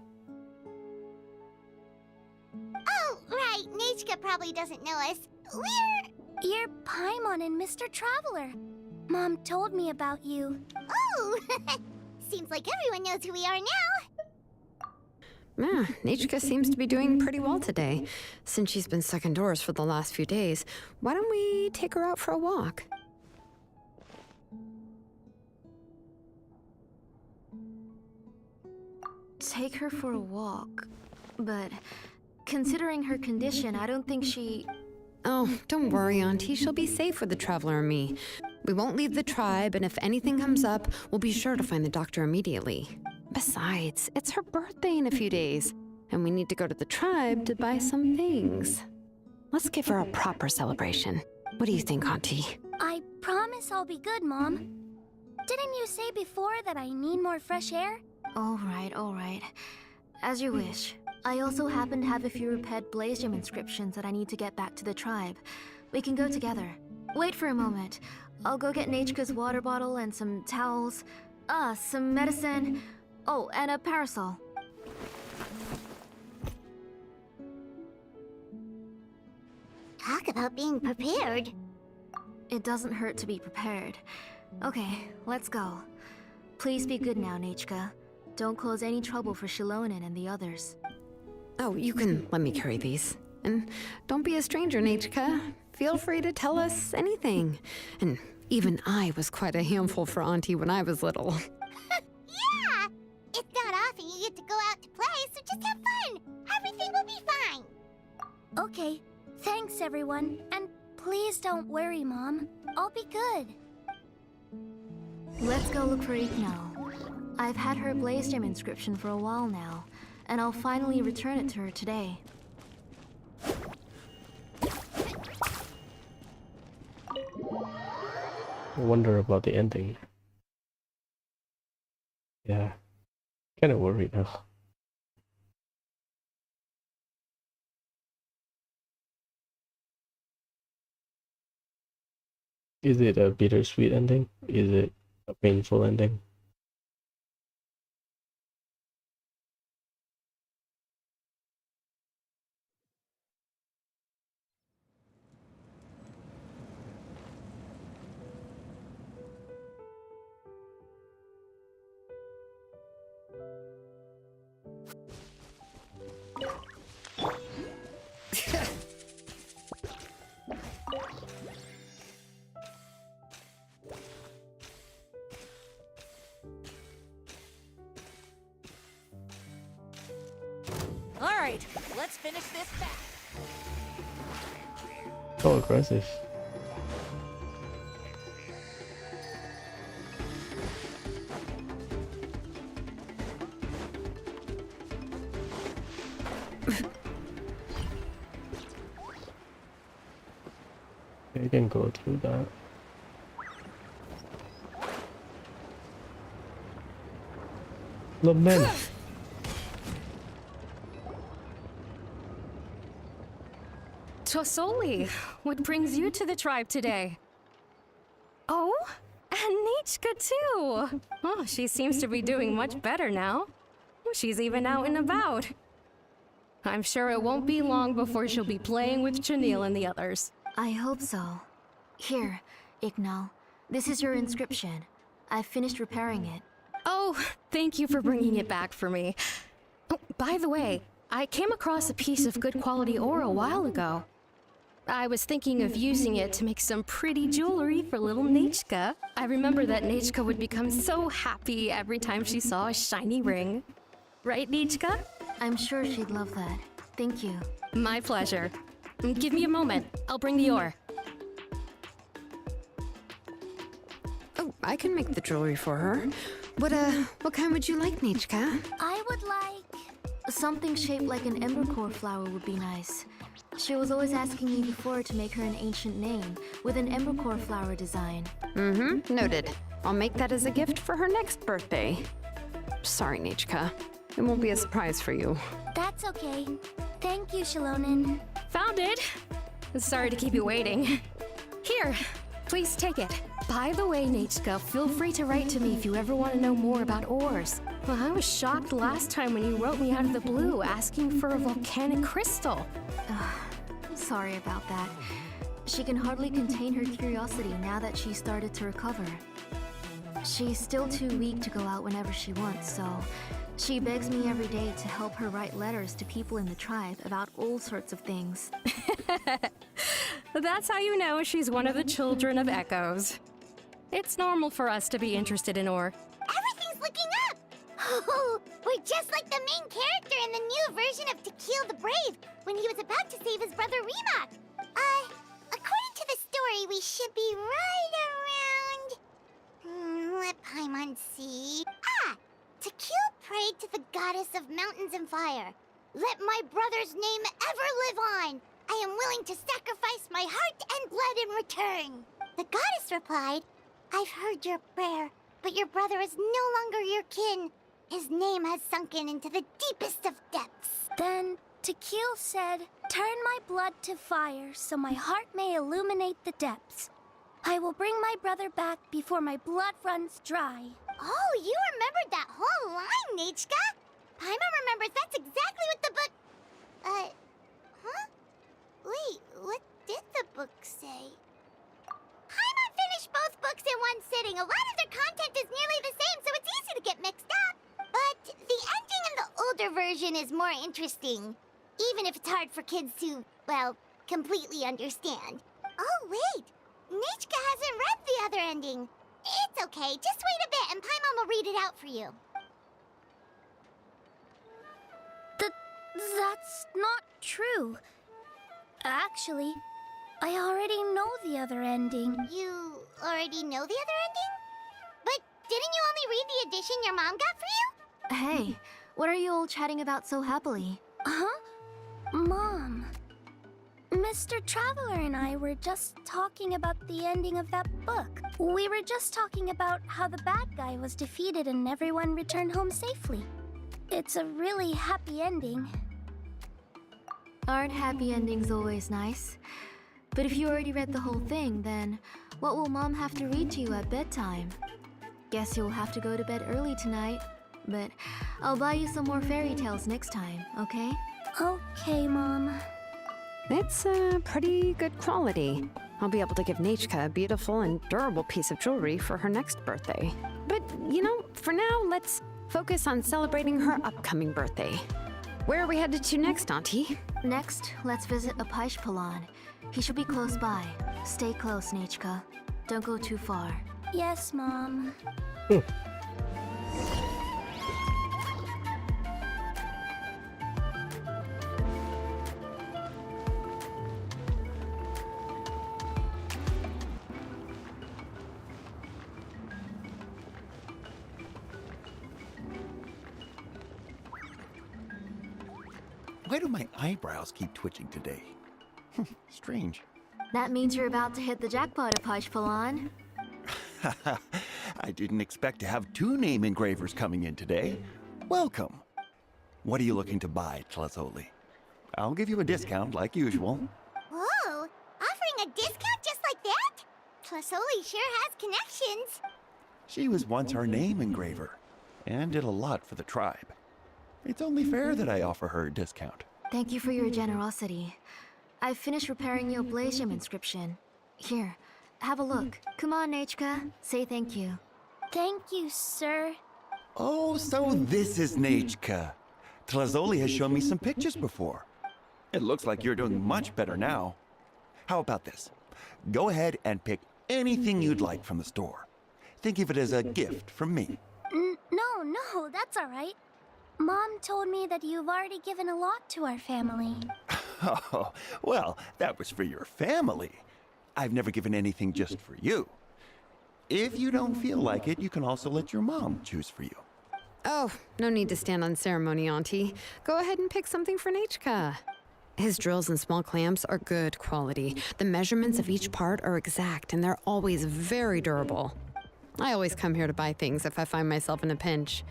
Oh, right. Nechka probably doesn't know us. You're Paimon and Mr. Traveler. Mom told me about you. Oh! Seems like everyone knows who we are now. Yeah, Nechka seems to be doing pretty well today. Since she's been stuck indoors for the last few days, why don't we take her out for a walk? Take her for a walk. But considering her condition, I don't think she... Oh, don't worry, Auntie. She'll be safe with the Traveler and me. We won't leave the tribe, and if anything comes up, we'll be sure to find the doctor immediately. Besides, it's her birthday in a few days, and we need to go to the tribe to buy some things. Let's give her a proper celebration. What do you think, Auntie? I promise I'll be good, Mom. Didn't you say before that I need more fresh air? All right. As you wish. I also happen to have a few repaired Blaze Gem inscriptions that I need to get back to the tribe. We can go together. Wait for a moment. I'll go get Nechka's water bottle and some towels. Some medicine. Oh, and a parasol. Talk about being prepared. It doesn't hurt to be prepared. Okay, let's go. Please be good now, Nechka. Don't cause any trouble for Shilonen and the others. Oh, you can let me carry these. And don't be a stranger, Nechka. Feel free to tell us anything. And even I was quite a handful for Auntie when I was little. Yeah! It's not often you get to go out to play, so just have fun. Everything will be fine. Okay, thanks everyone. And please don't worry, Mom. I'll be good. Let's go look for Igno. I've had her Blaze Gem inscription for a while now, and I'll finally return it to her today. I wonder about the ending. Yeah, kind of worried now. Is it a bittersweet ending? Is it a painful ending? All right, let's finish this back. So aggressive. You can go through that. Lament. Tosoli, what brings you to the tribe today? Oh, and Nichka too! Oh, she seems to be doing much better now. She's even out and about. I'm sure it won't be long before she'll be playing with Chanil and the others. I hope so. Here, Ignal. This is your inscription. I've finished repairing it. Oh, thank you for bringing it back for me. Oh, by the way, I came across a piece of good quality ore a while ago. I was thinking of using it to make some pretty jewelry for little Nichka. I remember that Nichka would become so happy every time she saw a shiny ring. Right, Nichka? I'm sure she'd love that. Thank you. My pleasure. Give me a moment. I'll bring the ore. Oh, I can make the jewelry for her. What kind would you like, Nichka? I would like... Something shaped like an embercore flower would be nice. She was always asking me before to make her an ancient name with an embercore flower design. Mm-hmm, noted. I'll make that as a gift for her next birthday. Sorry, Nichka. It won't be a surprise for you. That's okay. Thank you, Shalonen. Found it! Sorry to keep you waiting. Here, please take it. By the way, Nichka, feel free to write to me if you ever want to know more about ores. Well, I was shocked last time when you wrote me out of the blue asking for a volcanic crystal. Sorry about that. She can hardly contain her curiosity now that she's started to recover. She's still too weak to go out whenever she wants, so she begs me every day to help her write letters to people in the tribe about all sorts of things. That's how you know she's one of the children of Echoes. It's normal for us to be interested in ore. Everything's looking up! Oh, we're just like the main character in the new version of Tequil the Brave, when he was about to save his brother Remak. According to the story, we should be right around... let Paimon see... Tequil prayed to the goddess of mountains and fire. Let my brother's name ever live on. I am willing to sacrifice my heart and blood in return. The goddess replied, I've heard your prayer, but your brother is no longer your kin. His name has sunken into the deepest of depths. Then Tequil said, turn my blood to fire so my heart may illuminate the depths. I will bring my brother back before my blood runs dry. Oh, you remembered that whole line, Nichka? Paimon remembers that's exactly what the book... huh? Wait, what did the book say? Paimon finished both books in one sitting. A lot of their content is nearly the same, so it's easy to get mixed up. But the ending in the older version is more interesting, even if it's hard for kids to, well, completely understand. Oh, wait. Nichka hasn't read the other ending. It's okay. Just wait a bit and Paimon will read it out for you. That's not true. Actually, I already know the other ending. You already know the other ending? But didn't you only read the edition your mom got for you? Hey, what are you all chatting about so happily? Huh? Mom. Mr. Traveler and I were just talking about the ending of that book. We were just talking about how the bad guy was defeated and everyone returned home safely. It's a really happy ending. Aren't happy endings always nice? But if you already read the whole thing, then what will Mom have to read to you at bedtime? Guess you'll have to go to bed early tonight. But I'll buy you some more fairy tales next time, okay? Okay, Mom. It's pretty good quality. I'll be able to give Nichka a beautiful and durable piece of jewelry for her next birthday. But, you know, for now, let's focus on celebrating her upcoming birthday. Where are we headed to next, Auntie? Next, let's visit Apaish-Palan. He should be close by. Stay close, Nichka. Don't go too far. Yes, Mom. Why do my eyebrows keep twitching today? Strange. That means you're about to hit the jackpot, Apashpalan. I didn't expect to have 2 name engravers coming in today. Welcome. What are you looking to buy, Tlazoli? I'll give you a discount like usual. Whoa! Offering a discount just like that? Tlasoli sure has connections. She was once our name engraver and did a lot for the tribe. It's only fair that I offer her a discount. Thank you for your generosity. I've finished repairing your blaze gem inscription. Here, have a look. Come on, Nechka. Say thank you. Thank you, sir. Oh, so this is Nechka. Tlazoli has shown me some pictures before. It looks like you're doing much better now. How about this? Go ahead and pick anything you'd like from the store. Think of it as a gift from me. No, that's all right. Mom told me that you've already given a lot to our family. Oh, well, that was for your family. I've never given anything just for you. If you don't feel like it, you can also let your mom choose for you. Oh, no need to stand on ceremony, Auntie. Go ahead and pick something for Nechka. His drills and small clamps are good quality. The measurements of each part are exact, and they're always very durable. I always come here to buy things if I find myself in a pinch.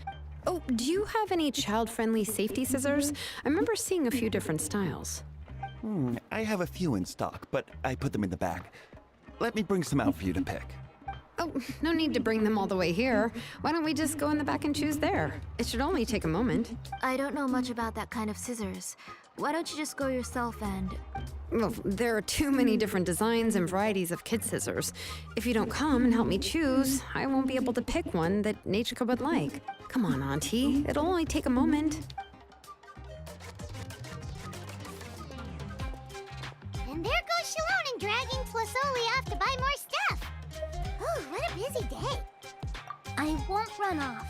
Oh, do you have any child-friendly safety scissors? I remember seeing a few different styles. I have a few in stock, but I put them in the back. Let me bring some out for you to pick. Oh, no need to bring them all the way here. Why don't we just go in the back and choose there? It should only take a moment. I don't know much about that kind of scissors. Why don't you just go yourself and... Well, there are too many different designs and varieties of kid scissors. If you don't come and help me choose, I won't be able to pick one that Nechka would like. Come on, Auntie. It'll only take a moment. And there goes Shalon and dragging Tlasoli off to buy more stuff. Oh, what a busy day. I won't run off.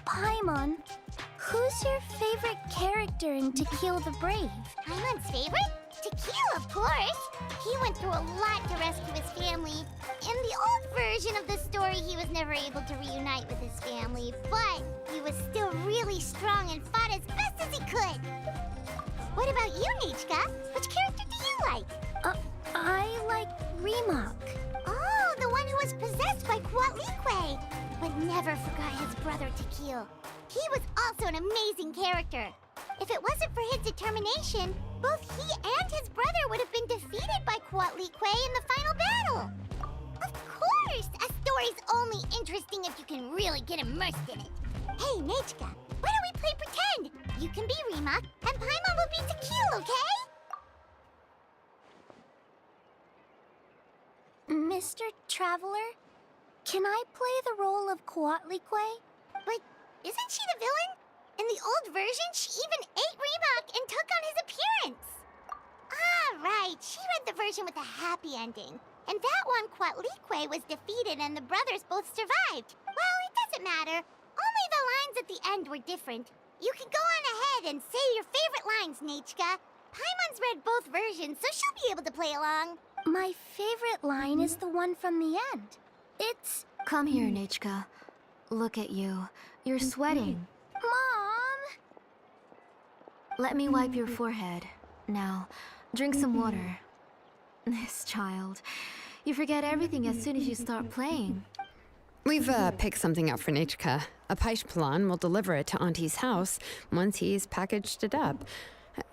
Paimon, who's your favorite character in To Kill the Brave? Paimon's favorite? To Kill, of course. He went through a lot to rescue his family. In the old version of the story, he was never able to reunite with his family, but he was still really strong and fought as best as he could. What about you, Nechka? Which character do you like? I like Remak. Oh, the one who was possessed by Quatlique, but never forgot his brother Tequil. He was also an amazing character. If it wasn't for his determination, both he and his brother would have been defeated by Quatlique in the final battle. Of course! A story's only interesting if you can really get immersed in it. Hey, Nechka, why don't we play pretend? You can be Remak, and Paimon will be Tequil, okay? Mr. Traveler, can I play the role of Quatlique? But isn't she the villain? In the old version, she even ate Remak and took on his appearance. Ah, right. She read the version with a happy ending. And that one, Quatlique was defeated and the brothers both survived. Well, it doesn't matter. Only the lines at the end were different. You can go on ahead and say your favorite lines, Nechka. Paimon's read both versions, so she'll be able to play along. My favorite line is the one from the end. It's... Come here, Nechka. Look at you. You're sweating. Mom! Let me wipe your forehead. Now, drink some water. This child. You forget everything as soon as you start playing. We've picked something out for Nechka. Apashpalan will deliver it to Auntie's house once he's packaged it up.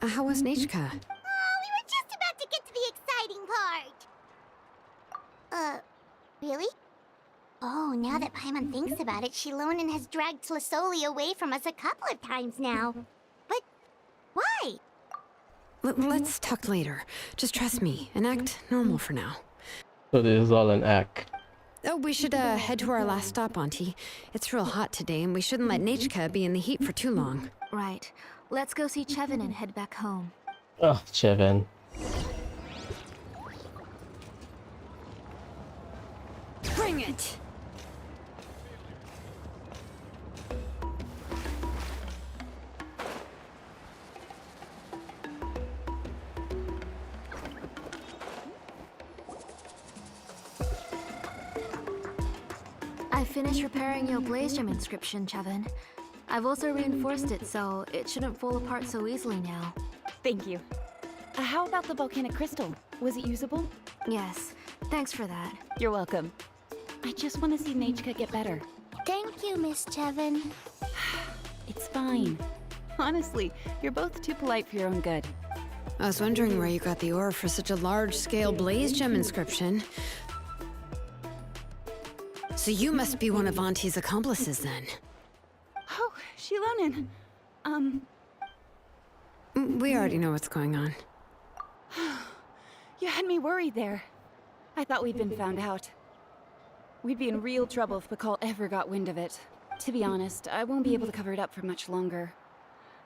How was Nechka? Oh, we were just about to get to the exciting part. Really? Oh, now that Paimon thinks about it, Shilonen has dragged Tlasoli away from us a couple of times now. But why? Let's talk later. Just trust me and act normal for now. So this is all an act. Oh, we should head to our last stop, Auntie. It's real hot today, and we shouldn't let Nechka be in the heat for too long. Right. Let's go see Chevin and head back home. Oh, Chevin. Bring it! I finished repairing your blaze gem inscription, Chevin. I've also reinforced it so it shouldn't fall apart so easily now. Thank you. How about the volcanic crystal? Was it usable? Yes, thanks for that. You're welcome. I just want to see Nechka get better. Thank you, Miss Chevin. It's fine. Honestly, you're both too polite for your own good. I was wondering where you got the ore for such a large-scale blaze gem inscription. So you must be one of Auntie's accomplices, then. Oh, Shilonen. We already know what's going on. You had me worried there. I thought we'd been found out. We'd be in real trouble if Pakal ever got wind of it. To be honest, I won't be able to cover it up for much longer.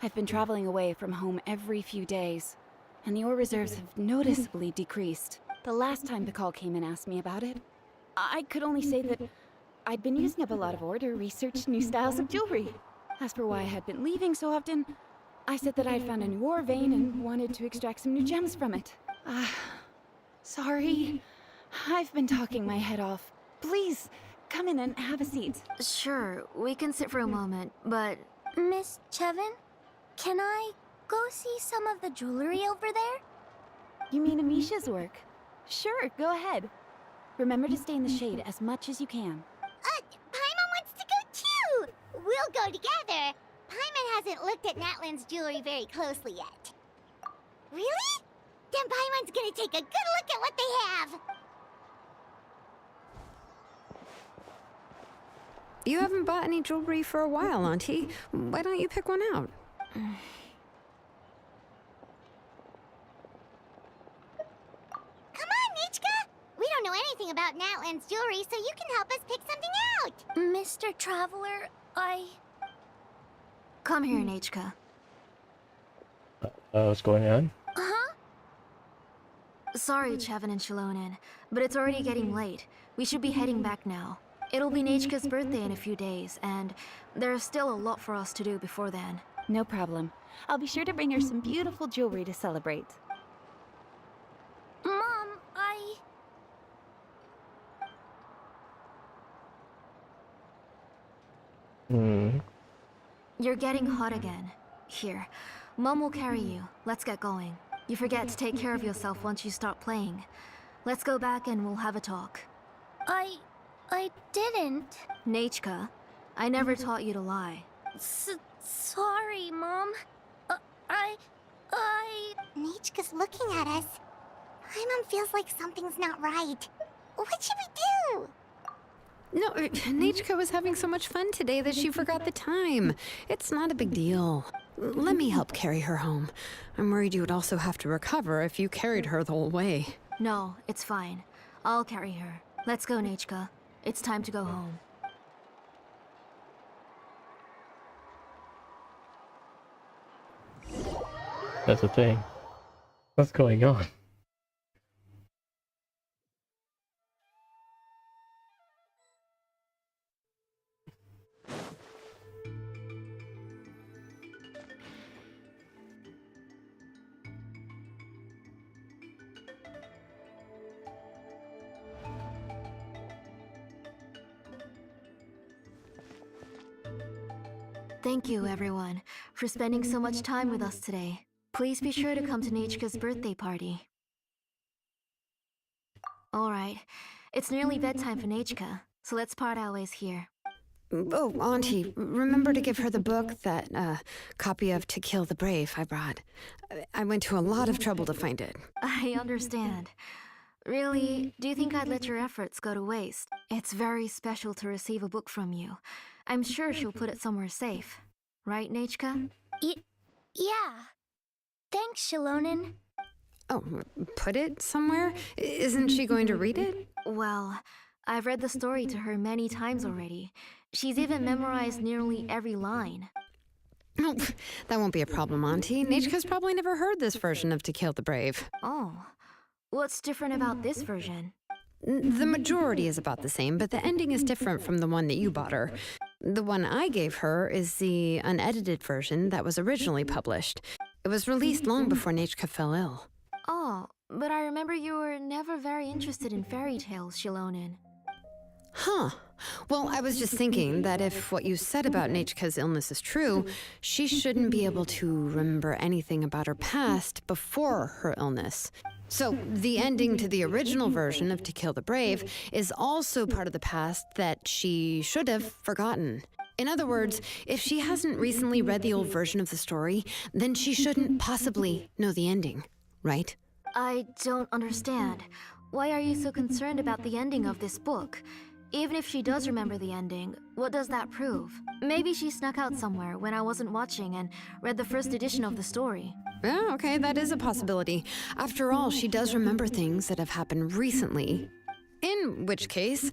I've been traveling away from home every few days, and the ore reserves have noticeably decreased. The last time Pakal came and asked me about it, I could only say that I'd been using up a lot of ore to research new styles of jewelry. As for why I had been leaving so often, I said that I'd found a new ore vein and wanted to extract some new gems from it. Sorry. I've been talking my head off. Please, come in and have a seat. Sure, we can sit for a moment, but... Miss Chevin, can I go see some of the jewelry over there? You mean Amisha's work? Sure, go ahead. Remember to stay in the shade as much as you can. Paimon wants to go too! We'll go together. Paimon hasn't looked at Natlan's jewelry very closely yet. Really? Then Paimon's gonna take a good look at what they have! You haven't bought any jewelry for a while, Auntie. Why don't you pick one out? Come on, Nechka! We don't know anything about Natlan's jewelry, so you can help us pick something out! Mr. Traveler, Come here, Nechka. What's going on? Huh? Sorry, Chevin and Shilonen, but it's already getting late. We should be heading back now. It'll be Nechka's birthday in a few days, and there's still a lot for us to do before then. No problem. I'll be sure to bring her some beautiful jewelry to celebrate. Mom, You're getting hot again. Here, Mom will carry you. Let's get going. You forget to take care of yourself once you start playing. Let's go back and we'll have a talk. I didn't. Nechka, I never taught you to lie. Sorry, Mom. Nechka's looking at us. Paimon feels like something's not right. What should we do? No, Nechka was having so much fun today that she forgot the time. It's not a big deal. Let me help carry her home. I'm worried you would also have to recover if you carried her the whole way. No, it's fine. I'll carry her. Let's go, Nechka. It's time to go home. That's the thing. What's going on? Thank you, everyone, for spending so much time with us today. Please be sure to come to Nechka's birthday party. Alright, it's nearly bedtime for Nechka, so let's part our ways here. Oh, Auntie, remember to give her the book, that copy of To Kill the Brave I brought. I went to a lot of trouble to find it. I understand. Really, do you think I'd let your efforts go to waste? It's very special to receive a book from you. I'm sure she'll put it somewhere safe. Right, Nechka? Yeah. Thanks, Shilonen. Oh, put it somewhere? Isn't she going to read it? Well, I've read the story to her many times already. She's even memorized nearly every line. Oh, that won't be a problem, Auntie. Nechka's probably never heard this version of To Kill the Brave. Oh. What's different about this version? The majority is about the same, but the ending is different from the one that you bought her. The one I gave her is the unedited version that was originally published. It was released long before Nechka fell ill. Oh, but I remember you were never very interested in fairy tales, Shilonen. Huh. Well, I was just thinking that if what you said about Nechka's illness is true, she shouldn't be able to remember anything about her past before her illness. So, the ending to the original version of To Kill the Brave is also part of the past that she should have forgotten. In other words, if she hasn't recently read the old version of the story, then she shouldn't possibly know the ending, right? I don't understand. Why are you so concerned about the ending of this book? Even if she does remember the ending, what does that prove? Maybe she snuck out somewhere when I wasn't watching and read the first edition of the story. Yeah, okay, that is a possibility. After all, she does remember things that have happened recently. In which case,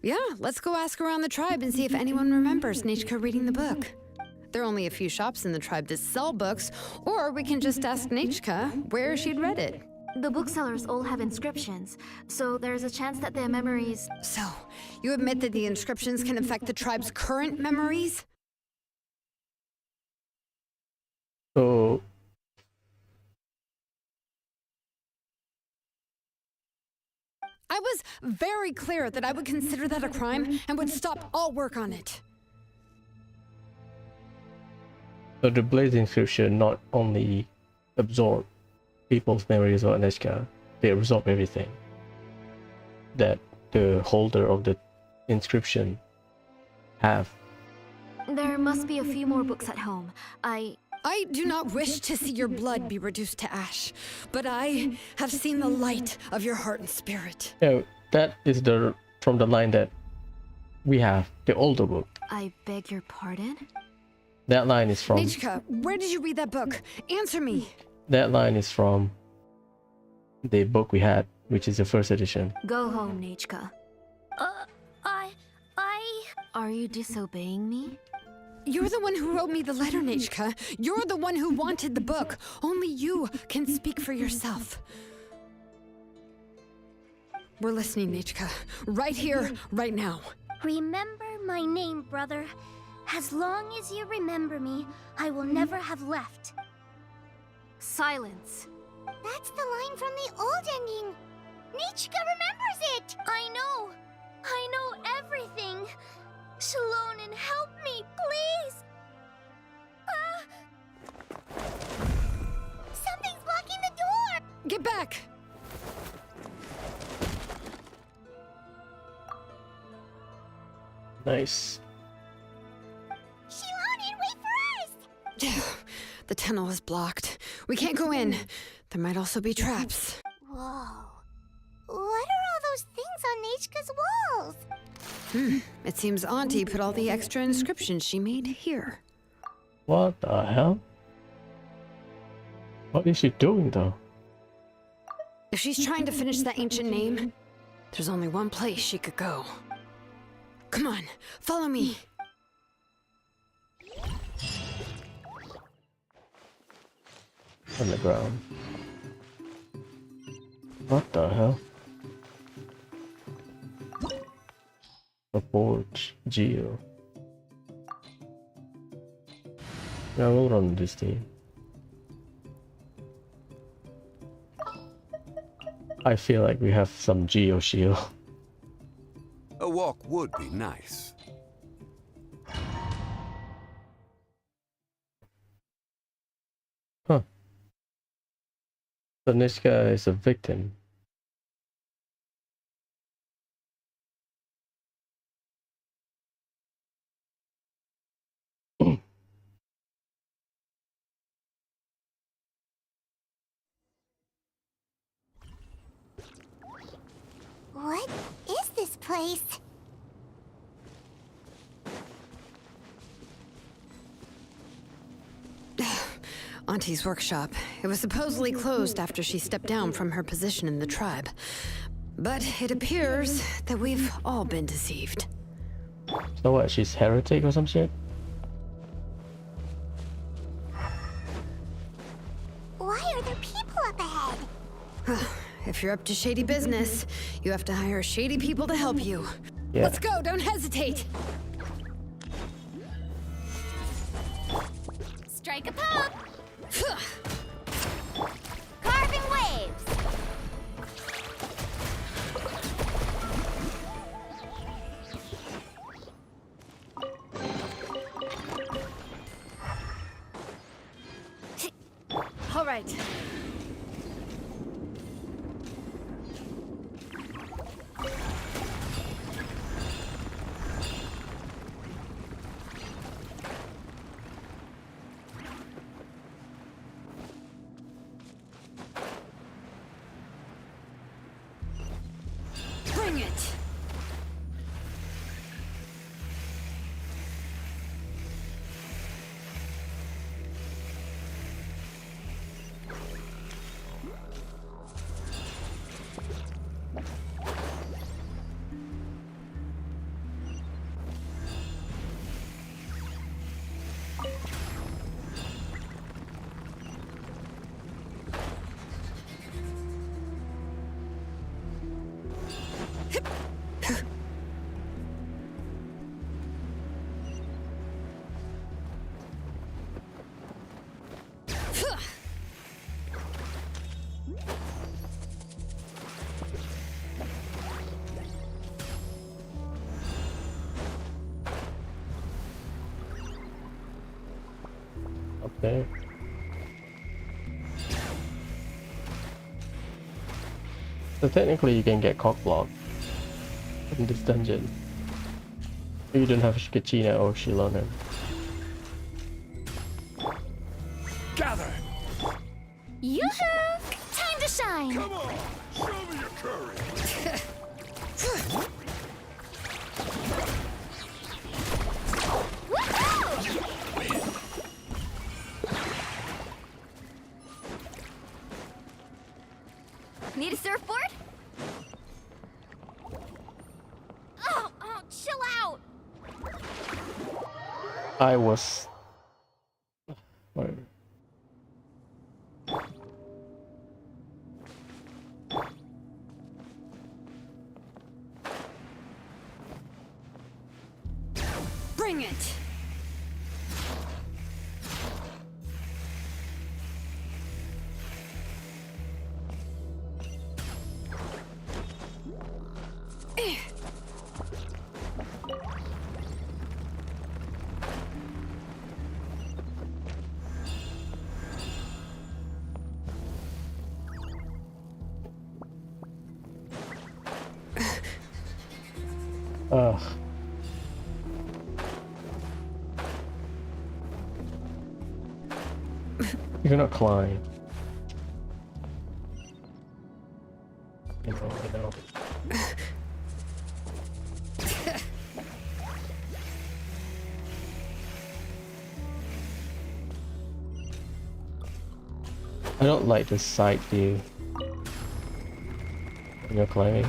yeah, let's go ask around the tribe and see if anyone remembers Nechka reading the book. There are only a few shops in the tribe that sell books, or we can just ask Nechka where she'd read it. The booksellers all have inscriptions, so there's a chance that their memories... So, you admit that the inscriptions can affect the tribe's current memories? So I was very clear that I would consider that a crime and would stop all work on it. So the Blaze inscription not only absorb people's memories of Nechka, they absorb everything that the holder of the inscription have. There must be a few more books at home. I do not wish to see your blood be reduced to ash, but I have seen the light of your heart and spirit. Yeah, that is from the line that we have, the older book. I beg your pardon? That line is from... Nechka, where did you read that book? Answer me. That line is from the book we had, which is the first edition. Go home, Nechka. Are you disobeying me? You're the one who wrote me the letter, Nechka. You're the one who wanted the book. Only you can speak for yourself. We're listening, Nechka. Right here, right now. Remember my name, brother. As long as you remember me, I will never have left. Silence. That's the line from the old ending. Nechka remembers it! I know everything. Shalonen, help me, please! Something's blocking the door! Get back! Nice. Shalonen, wait for us! The tunnel is blocked. We can't go in. There might also be traps. Whoa. What are all those things on Nechka's walls? It seems Auntie put all the extra inscriptions she made here. What the hell? What is she doing though? If she's trying to finish that ancient name, there's only one place she could go. Come on, follow me. On the ground. What the hell? Support Geo. Yeah, we'll run this team. I feel like we have some Geo shield. A walk would be nice. Huh. So Nechka is a victim. What is this place? Auntie's workshop. It was supposedly closed after she stepped down from her position in the tribe. But it appears that we've all been deceived. So what, she's heretic or some shit? Why are there people up ahead? If you're up to shady business, you have to hire shady people to help you. Yeah. Let's go, don't hesitate! Strike a pose! Carving waves! Bring it! Okay. So technically you can get cockblocked in this dungeon. You don't have Shikachina or Shilonen. Gather! Yoo-hoo! Time to shine! Come on! Show me your courage! Need a surfboard? Oh, chill out! I was... Wait. Bring it! Ugh. You cannot climb. I know. I don't like the side view when you're climbing.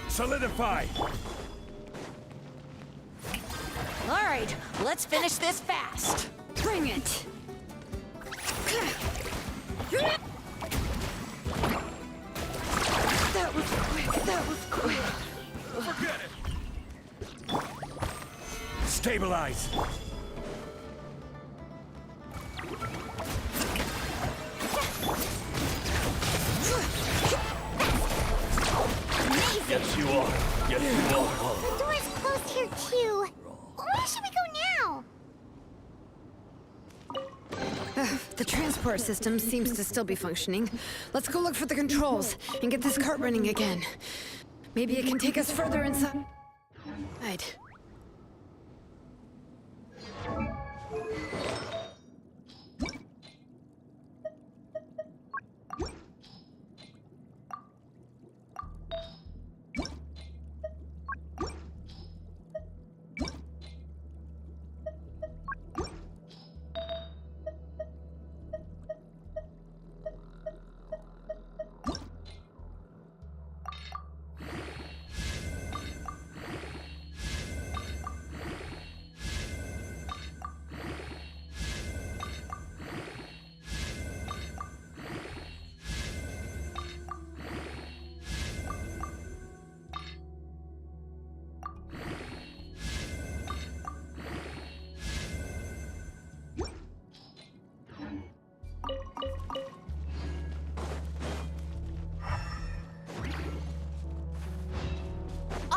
Solidify! All right, let's finish this fast. Bring it! That was quick, that was quick. Forget it! Stabilize! Yes, you are. Yes, you are. The door's closed here, too. Where should we go now? The transport system seems to still be functioning. Let's go look for the controls and get this cart running again. Maybe it can take us further inside.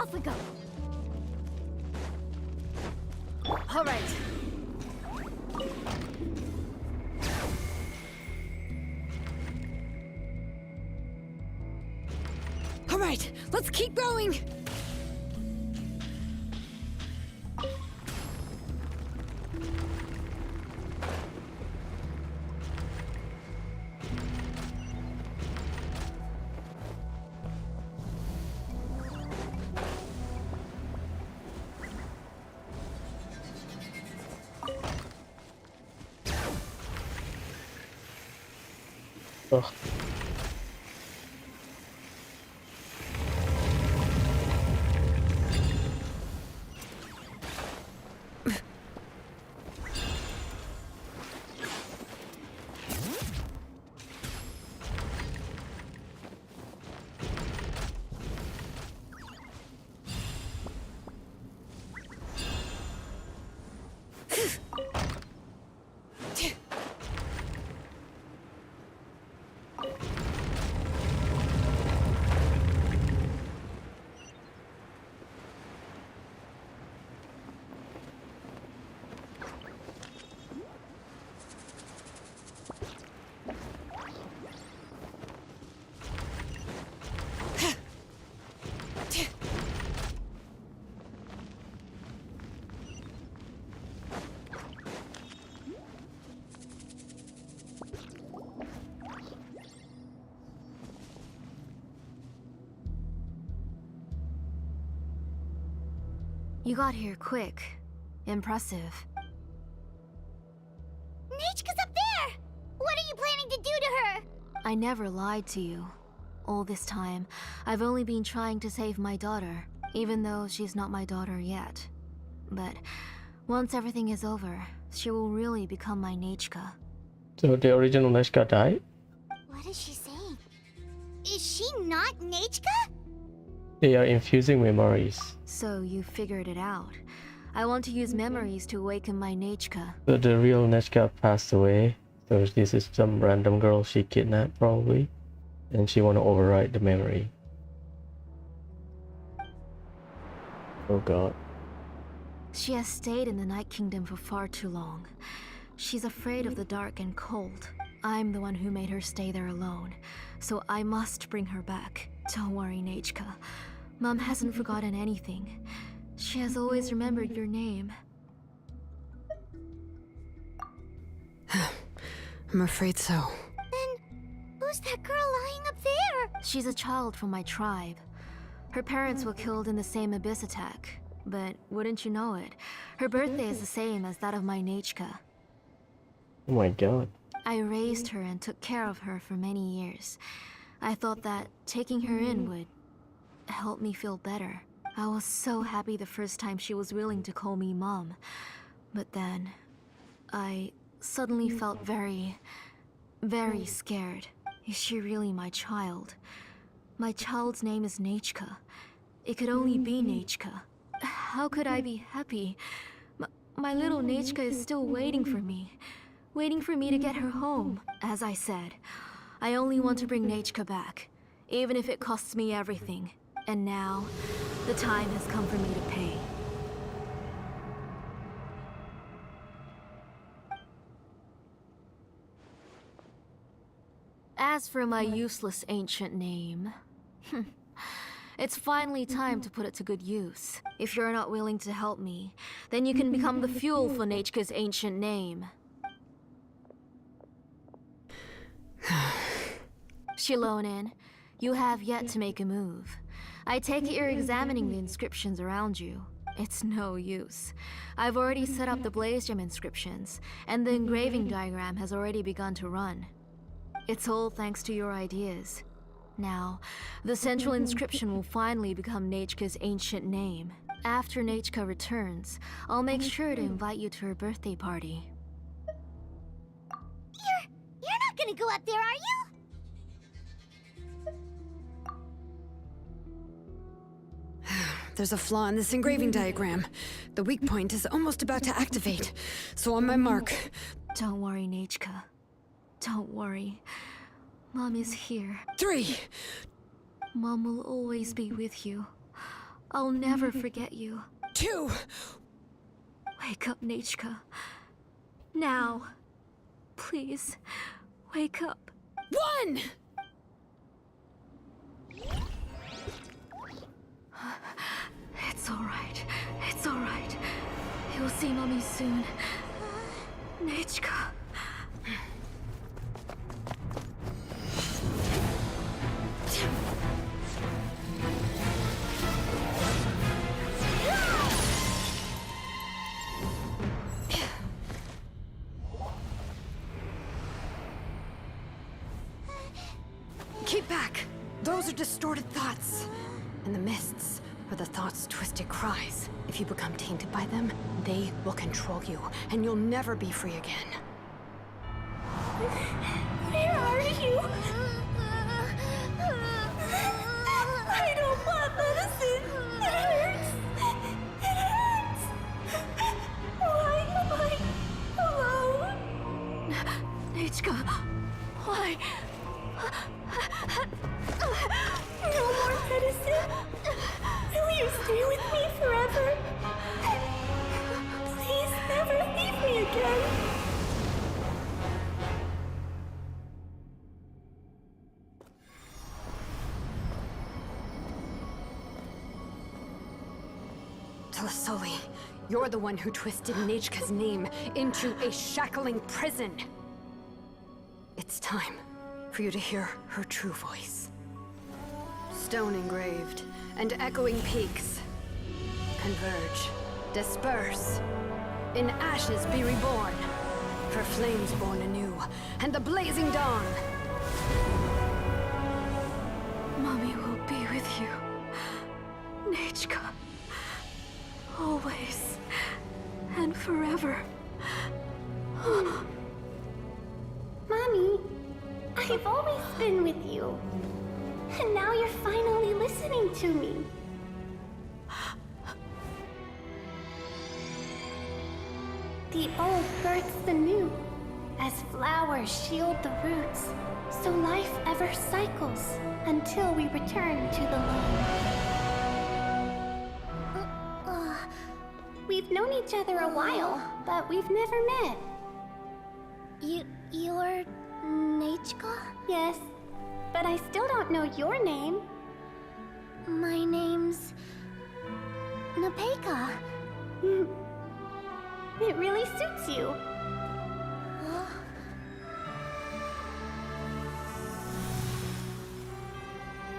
Off we go. All right. All right, let's keep going. Ugh. You got here quick. Impressive. Nechka's up there! What are you planning to do to her? I never lied to you. All this time, I've only been trying to save my daughter, even though she's not my daughter yet. But once everything is over, she will really become my Nechka. So the original Neshka died? What is she saying? Is she not Nechka? They are infusing memories. So you figured it out. I want to use memories to awaken my Nechka. So the real Neshka passed away. So this is some random girl she kidnapped probably. And she want to override the memory. Oh god. She has stayed in the Night Kingdom for far too long. She's afraid of the dark and cold. I'm the one who made her stay there alone. So I must bring her back. Don't worry, Nechka. Mom hasn't forgotten anything. She has always remembered your name. I'm afraid so. Who's that girl lying up there? She's a child from my tribe. Her parents were killed in the same abyss attack. But wouldn't you know it, her birthday is the same as that of my Nechka. Oh my god. I raised her and took care of her for many years. I thought that taking her in would help me feel better. I was so happy the first time she was willing to call me Mom. But then, I suddenly felt very scared. Is she really my child? My child's name is Nechka. It could only be Nechka. How could I be happy? My little Nechka is still waiting for me to get her home. As I said, I only want to bring Nechka back, even if it costs me everything. And now, the time has come for me to pay. As for my useless ancient name, it's finally time to put it to good use. If you're not willing to help me, then you can become the fuel for Nechka's ancient name. Shilonin, you have yet to make a move. I take it you're examining the inscriptions around you. It's no use. I've already set up the blaze gem inscriptions, and the engraving diagram has already begun to run. It's all thanks to your ideas. Now, the central inscription will finally become Nechka's ancient name. After Nechka returns, I'll make sure to invite you to her birthday party. You're not gonna go up there, are you? There's a flaw in this engraving diagram. The weak point is almost about to activate. So on my mark. Don't worry, Nechka. Don't worry. Mom is here. 3. Mom will always be with you. I'll never forget you. 2! Wake up, Nechka. Now. Please, wake up. 1! It's alright. It's alright. You'll see Mommy soon. Nechka. Keep back! Those are distorted thoughts. And the mists are the thoughts' twisted cries. If you become tainted by them, they will control you, and you'll never be free again. Where are you? I don't want medicine. It hurts. It hurts. Why am I alone? Nechka, why? No more medicine. Will you stay with me forever? Please never leave me again. Tlasoli, you're the one who twisted Nechka's name into a shackling prison. It's time for you to hear her true voice. Stone engraved and echoing peaks converge, disperse, in ashes be reborn, for flames born anew, and the blazing dawn. Mommy will be with you. Nechka. Always. And forever. Mommy, I've always been with you. And now you're finally listening to me. The old births the new, as flowers shield the roots, so life ever cycles until we return to the loam. We've known each other a while, but we've never met. You're Nechka? Yes, but I still don't know your name. My name's Nepeka. It really suits you.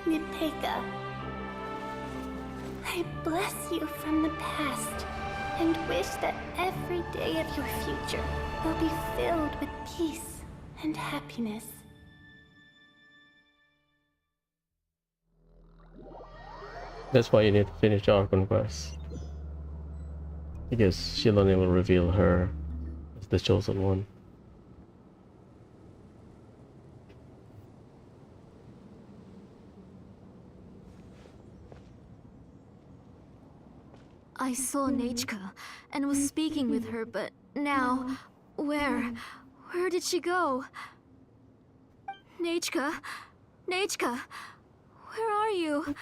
Nepeka, I bless you from the past and wish that every day of your future will be filled with peace and happiness. That's why you need to finish our conquest. Because Shilone will reveal her as the chosen one. I saw Nechka and was speaking with her, but now, where did she go? Nechka? Nechka? Where are you?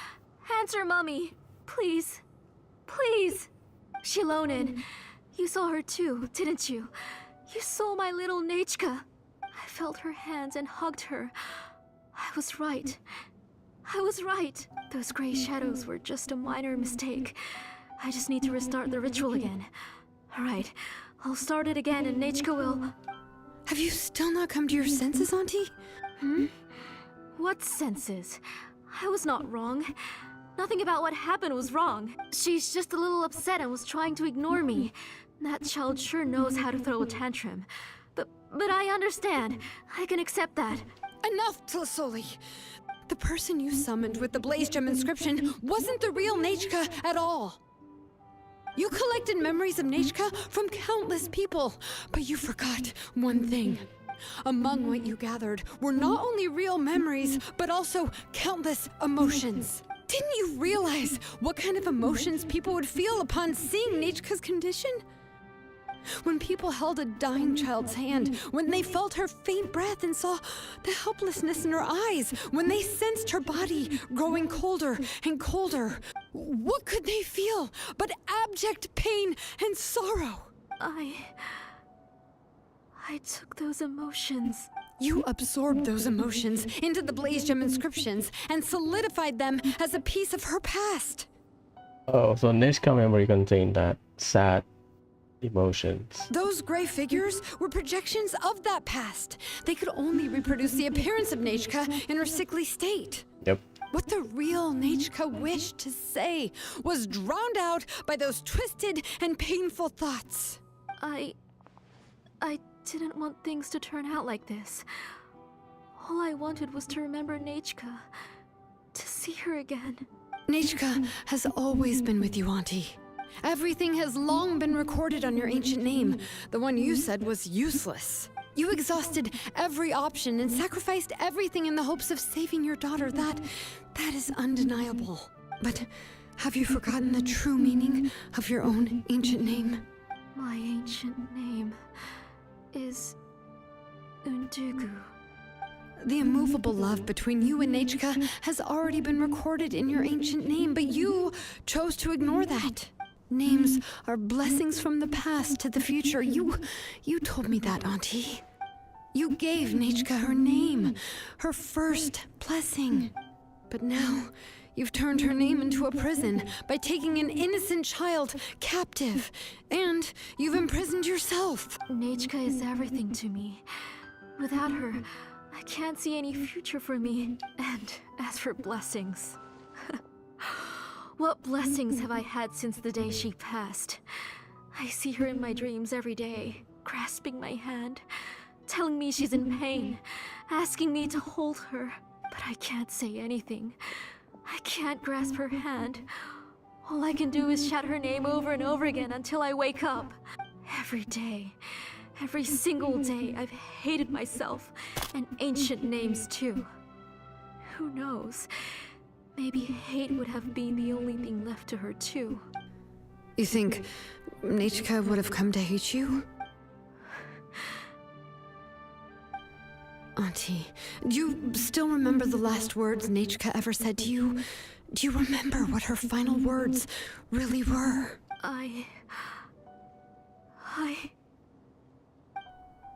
Answer, Mommy. Please. Please. Shilonen, you saw her too, didn't you? You saw my little Nechka. I felt her hands and hugged her. I was right. I was right. Those gray shadows were just a minor mistake. I just need to restart the ritual again. Alright, I'll start it again and Nechka will... Have you still not come to your senses, Auntie? What senses? I was not wrong. Nothing about what happened was wrong. She's just a little upset and was trying to ignore me. That child sure knows how to throw a tantrum. But I understand. I can accept that. Enough, Tlasoli! The person you summoned with the Blaze Gem inscription wasn't the real Nechka at all. You collected memories of Nechka from countless people, but you forgot one thing. Among what you gathered were not only real memories, but also countless emotions. Didn't you realize what kind of emotions people would feel upon seeing Nechka's condition? When people held a dying child's hand, when they felt her faint breath and saw the helplessness in her eyes, when they sensed her body growing colder and colder, What could they feel but abject pain and sorrow? I took those emotions. You absorbed those emotions into the Blaze Gem inscriptions and solidified them as a piece of her past. Oh, so Nishka memory contained that sad emotions. Those gray figures were projections of that past. They could only reproduce the appearance of Nechka in her sickly state. Yep. What the real Nechka wished to say was drowned out by those twisted and painful thoughts. I didn't want things to turn out like this. All I wanted was to remember Nechka, to see her again. Nechka has always been with you, Auntie. Everything has long been recorded on your ancient name. The one you said was useless. You exhausted every option and sacrificed everything in the hopes of saving your daughter. That is undeniable. But have you forgotten the true meaning of your own ancient name? My ancient name is Undugu. The immovable love between you and Nechka has already been recorded in your ancient name, but you chose to ignore that. Names are blessings from the past to the future. You told me that, Auntie. You gave Nechka her name, her first blessing. But now, you've turned her name into a prison by taking an innocent child captive, and you've imprisoned yourself. Nechka is everything to me. Without her, I can't see any future for me. And as for blessings... What blessings have I had since the day she passed? I see her in my dreams every day, grasping my hand, telling me she's in pain, asking me to hold her. But I can't say anything. I can't grasp her hand. All I can do is shout her name over and over again until I wake up. Every day, every single day, I've hated myself, and ancient names too. Who knows? Maybe hate would have been the only thing left to her, too. You think Nechka would have come to hate you? Auntie, do you still remember the last words Nechka ever said to you? Do you remember what her final words really were?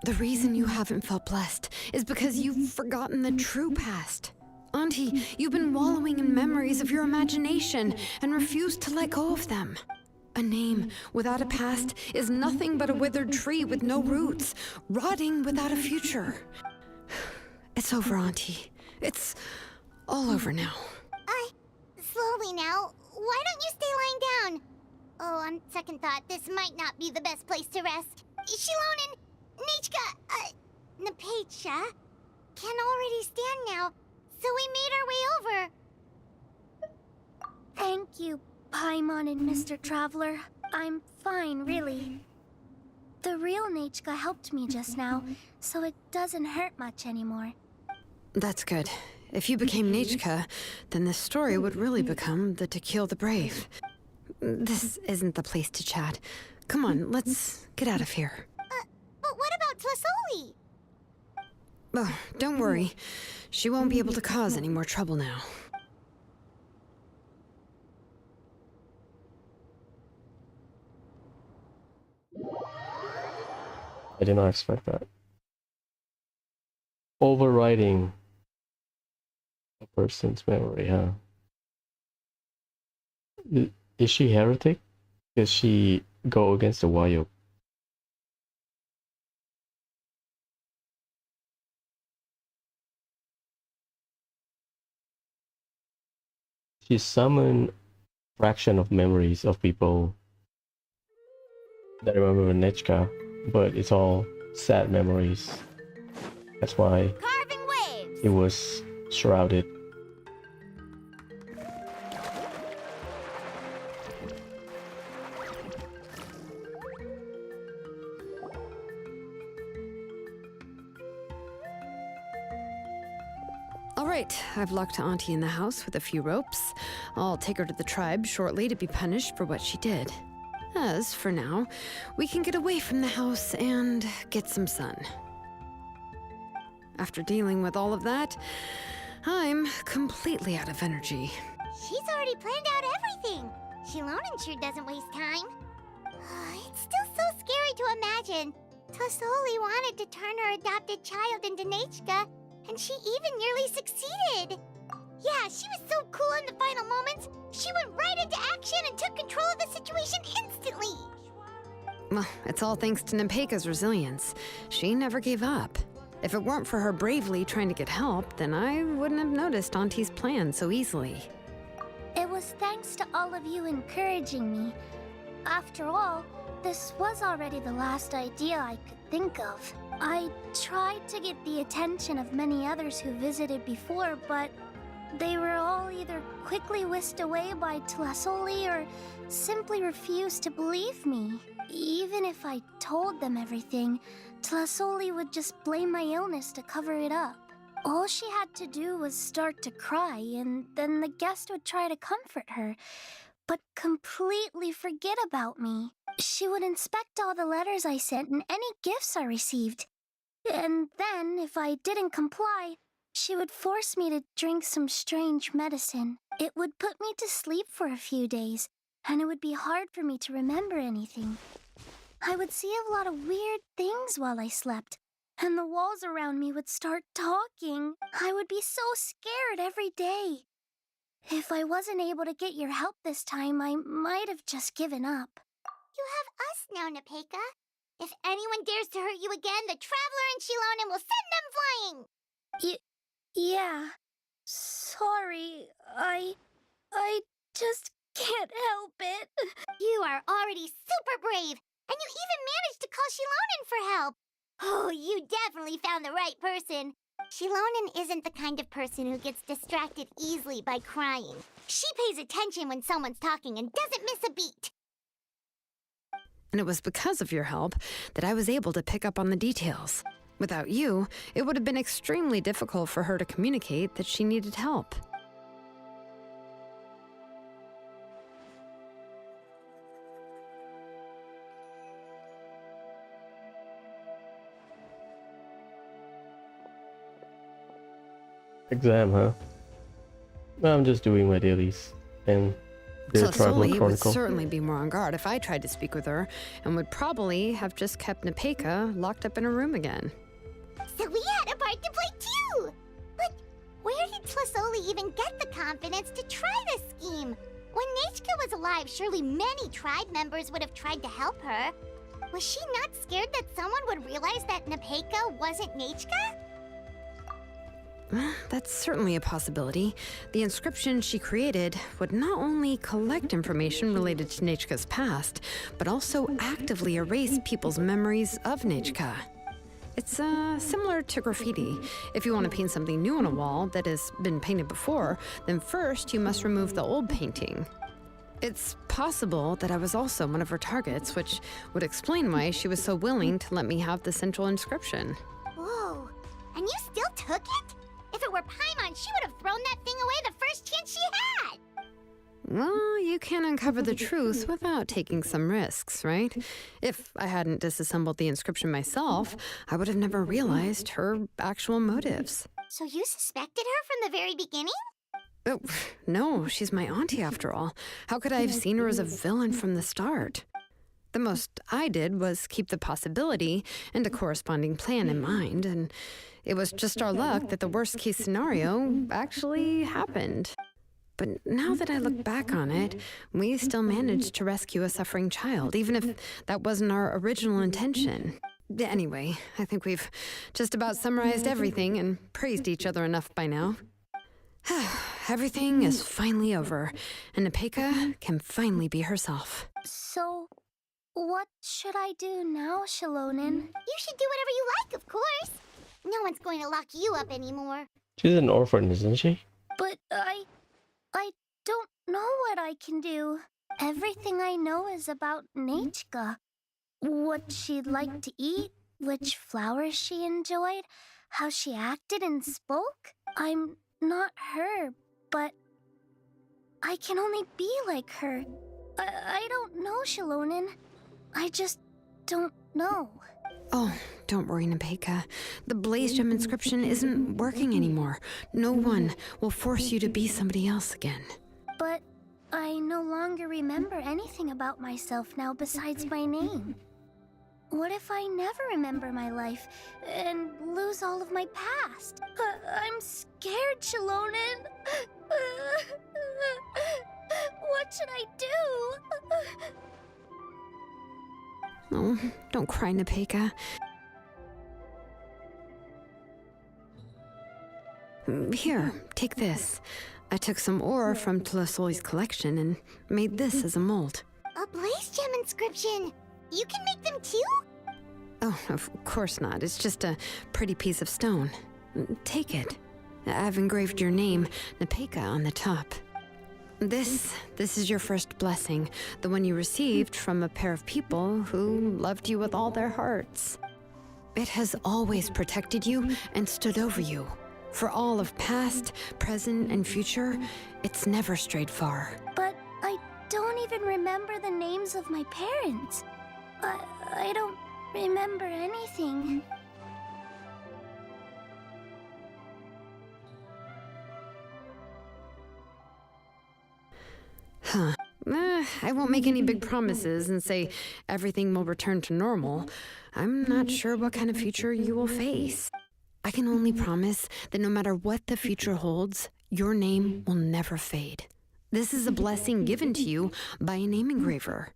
The reason you haven't felt blessed is because you've forgotten the true past. Auntie, you've been wallowing in memories of your imagination and refused to let go of them. A name without a past is nothing but a withered tree with no roots, rotting without a future. It's over, Auntie. It's all over now. Slowly now. Why don't you stay lying down? Oh, on second thought, this might not be the best place to rest. Shilonen, Nechka, Napecha can already stand now. So we made our way over. Thank you, Paimon and Mr. Traveler. I'm fine, really. The real Nechka helped me just now, so it doesn't hurt much anymore. That's good. If you became Nechka, then this story would really become the To Kill the Brave. This isn't the place to chat. Come on, let's get out of here. But what about Tlasoli? Oh, don't worry. She won't be able to cause any more trouble now. I did not expect that. Overriding a person's memory, huh? Is she heretic? Does she go against the Wayuk? She summoned fraction of memories of people that remember Nechka, but it's all sad memories. That's why Carving waves. it was shrouded. All right, I've locked Auntie in the house with a few ropes. I'll take her to the tribe shortly to be punished for what she did. As for now, we can get away from the house and get some sun. After dealing with all of that, I'm completely out of energy. She's already planned out everything. Shilonen sure doesn't waste time. It's still so scary to imagine. Tlasoli wanted to turn her adopted child into Nechka, and she even nearly succeeded. Yeah, she was so cool in the final moments. She went right into action and took control of the situation instantly. Well, it's all thanks to Nepeka's resilience. She never gave up. If it weren't for her bravely trying to get help, then I wouldn't have noticed Auntie's plan so easily. It was thanks to all of you encouraging me. After all, this was already the last idea I could think of. I tried to get the attention of many others who visited before, but they were all either quickly whisked away by Tlasoli or simply refused to believe me. Even if I told them everything, Tlasoli would just blame my illness to cover it up. All she had to do was start to cry, and then the guest would try to comfort her, but completely forget about me. She would inspect all the letters I sent and any gifts I received. And then, if I didn't comply, she would force me to drink some strange medicine. It would put me to sleep for a few days, and it would be hard for me to remember anything. I would see a lot of weird things while I slept, and the walls around me would start talking. I would be so scared every day. If I wasn't able to get your help this time, I might have just given up. You have us now, Nepeka. If anyone dares to hurt you again, the Traveler and Shilonen will send them flying! Yeah. Sorry, I just can't help it. You are already super brave, and you even managed to call Shilonen for help. Oh, you definitely found the right person. Shilonen isn't the kind of person who gets distracted easily by crying. She pays attention when someone's talking and doesn't miss a beat. And it was because of your help that I was able to pick up on the details. Without you, it would have been extremely difficult for her to communicate that she needed help. Exam, huh? Well, I'm just doing my dailies and the Tribal Tlasoli would Chronicle. certainly be more on guard if I tried to speak with her, and would probably have just kept Nepeka locked up in her room again. So we had a part to play too! But where did Tlasoli even get the confidence to try this scheme? When Nechka was alive, surely many tribe members would have tried to help her. Was she not scared that someone would realize that Nepeka wasn't Nechka? That's certainly a possibility. The inscription she created would not only collect information related to Nechka's past, but also actively erase people's memories of Nechka. It's similar to graffiti. If you want to paint something new on a wall that has been painted before, then first you must remove the old painting. It's possible that I was also one of her targets, which would explain why she was so willing to let me have the central inscription. Whoa, and you still took it? If it were Paimon, she would have thrown that thing away the first chance she had! Well, you can uncover the truth without taking some risks, right? If I hadn't disassembled the inscription myself, I would have never realized her actual motives. So you suspected her from the very beginning? Oh, no, she's my auntie after all. How could I have seen her as a villain from the start? The most I did was keep the possibility and a corresponding plan in mind, and it was just our luck that the worst-case scenario actually happened. But now that I look back on it, we still managed to rescue a suffering child, even if that wasn't our original intention. Anyway, I think we've just about summarized everything and praised each other enough by now. Everything is finally over, and Nepeka can finally be herself. So, what should I do now, Shilonen? You should do whatever you like, of course. No one's going to lock you up anymore. She's an orphan, isn't she? But I don't know what I can do. Everything I know is about Nechka. What she'd like to eat, which flowers she enjoyed, how she acted and spoke. I'm not her, but I can only be like her. I don't know, Shilonen. I just don't know. Oh, don't worry, Nepeka. The Blaze Gem inscription isn't working anymore. No one will force you to be somebody else again. But I no longer remember anything about myself now besides my name. What if I never remember my life and lose all of my past? I'm scared, Shalonen. What should I do? Oh, don't cry, Nepeka. Here, take this. I took some ore from Tlasoli's collection and made this as a mold. A blaze gem inscription! You can make them too? Oh, of course not. It's just a pretty piece of stone. Take it. I've engraved your name, Nepeka, on the top. This is your first blessing, the one you received from a pair of people who loved you with all their hearts. It has always protected you and stood over you. For all of past, present, and future, it's never strayed far. But I don't even remember the names of my parents. I don't remember anything. Huh. I won't make any big promises and say everything will return to normal. I'm not sure what kind of future you will face. I can only promise that no matter what the future holds, your name will never fade. This is a blessing given to you by a name engraver.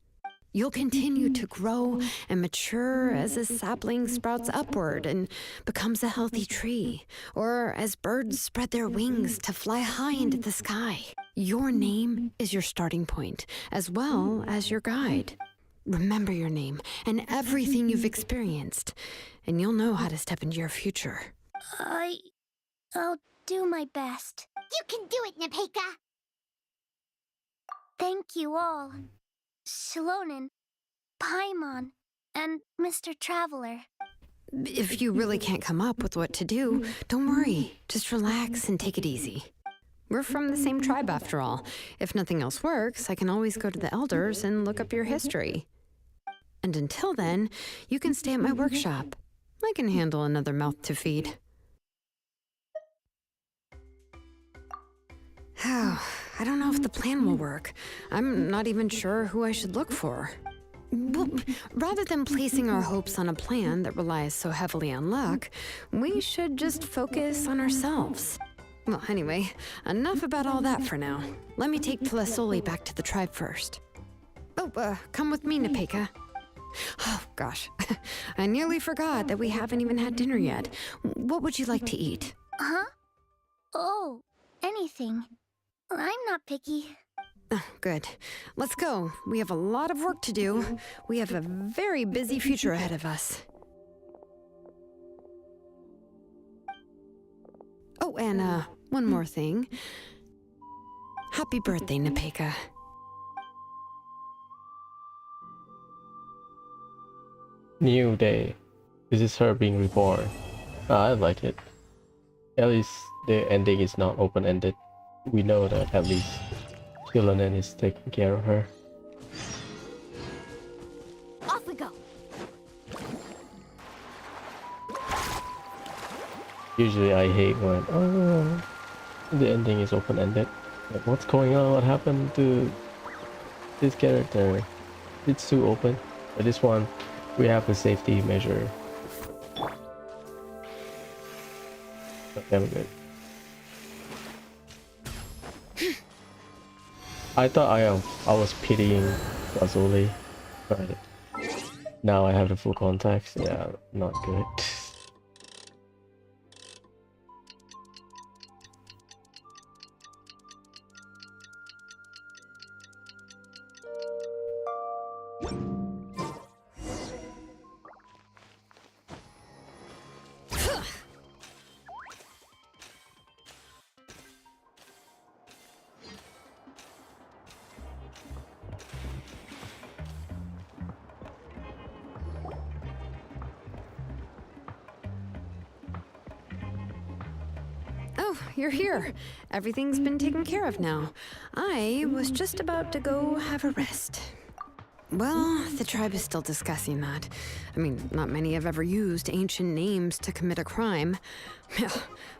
You'll continue to grow and mature as a sapling sprouts upward and becomes a healthy tree, or as birds spread their wings to fly high into the sky. Your name is your starting point, as well as your guide. Remember your name and everything you've experienced, and you'll know how to step into your future. I'll do my best. You can do it, Nepeka! Thank you all. Shalonen, Paimon, and Mr. Traveler. If you really can't come up with what to do, don't worry. Just relax and take it easy. We're from the same tribe after all. If nothing else works, I can always go to the elders and look up your history. And until then, you can stay at my workshop. I can handle another mouth to feed. Oh, I don't know if the plan will work. I'm not even sure who I should look for. Well, rather than placing our hopes on a plan that relies so heavily on luck, we should just focus on ourselves. Well, anyway, enough about all that for now. Let me take Tlasoli back to the tribe first. Oh, come with me, Nepeka. Oh, gosh. I nearly forgot that we haven't even had dinner yet. What would you like to eat? Huh? Oh, anything. I'm not picky. Oh, good. Let's go. We have a lot of work to do. We have a very busy future ahead of us. Oh, and one more thing. Happy birthday, Nepeka. New day. This is her being reborn. I like it. At least the ending is not open-ended. We know that at least Shalonen is taking care of her. Off we go. Usually I hate when the ending is open-ended. Like, what's going on? What happened to this character? It's too open. But this one, we have a safety measure. Damn good. I thought I was pitying Tlasoli, but now I have the full context. Yeah, not good. Oh, you're here. Everything's been taken care of now. I was just about to go have a rest. Well, the tribe is still discussing that. I mean, not many have ever used ancient names to commit a crime.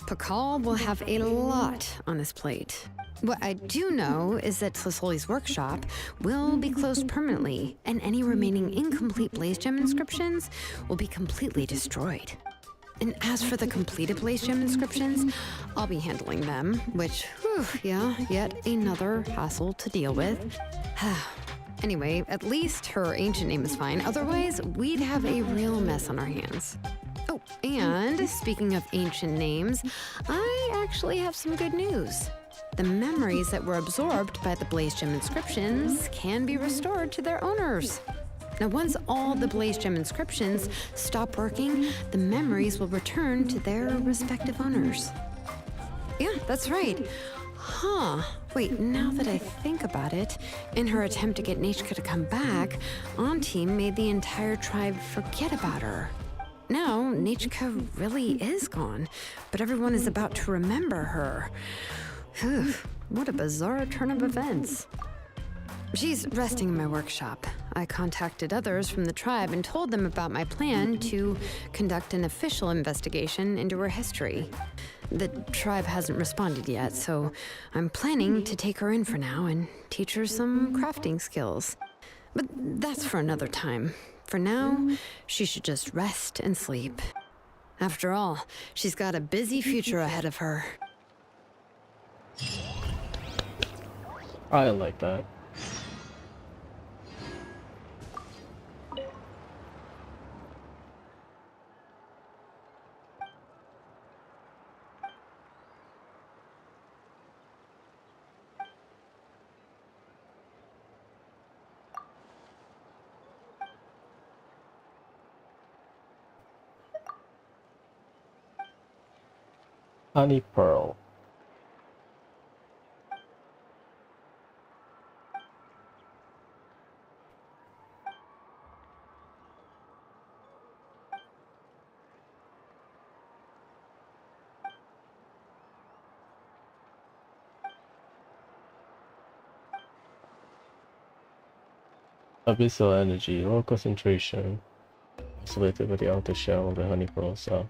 Pakal will have a lot on his plate. What I do know is that Tlisoli's workshop will be closed permanently, and any remaining incomplete Blaze Gem inscriptions will be completely destroyed. And as for the completed Blaze Gem inscriptions, I'll be handling them, which, yeah, yet another hassle to deal with. Anyway, at least her ancient name is fine. Otherwise, we'd have a real mess on our hands. Oh, and speaking of ancient names, I actually have some good news. The memories that were absorbed by the Blaze Gem inscriptions can be restored to their owners. Now, once all the Blaze Gem inscriptions stop working, the memories will return to their respective owners. Yeah, that's right. Huh. Wait, now that I think about it, in her attempt to get Nechka to come back, Auntie made the entire tribe forget about her. Now, Nechka really is gone, but everyone is about to remember her. Whew, what a bizarre turn of events. She's resting in my workshop. I contacted others from the tribe and told them about my plan to conduct an official investigation into her history. The tribe hasn't responded yet, so I'm planning to take her in for now and teach her some crafting skills. But that's for another time. For now, she should just rest and sleep. After all, she's got a busy future ahead of her. I like that. Honey Pearl. Abyssal energy, low concentration, isolated with the outer shell of the honey pearl cell.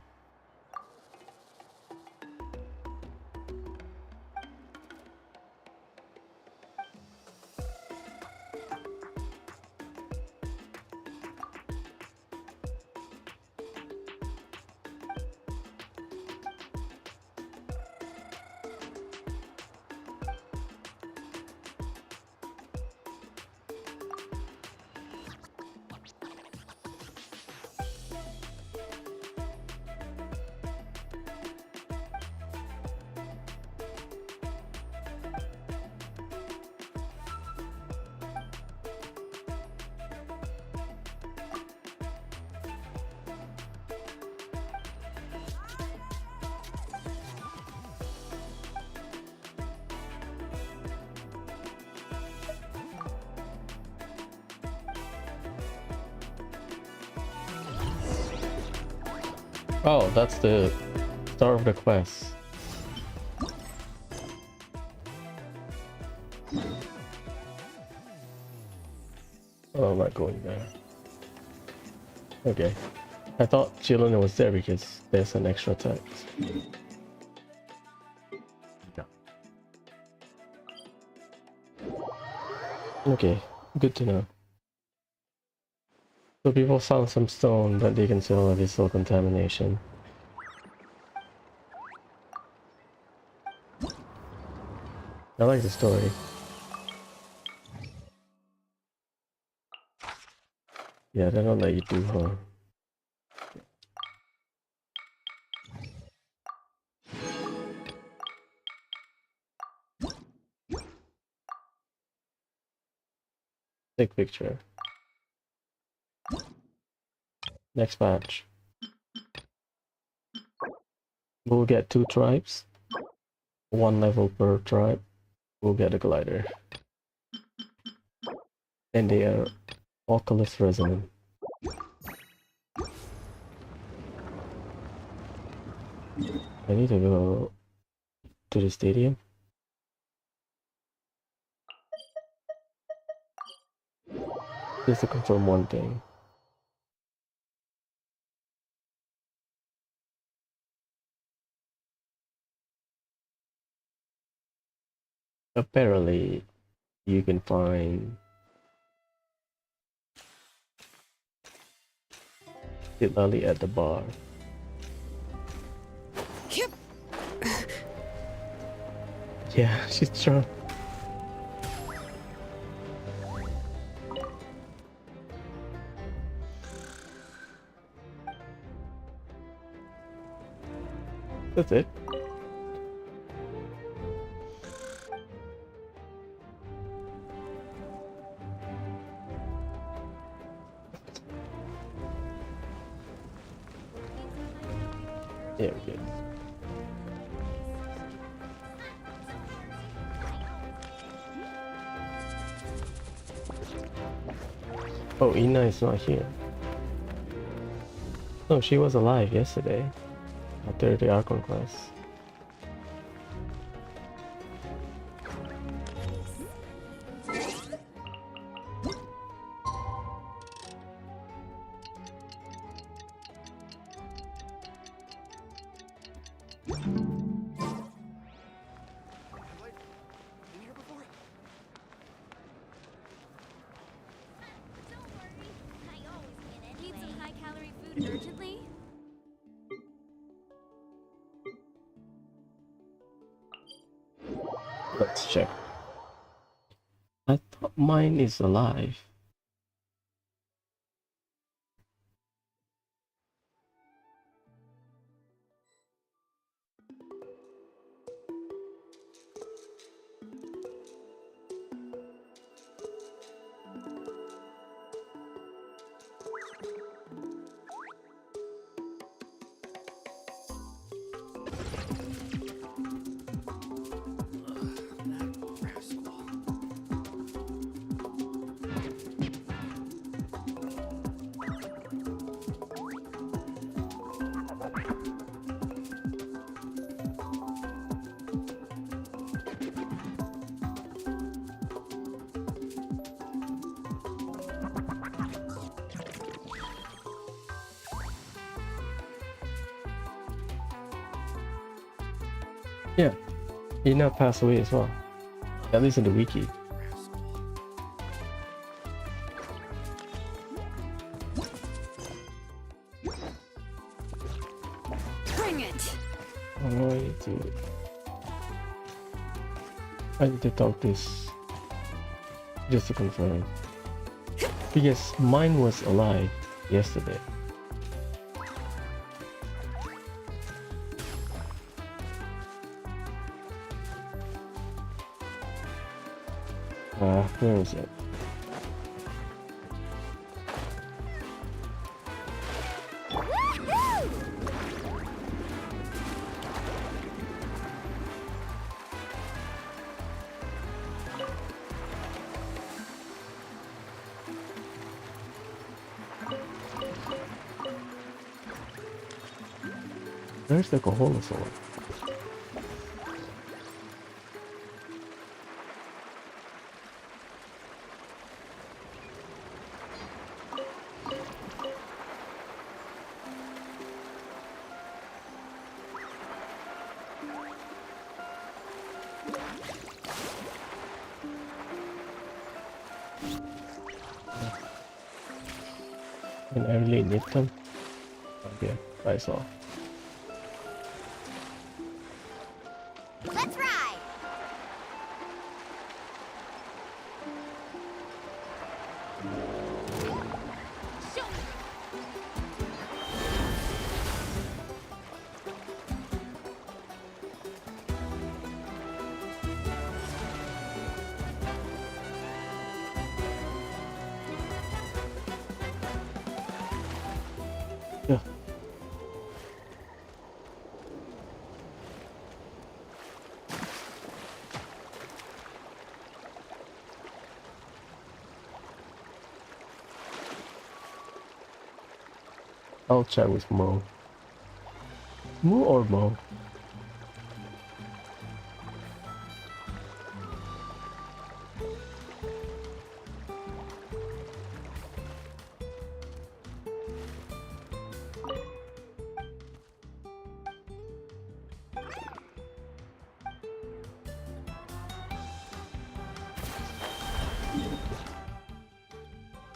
Oh, that's the start of the quest. Oh, I'm not going there. Okay. I thought Chilena was there because there's an extra text. No. Okay, good to know. So people found some stone that they can sell a visual contamination. I like the story. Yeah, they don't let you do harm. Take picture. Next match. We'll get 2 tribes. 1 level per tribe. We'll get a glider. And they are Oculus resonant. I need to go to the stadium. Just to confirm one thing. Apparently, you can find Lily at the bar. Yep. Yeah, she's drunk. That's it. Yeah, we did. Oh, Ina is not here. No, she was alive yesterday after the Archon class. Need some high-calorie food urgently? Let's check. I thought mine is alive. Yeah, Ina passed away as well. At least in the wiki. Bring it! I need to talk this just to confirm. Because mine was alive yesterday. Where is it? Where's the Kohola sword? And I really need them. Okay, I saw. Let's ride! Yeah. I'll chat with Mo. Mo or Mo?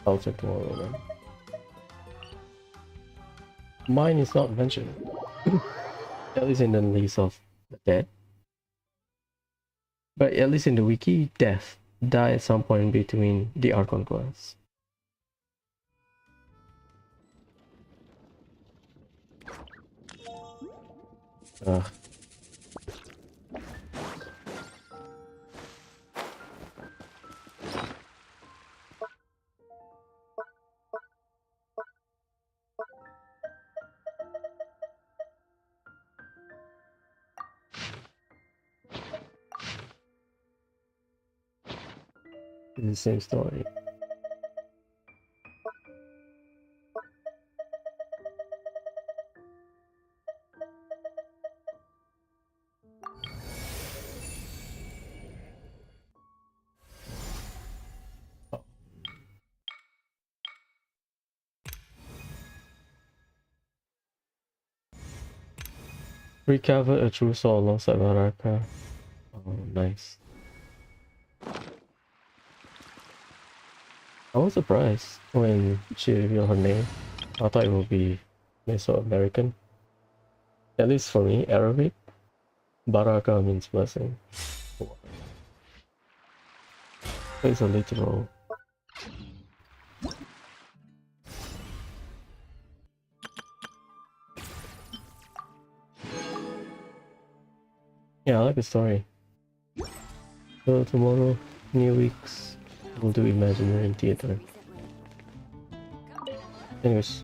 I'll check tomorrow then. Mine is not mentioned. At least in the list of the dead. But at least in the wiki, death die at some point between the Archon quests. Ugh. It's the same story. Recovered a true soul alongside Baraka. Oh, nice. I was surprised when she revealed her name. I thought it would be Mesoamerican. At least for me, Arabic. Baraka means blessing. It's a literal. Yeah, I like the story. So tomorrow, new weeks, we'll do Imaginary in theater. Anyways.